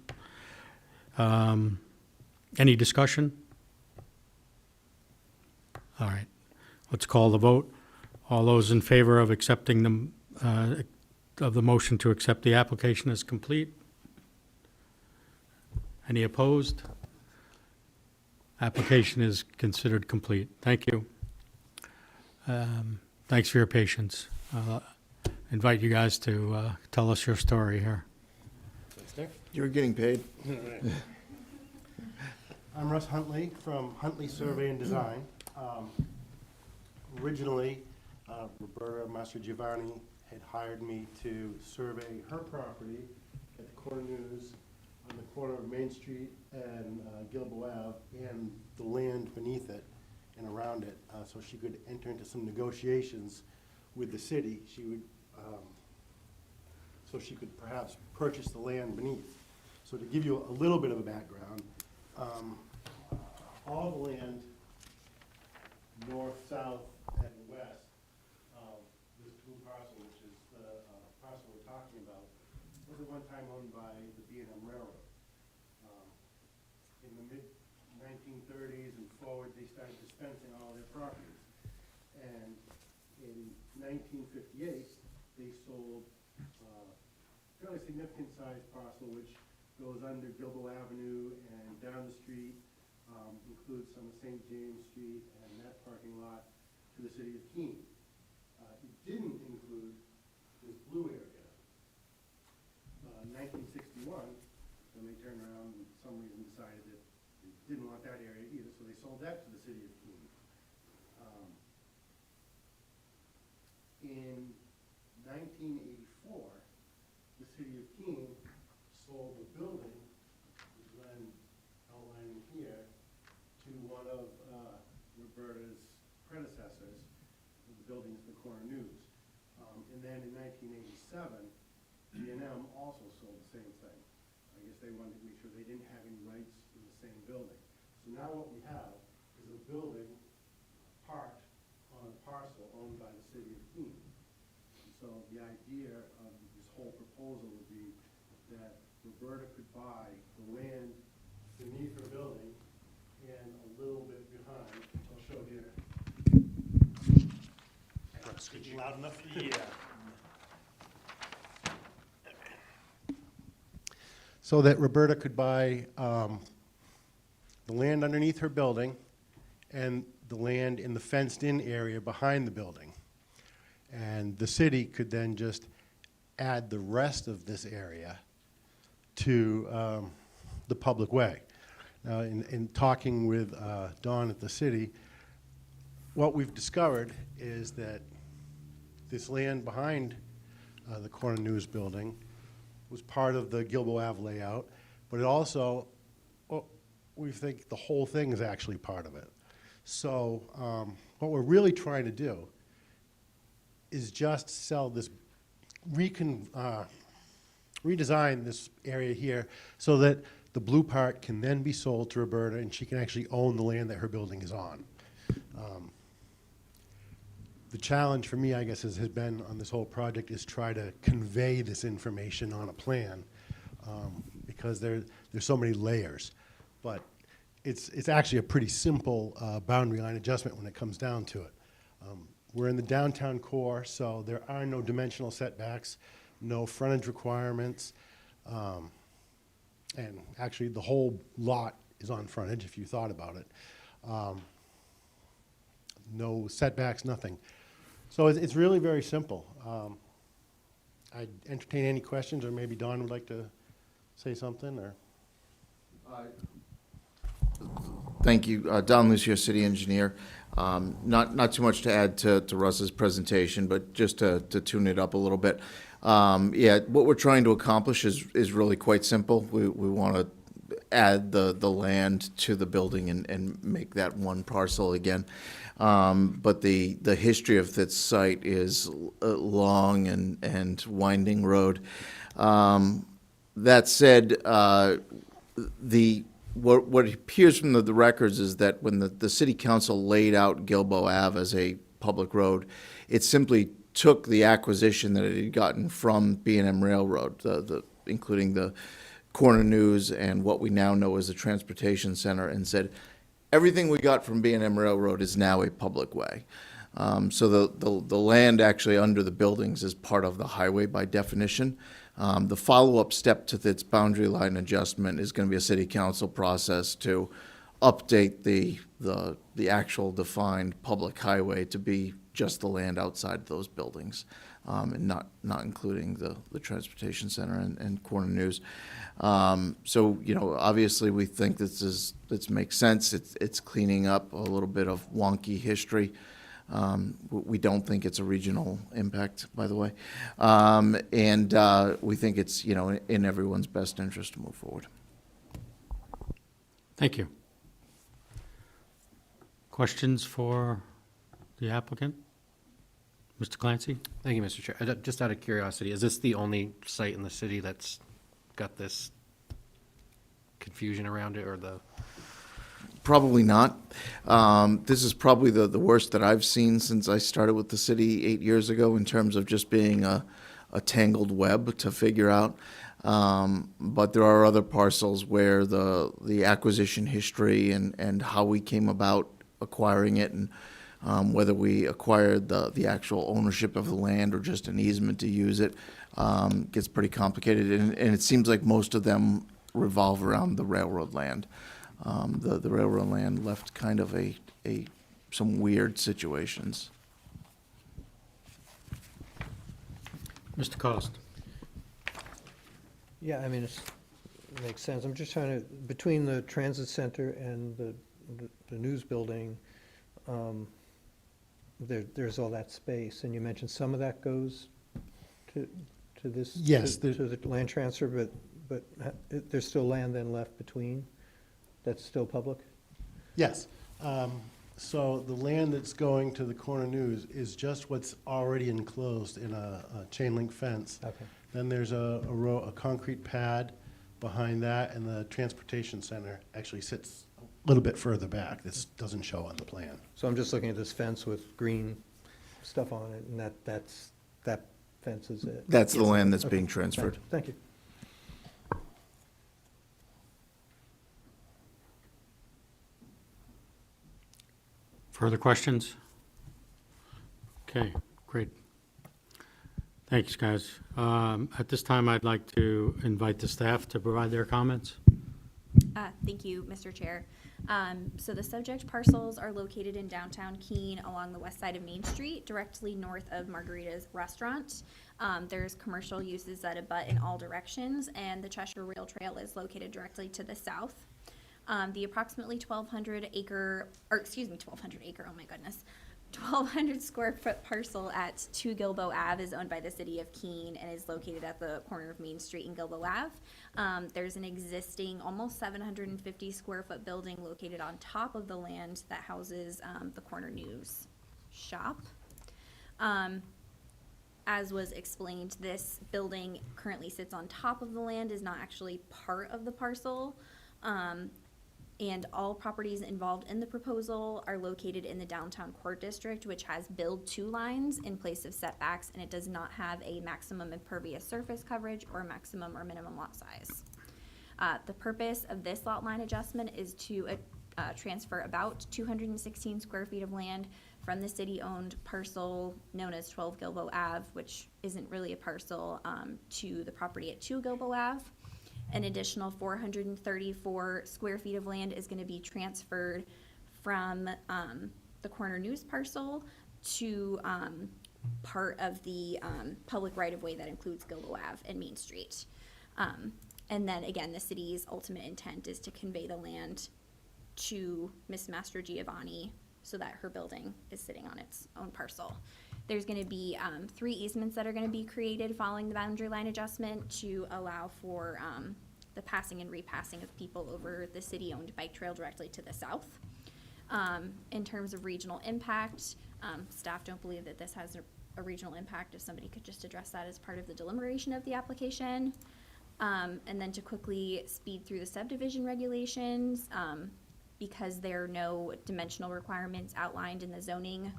Any discussion? All right. Let's call the vote. All those in favor of accepting the motion to accept the application as complete? Any opposed? Application is considered complete. Thank you. Thanks for your patience. I'll invite you guys to tell us your story here. You're getting paid. I'm Russ Huntley from Huntley Survey and Design. Originally, Roberta Mastrogiovanni had hired me to survey her property at the Corners on the corner of Main Street and Gilbo Ave, and the land beneath it and around it, so she could enter into some negotiations with the city. She would, so she could perhaps purchase the land beneath. So to give you a little bit of a background, all the land, north, south, and west, this blue part the parcel we're talking about was at one time owned by the B&M Railroad. In the mid-1930s and forward, they started dispensing all their properties. And in 1958, they sold a fairly significant sized parcel which goes under Gilbo Avenue and down the street, includes some of St. James Street and that parking lot to the city of Keene. It didn't include this blue area. 1961, then they turned around and for some reason decided that they didn't want that area either, so they sold that to the city of Keene. In 1984, the city of Keene sold the building, which is outlining here, to one of Roberta's predecessors. The building is the Corner News. And then in 1987, B&M also sold the same thing. I guess they wanted to make sure they didn't have any rights in the same building. So now what we have is a building parked on a parcel owned by the city of Keene. And so the idea of this whole proposal would be that Roberta could buy the land beneath her building and a little bit behind. I'll show you. Loud enough? Yeah. So that Roberta could buy the land underneath her building and the land in the fenced-in area behind the building. And the city could then just add the rest of this area to the public way. Now, in talking with Don at the city, what we've discovered is that this land behind the Corner News building was part of the Gilbo Ave layout, but it also, we think the whole thing is actually part of it. So what we're really trying to do is just sell this, redesign this area here so that the blue part can then be sold to Roberta and she can actually own the land that her building is on. The challenge for me, I guess, has been on this whole project is try to convey this information on a plan because there's so many layers. But it's actually a pretty simple boundary line adjustment when it comes down to it. We're in the downtown core, so there are no dimensional setbacks, no frontage requirements, and actually the whole lot is on frontage if you thought about it. No setbacks, nothing. So it's really very simple. I'd entertain any questions, or maybe Don would like to say something, or? Thank you. Don Lucio, city engineer. Not too much to add to Russ's presentation, but just to tune it up a little bit. Yeah, what we're trying to accomplish is really quite simple. We want to add the land to the building and make that one parcel again. But the history of this site is a long and winding road. That said, what appears from the records is that when the city council laid out Gilbo Ave as a public road, it simply took the acquisition that it had gotten from B&M Railroad, including the Corner News and what we now know as the Transportation Center, and said, everything we got from B&M Railroad is now a public way. So the land actually under the buildings is part of the highway by definition. The follow-up step to its boundary line adjustment is going to be a city council process to update the actual defined public highway to be just the land outside those buildings, and not including the transportation center and Corner News. So, you know, obviously we think this makes sense. It's cleaning up a little bit of wonky history. We don't think it's a regional impact, by the way. And we think it's, you know, in everyone's best interest to move forward. Thank you. Questions for the applicant? Mr. Clancy? Thank you, Mr. Chair. Just out of curiosity, is this the only site in the city that's got this confusion around it, or the Probably not. This is probably the worst that I've seen since I started with the city 8 years ago in terms of just being a tangled web to figure out. But there are other parcels where the acquisition history and how we came about acquiring it, and whether we acquired the actual ownership of the land or just an easement to use it, gets pretty complicated. And it seems like most of them revolve around the railroad land. The railroad land left kind of some weird situations. Mr. Cost? Yeah, I mean, it makes sense. I'm just trying to, between the transit center and the news building, there's all that space, and you mentioned some of that goes to this? Yes, To the land transfer, but there's still land then left between that's still public? Yes. So the land that's going to the corner news is just what's already enclosed in a chain link fence. Okay. Then there's a concrete pad behind that, and the transportation center actually sits a little bit further back. This doesn't show on the plan. So I'm just looking at this fence with green stuff on it, and that fence is it? That's the Yes. land that's Okay. being transferred. Thank you. Further questions? Okay, great. Thanks, guys. At this time, I'd like to invite the staff to provide their comments. Thank you, Mr. Chair. So the subject parcels are located in downtown Keene along the west side of Main Street, directly north of Margarita's Restaurant. There's commercial uses that abut in all directions, and the Cheshire Rail Trail is located directly to the south. The approximately 1,200 acre, oh my goodness, 1,200 square foot parcel at 2 Gilbo Ave is owned by the city of Keene and is located at the corner of Main Street and Gilbo Ave. There's an existing almost 750 square foot building located on top of the land that houses the Corner News shop. As was explained, this building currently sits on top of the land, is not actually part of the parcel. And all properties involved in the proposal are located in the downtown core district, which has build to lines in place of setbacks, and it does not have a maximum impervious surface coverage or maximum or minimum lot size. The purpose of this lot line adjustment is to transfer about 216 square feet of land from the city-owned parcel known as 12 Gilbo Ave, which isn't really a parcel, to the property at 2 Gilbo Ave. An additional 434 square feet of land is going to be transferred from the Corner News parcel to part of the public right-of-way that includes Gilbo Ave and Main Street. And then again, the city's ultimate intent is to convey the land to Ms. Mastrogiovanni so that her building is sitting on its own parcel. There's going to be 3 easements that are going to be created following the boundary line adjustment to allow for the passing and repassing of people over the city-owned bike trail directly to the south. In terms of regional impact, staff don't believe that this has a regional impact. If somebody could just address that as part of the deliberation of the application. And then to quickly speed through the subdivision regulations, because there are no dimensional requirements outlined in the zoning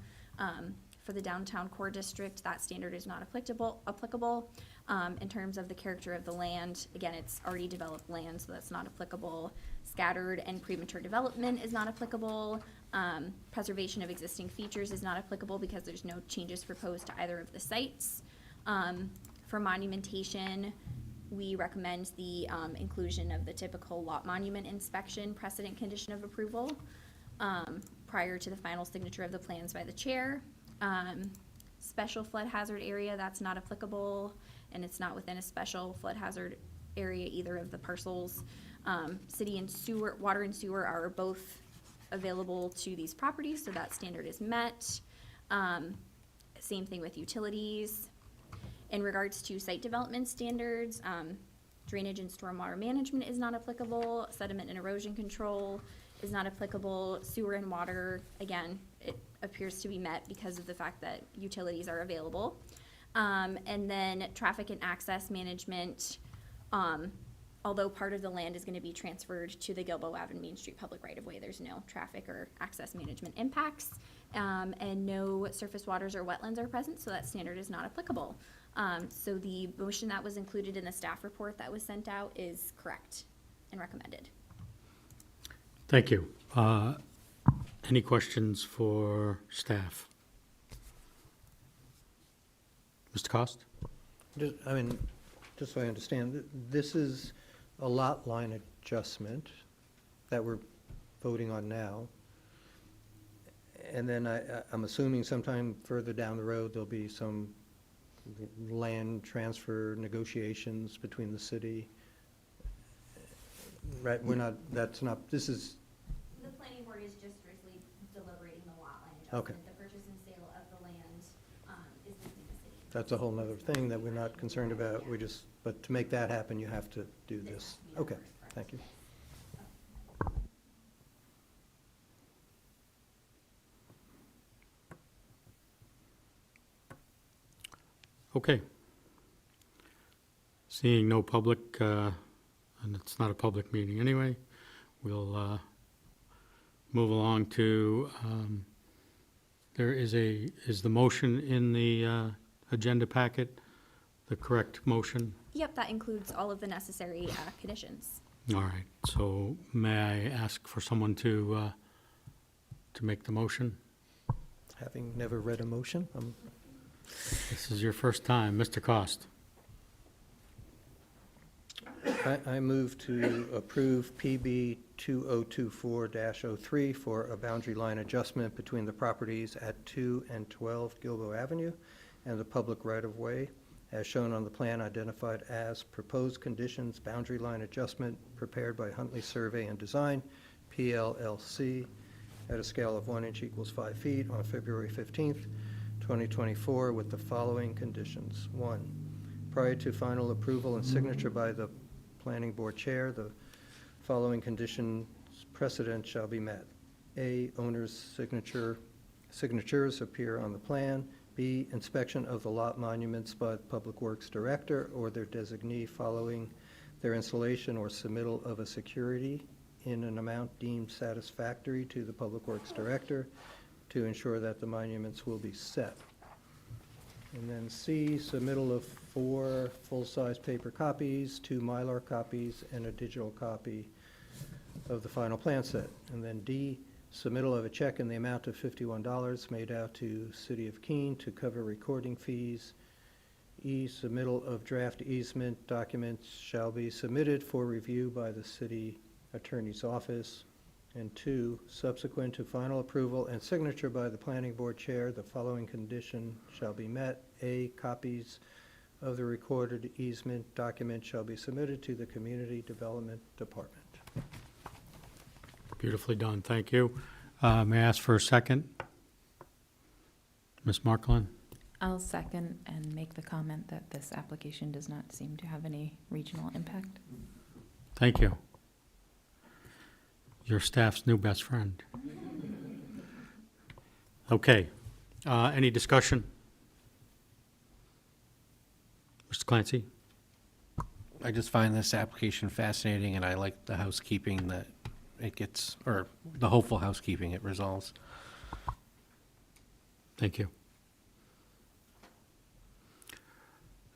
for the downtown core district, that standard is not applicable. In terms of the character of the land, again, it's already developed land, so that's not applicable. Scattered and premature development is not applicable. Preservation of existing features is not applicable because there's no changes proposed to either of the sites. For monumentation, we recommend the inclusion of the typical lot monument inspection precedent condition of approval prior to the final signature of the plans by the chair. Special flood hazard area, that's not applicable, and it's not within a special flood hazard area either of the parcels. City and sewer, water and sewer are both available to these properties, so that standard is met. Same thing with utilities. In regards to site development standards, drainage and stormwater management is not applicable. Sediment and erosion control is not applicable. Sewer and water, again, it appears to be met because of the fact that utilities are available. And then traffic and access management, although part of the land is gonna be transferred to the Gilboa Ave and Main Street public right-of-way, there's no traffic or access management impacts. And no surface waters or wetlands are present, so that standard is not applicable. So the motion that was included in the staff report that was sent out is correct and recommended. Thank you. Any questions for staff? Mr. Cost? I mean, just so I understand, this is a lot line adjustment that we're voting on now. And then I'm assuming sometime further down the road, there'll be some land transfer negotiations between the city. Right, we're not, that's not, this is, The planning board is just strictly deliberating the lot line Okay. adjustment. The purchase and sale of the land, is between the city. that's a whole nother thing that we're not concerned about. We just, but to make that happen, you have to do this. Okay, thank you. Okay. Seeing no public, and it's not a public meeting anyway, we'll move along to, is the motion in the agenda packet the correct motion? Yep, that includes all of the necessary, conditions. All right, so may I ask for someone to make the motion? Having never read a motion, This is your first time. Mr. Cost? I move to approve PB 2024-03 for a boundary line adjustment between the properties at 2 and 12 Gilboa Avenue and the public right-of-way, as shown on the plan identified as proposed conditions boundary line adjustment prepared by Huntley Survey and Design, PLLC, at a scale of 1 inch equals 5 feet on February 15th, 2024, with the following conditions. 1, prior to final approval and signature by the Planning Board Chair, the following conditions precedent shall be met. A, owner's signatures appear on the plan. B, inspection of the lot monuments by the Public Works Director or their designee following their installation or submittal of a security in an amount deemed satisfactory to the Public Works Director to ensure that the monuments will be set. And then C, submittal of 4 full-size paper copies, 2 Mylar copies, and a digital copy of the final plan set. And then D, submittal of a check in the amount of $51 made out to City of Keene to cover recording fees. E, submittal of draft easement documents shall be submitted for review by the City Attorney's Office. And 2, subsequent to final approval and signature by the Planning Board Chair, the following condition shall be met. A, copies of the recorded easement document shall be submitted to the Community Development Department. Beautifully done, thank you. May I ask for a second? Ms. Marklin? I'll second and make the comment that this application does not seem to have any regional impact. Thank you. Your staff's new best friend. Okay, any discussion? Mr. Clancy? I just find this application fascinating, and I like the housekeeping that it gets, or the hopeful housekeeping it resolves. Thank you.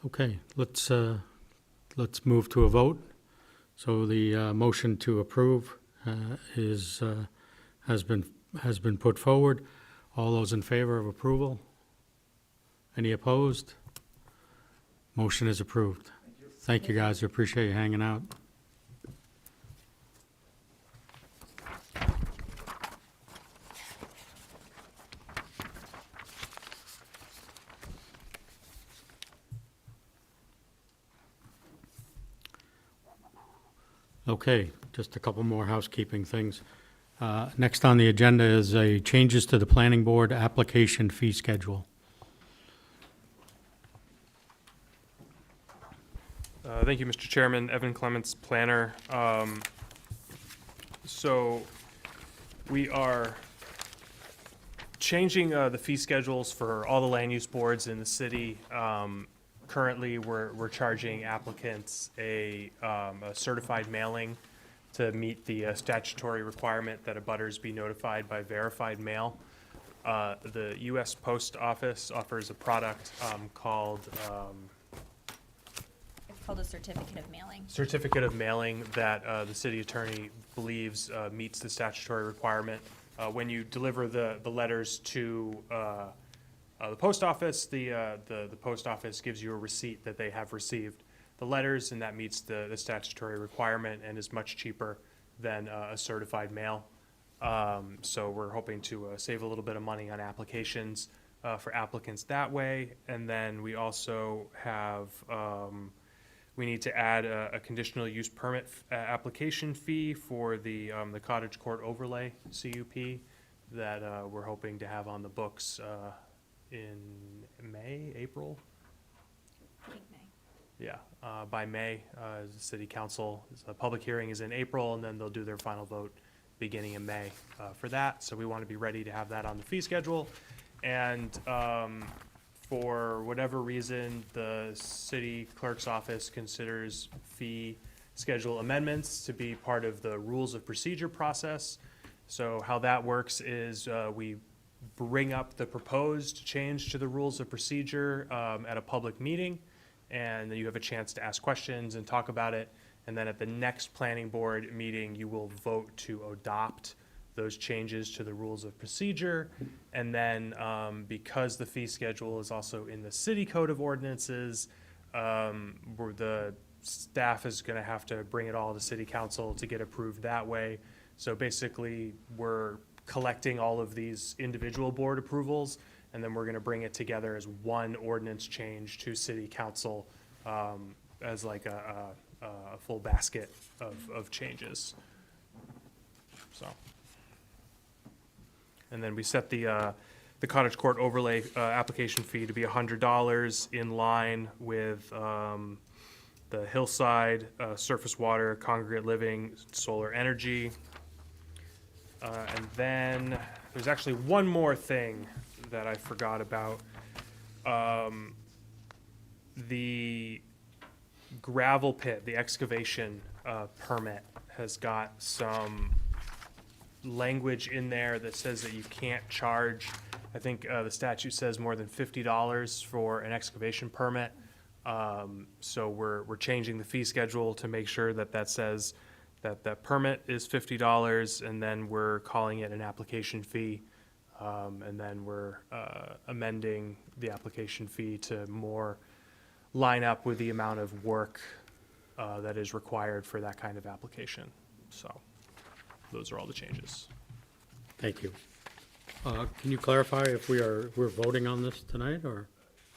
Okay, let's move to a vote. So the motion to approve has been put forward. All those in favor of approval? Any opposed? Motion is approved. Thank you, guys. I appreciate you hanging out. Okay, just a couple more housekeeping things. Next on the agenda is a changes to the planning board application fee schedule. Thank you, Mr. Chairman. Evan Clements, planner. So we are changing the fee schedules for all the land use boards in the city. currently, we're charging applicants a certified mailing to meet the statutory requirement that abutters be notified by verified mail. The US Post Office offers a product called It's called a certificate of mailing. certificate of mailing that the city attorney believes meets the statutory requirement. When you deliver the letters to the post office, the post office gives you a receipt that they have received the letters, and that meets the statutory requirement and is much cheaper than a certified mail. So we're hoping to save a little bit of money on applications for applicants that way. And then we also have, we need to add a conditional use permit application fee for the Cottage Court Overlay CUP that we're hoping to have on the books in May, April? I think May. Yeah, by May, the city council, the public hearing is in April, and then they'll do their final vote beginning in May for that. So we want to be ready to have that on the fee schedule. And for whatever reason, the city clerk's office considers fee schedule amendments to be part of the rules of procedure process. So how that works is we bring up the proposed change to the rules of procedure at a public meeting, and then you have a chance to ask questions and talk about it. And then at the next planning board meeting, you will vote to adopt those changes to the rules of procedure. And then because the fee schedule is also in the city code of ordinances, where the staff is going to have to bring it all to city council to get approved that way. So basically, we're collecting all of these individual board approvals, and then we're going to bring it together as one ordinance change to city council as like a full basket of changes. So, and then we set the Cottage Court Overlay application fee to be $100 in line with the Hillside, Surface Water, Congregate Living, Solar Energy. And then there's actually one more thing that I forgot about. The gravel pit, the excavation permit has got some language in there that says that you can't charge, I think the statute says more than $50 for an excavation permit. So we're changing the fee schedule to make sure that that says that permit is $50, and then we're calling it an application fee. And then we're amending the application fee to more line up with the amount of work that is required for that kind of application. So those are all the changes. Thank you. Can you clarify if we're voting on this tonight, or?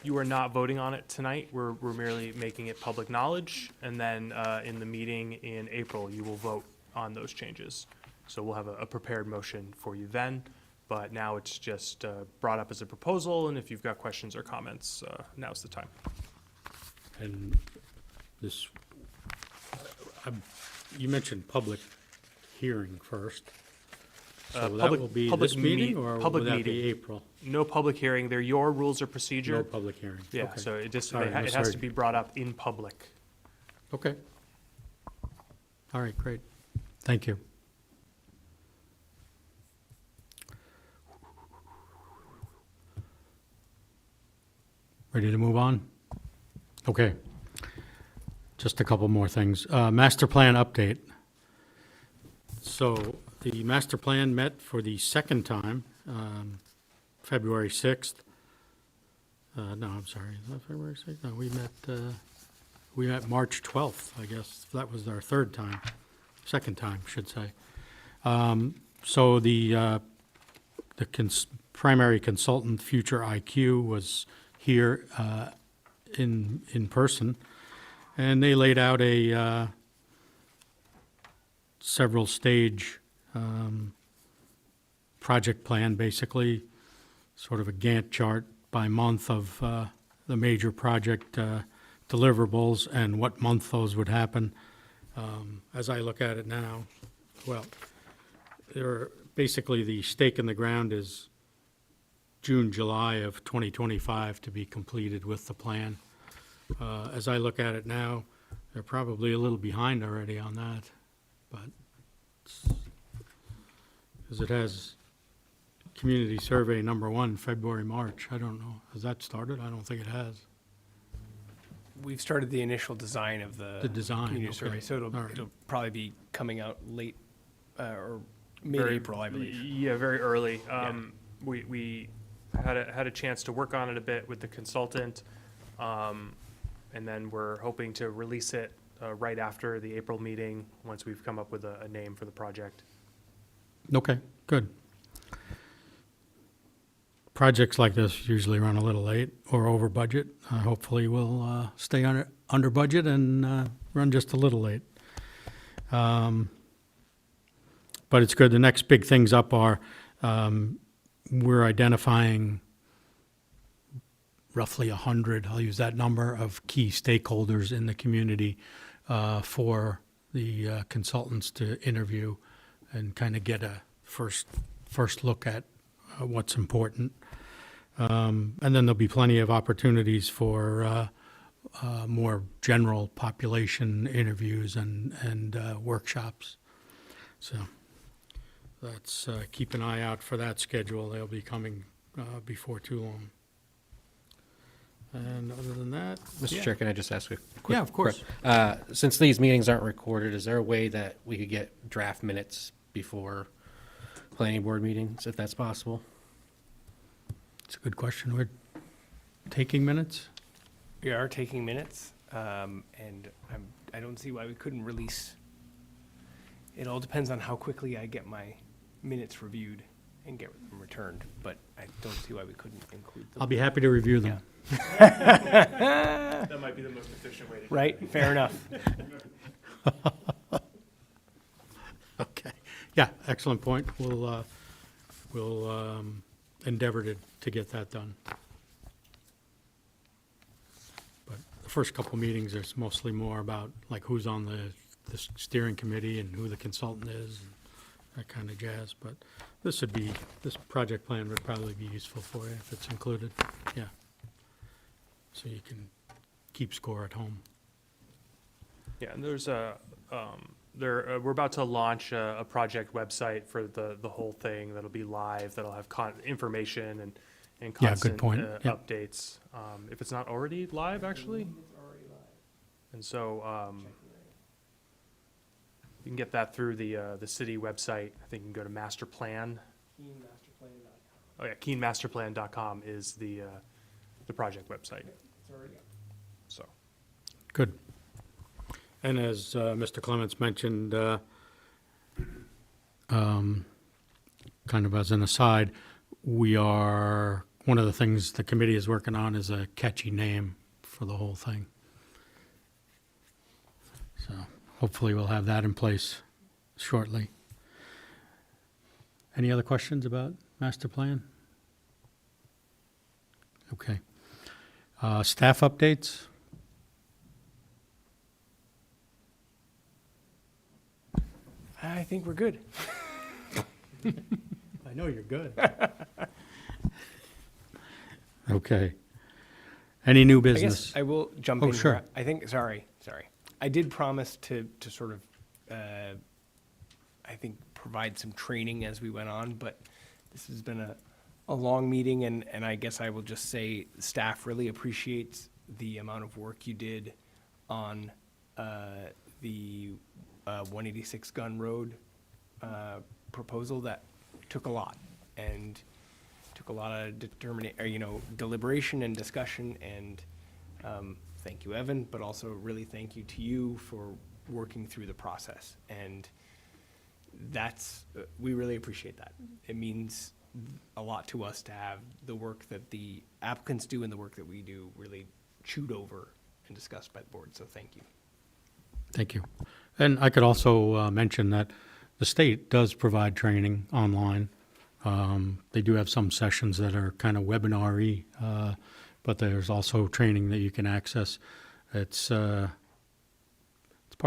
You are not voting on it tonight. We're merely making it public knowledge, and then in the meeting in April, you will vote on those changes. So we'll have a prepared motion for you then, but now it's just brought up as a proposal, and if you've got questions or comments, now's the time. And this, you mentioned public hearing first. So that will be this meeting, or will that be April? No public hearing. They're your rules of procedure. No public hearing. Yeah, Okay. so it just, Sorry, it has to misheard. be brought up in public. Okay. All right, great. Thank you. Ready to move on? Okay. Just a couple more things. Master plan update. So the master plan met for the second time, February 6th. No, I'm sorry, is that February 6th? No, we met March 12th, I guess. That was our third time, second time, should say. So the primary consultant, Future IQ, was here in person, and they laid out a several stage project plan, basically sort of a Gantt chart by month of the major project deliverables and what month those would happen. As I look at it now, well, basically the stake in the ground is June, July of 2025 to be completed with the plan. As I look at it now, they're probably a little behind already on that, but, because it has community survey number 1, February, March. I don't know. Has that started? I don't think it has. We've started the initial design of the. The design, Community okay. survey, so All right. it'll probably be coming out late, or Very- mid-April, I believe. Yeah, very early. We had a chance to work on it a bit with the consultant, and then we're hoping to release it right after the April meeting, once we've come up with a name for the project. Okay, good. Projects like this usually run a little late or over budget. Hopefully we'll stay under budget and run just a little late. But it's good. The next big things up are, we're identifying roughly 100, I'll use that number, of key stakeholders in the community for the consultants to interview and kind of get a first look at what's important. And then there'll be plenty of opportunities for more general population interviews and workshops. So let's keep an eye out for that schedule. They'll be coming before too long. And other than that, Mr. yeah. Chair, can I just ask a quick? Yeah, of course. Since these meetings aren't recorded, is there a way that we could get draft minutes before planning board meetings, if that's possible? It's a good question. We're taking minutes? We are taking minutes, and I don't see why we couldn't release. It all depends on how quickly I get my minutes reviewed and get them returned, but I don't see why we couldn't include them. I'll be happy to review them. That might be the most efficient way to do it. Right, fair enough. Okay. Yeah, excellent point. We'll endeavor to get that done. But the first couple meetings, there's mostly more about like who's on the steering committee and who the consultant is, and that kind of jazz. But this project plan would probably be useful for you if it's included. Yeah. So you can keep score at home. Yeah, and there's we're about to launch a project website for the whole thing that'll be live, that'll have information and Yeah, good constant point. Yep. updates. If it's not already live, actually. It's already live. And so, you can get that through the city website. I think you can go to master plan. Oh yeah, keenmasterplan.com is the project website. So. Good. And as Mr. Clements mentioned, kind of as an aside, one of the things the committee is working on is a catchy name for the whole thing. So hopefully we'll have that in place shortly. Any other questions about master plan? Okay. Staff updates? I think we're good. I know you're good. Okay. Any new I business? guess I will jump Oh, in sure. here. I think, sorry. I did promise to sort of, I think, provide some training as we went on, but this has been a long meeting, and I guess I will just say, staff really appreciates the amount of work you did on the 186 Gun Road proposal. That took a lot, and took a lot of deliberation and discussion, and thank you, Evan, but also really thank you to you for working through the process. And that's, we really appreciate that. It means a lot to us to have the work that the applicants do and the work that we do really chewed over and discussed by the board, so thank you. Thank you. And I could also mention that the state does provide training online. They do have some sessions that are kind of webinar-y, but there's also training that you can access. It's part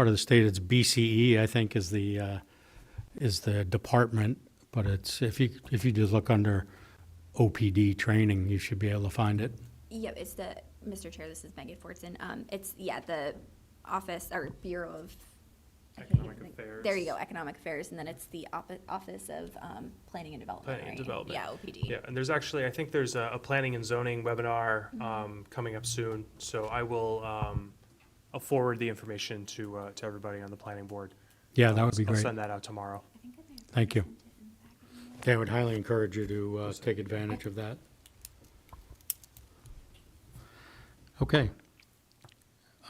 of the state. It's BCE, I think, is the department, but it's if you just look under OPD training, you should be able to find it. Yep, it's the Mr. Chair, this is Megan Fortson. It's, yeah, the Office or Bureau of. I can't even Economic think. Affairs. There you go, Economic Affairs, and then it's the Office of Planning and Development, Planning and right? Development. Yeah, OPD. Yeah, and there's actually, I think there's a planning and zoning webinar coming up soon, so I will, I'll forward the information to everybody on the planning board. Yeah, that would be I'll great. send that out tomorrow. Thank you. Yeah, I would highly encourage you to take advantage of that. Okay.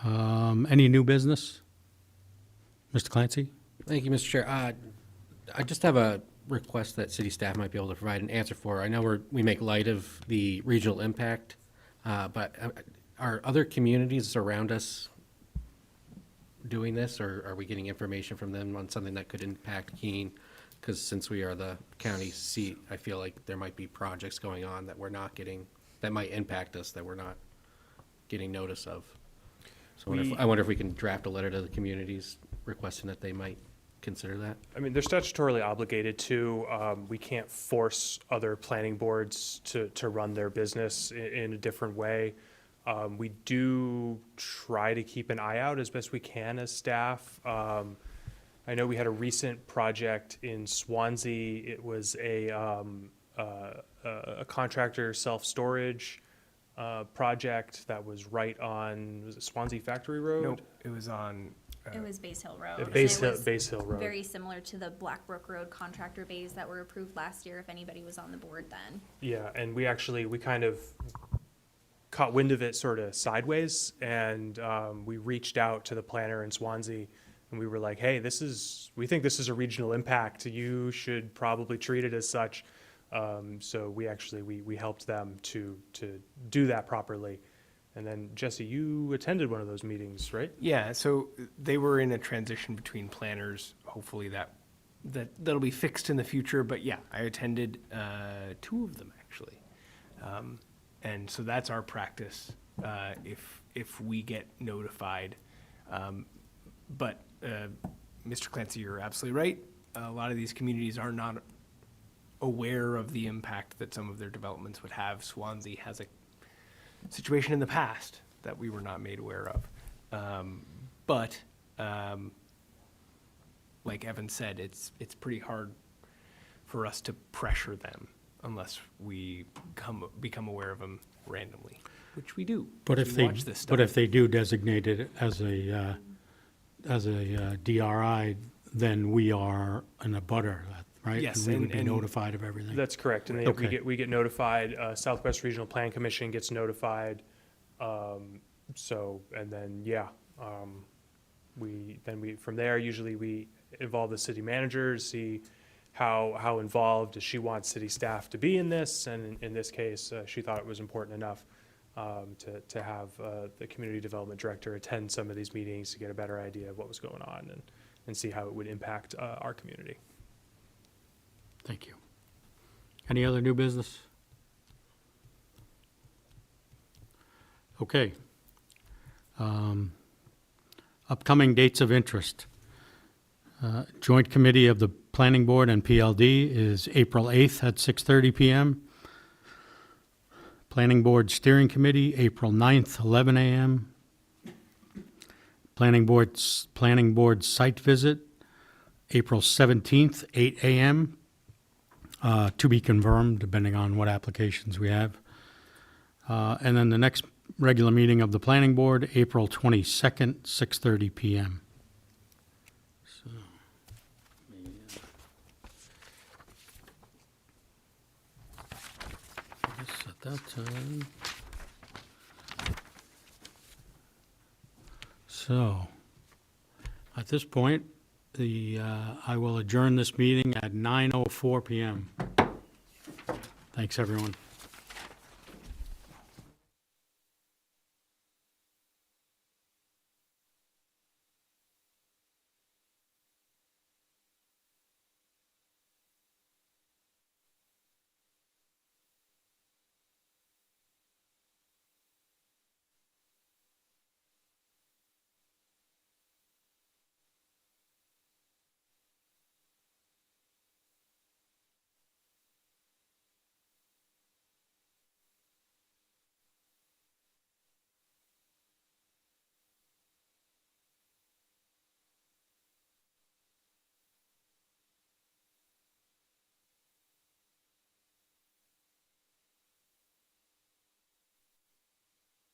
Any new business? Mr. Clancy? Thank you, Mr. Chair. I just have a request that city staff might be able to provide an answer for. I know we make light of the regional impact, but are other communities around us doing this, or are we getting information from them on something that could impact Keene? Because since we are the county seat, I feel like there might be projects going on that we're not getting, that might impact us, that we're not getting notice of. So I wonder if we can draft a letter to the communities requesting that they might consider that. I mean, they're statutorily obligated to. We can't force other planning boards to run their business in a different way. We do try to keep an eye out as best we can as staff. I know we had a recent project in Swansea. It was a contractor self-storage project that was right on, was it Swansea Factory Road? Nope, it was on. It was Base Hill Road. Yeah, and Base it Hill- was Base Hill Road. Very similar to the Blackbrook Road contractor bays that were approved last year, if anybody was on the board then. Yeah, and we kind of caught wind of it sort of sideways, and we reached out to the planner in Swansea, and we were like, hey, we think this is a regional impact. You should probably treat it as such. So we helped them to do that properly. And then, Jesse, you attended one of those meetings, right? Yeah, so they were in a transition between planners. Hopefully that'll be fixed in the future. But yeah, I attended 2 of them actually, and so that's our practice if we get notified. But Mr. Clancy, you're absolutely right. A lot of these communities are not aware of the impact that some of their developments would have. Swansea has a situation in the past that we were not made aware of. But like Evan said, it's pretty hard for us to pressure them unless we become aware of them randomly, which we do. But We if they, watch this but stuff. if they do designate it as a DRI, then we are in a butter, right? Yes, We would and- be and- notified of everything. That's correct, and then Okay. we get notified, Southwest Regional Plan Commission gets notified. So, and then, from there, usually we involve the city manager, see how involved does she want city staff to be in this, and in this case, she thought it was important enough to have the community development director attend some of these meetings to get a better idea of what was going on and see how it would impact our community. Thank you. Any other new business? Okay. Upcoming dates of interest. Joint Committee of the Planning Board and PLD is April 8th at 6:30 PM. Planning Board Steering Committee, April 9th, 11 a.m. Planning Board Site Visit, April 17th, 8 a.m. To be confirmed, depending on what applications we have. And then the next regular meeting of the Planning Board, April 22nd, 6:30 PM. So, I guess at that time. So, at this point, I will adjourn this meeting at 9:04 PM. Thanks, everyone.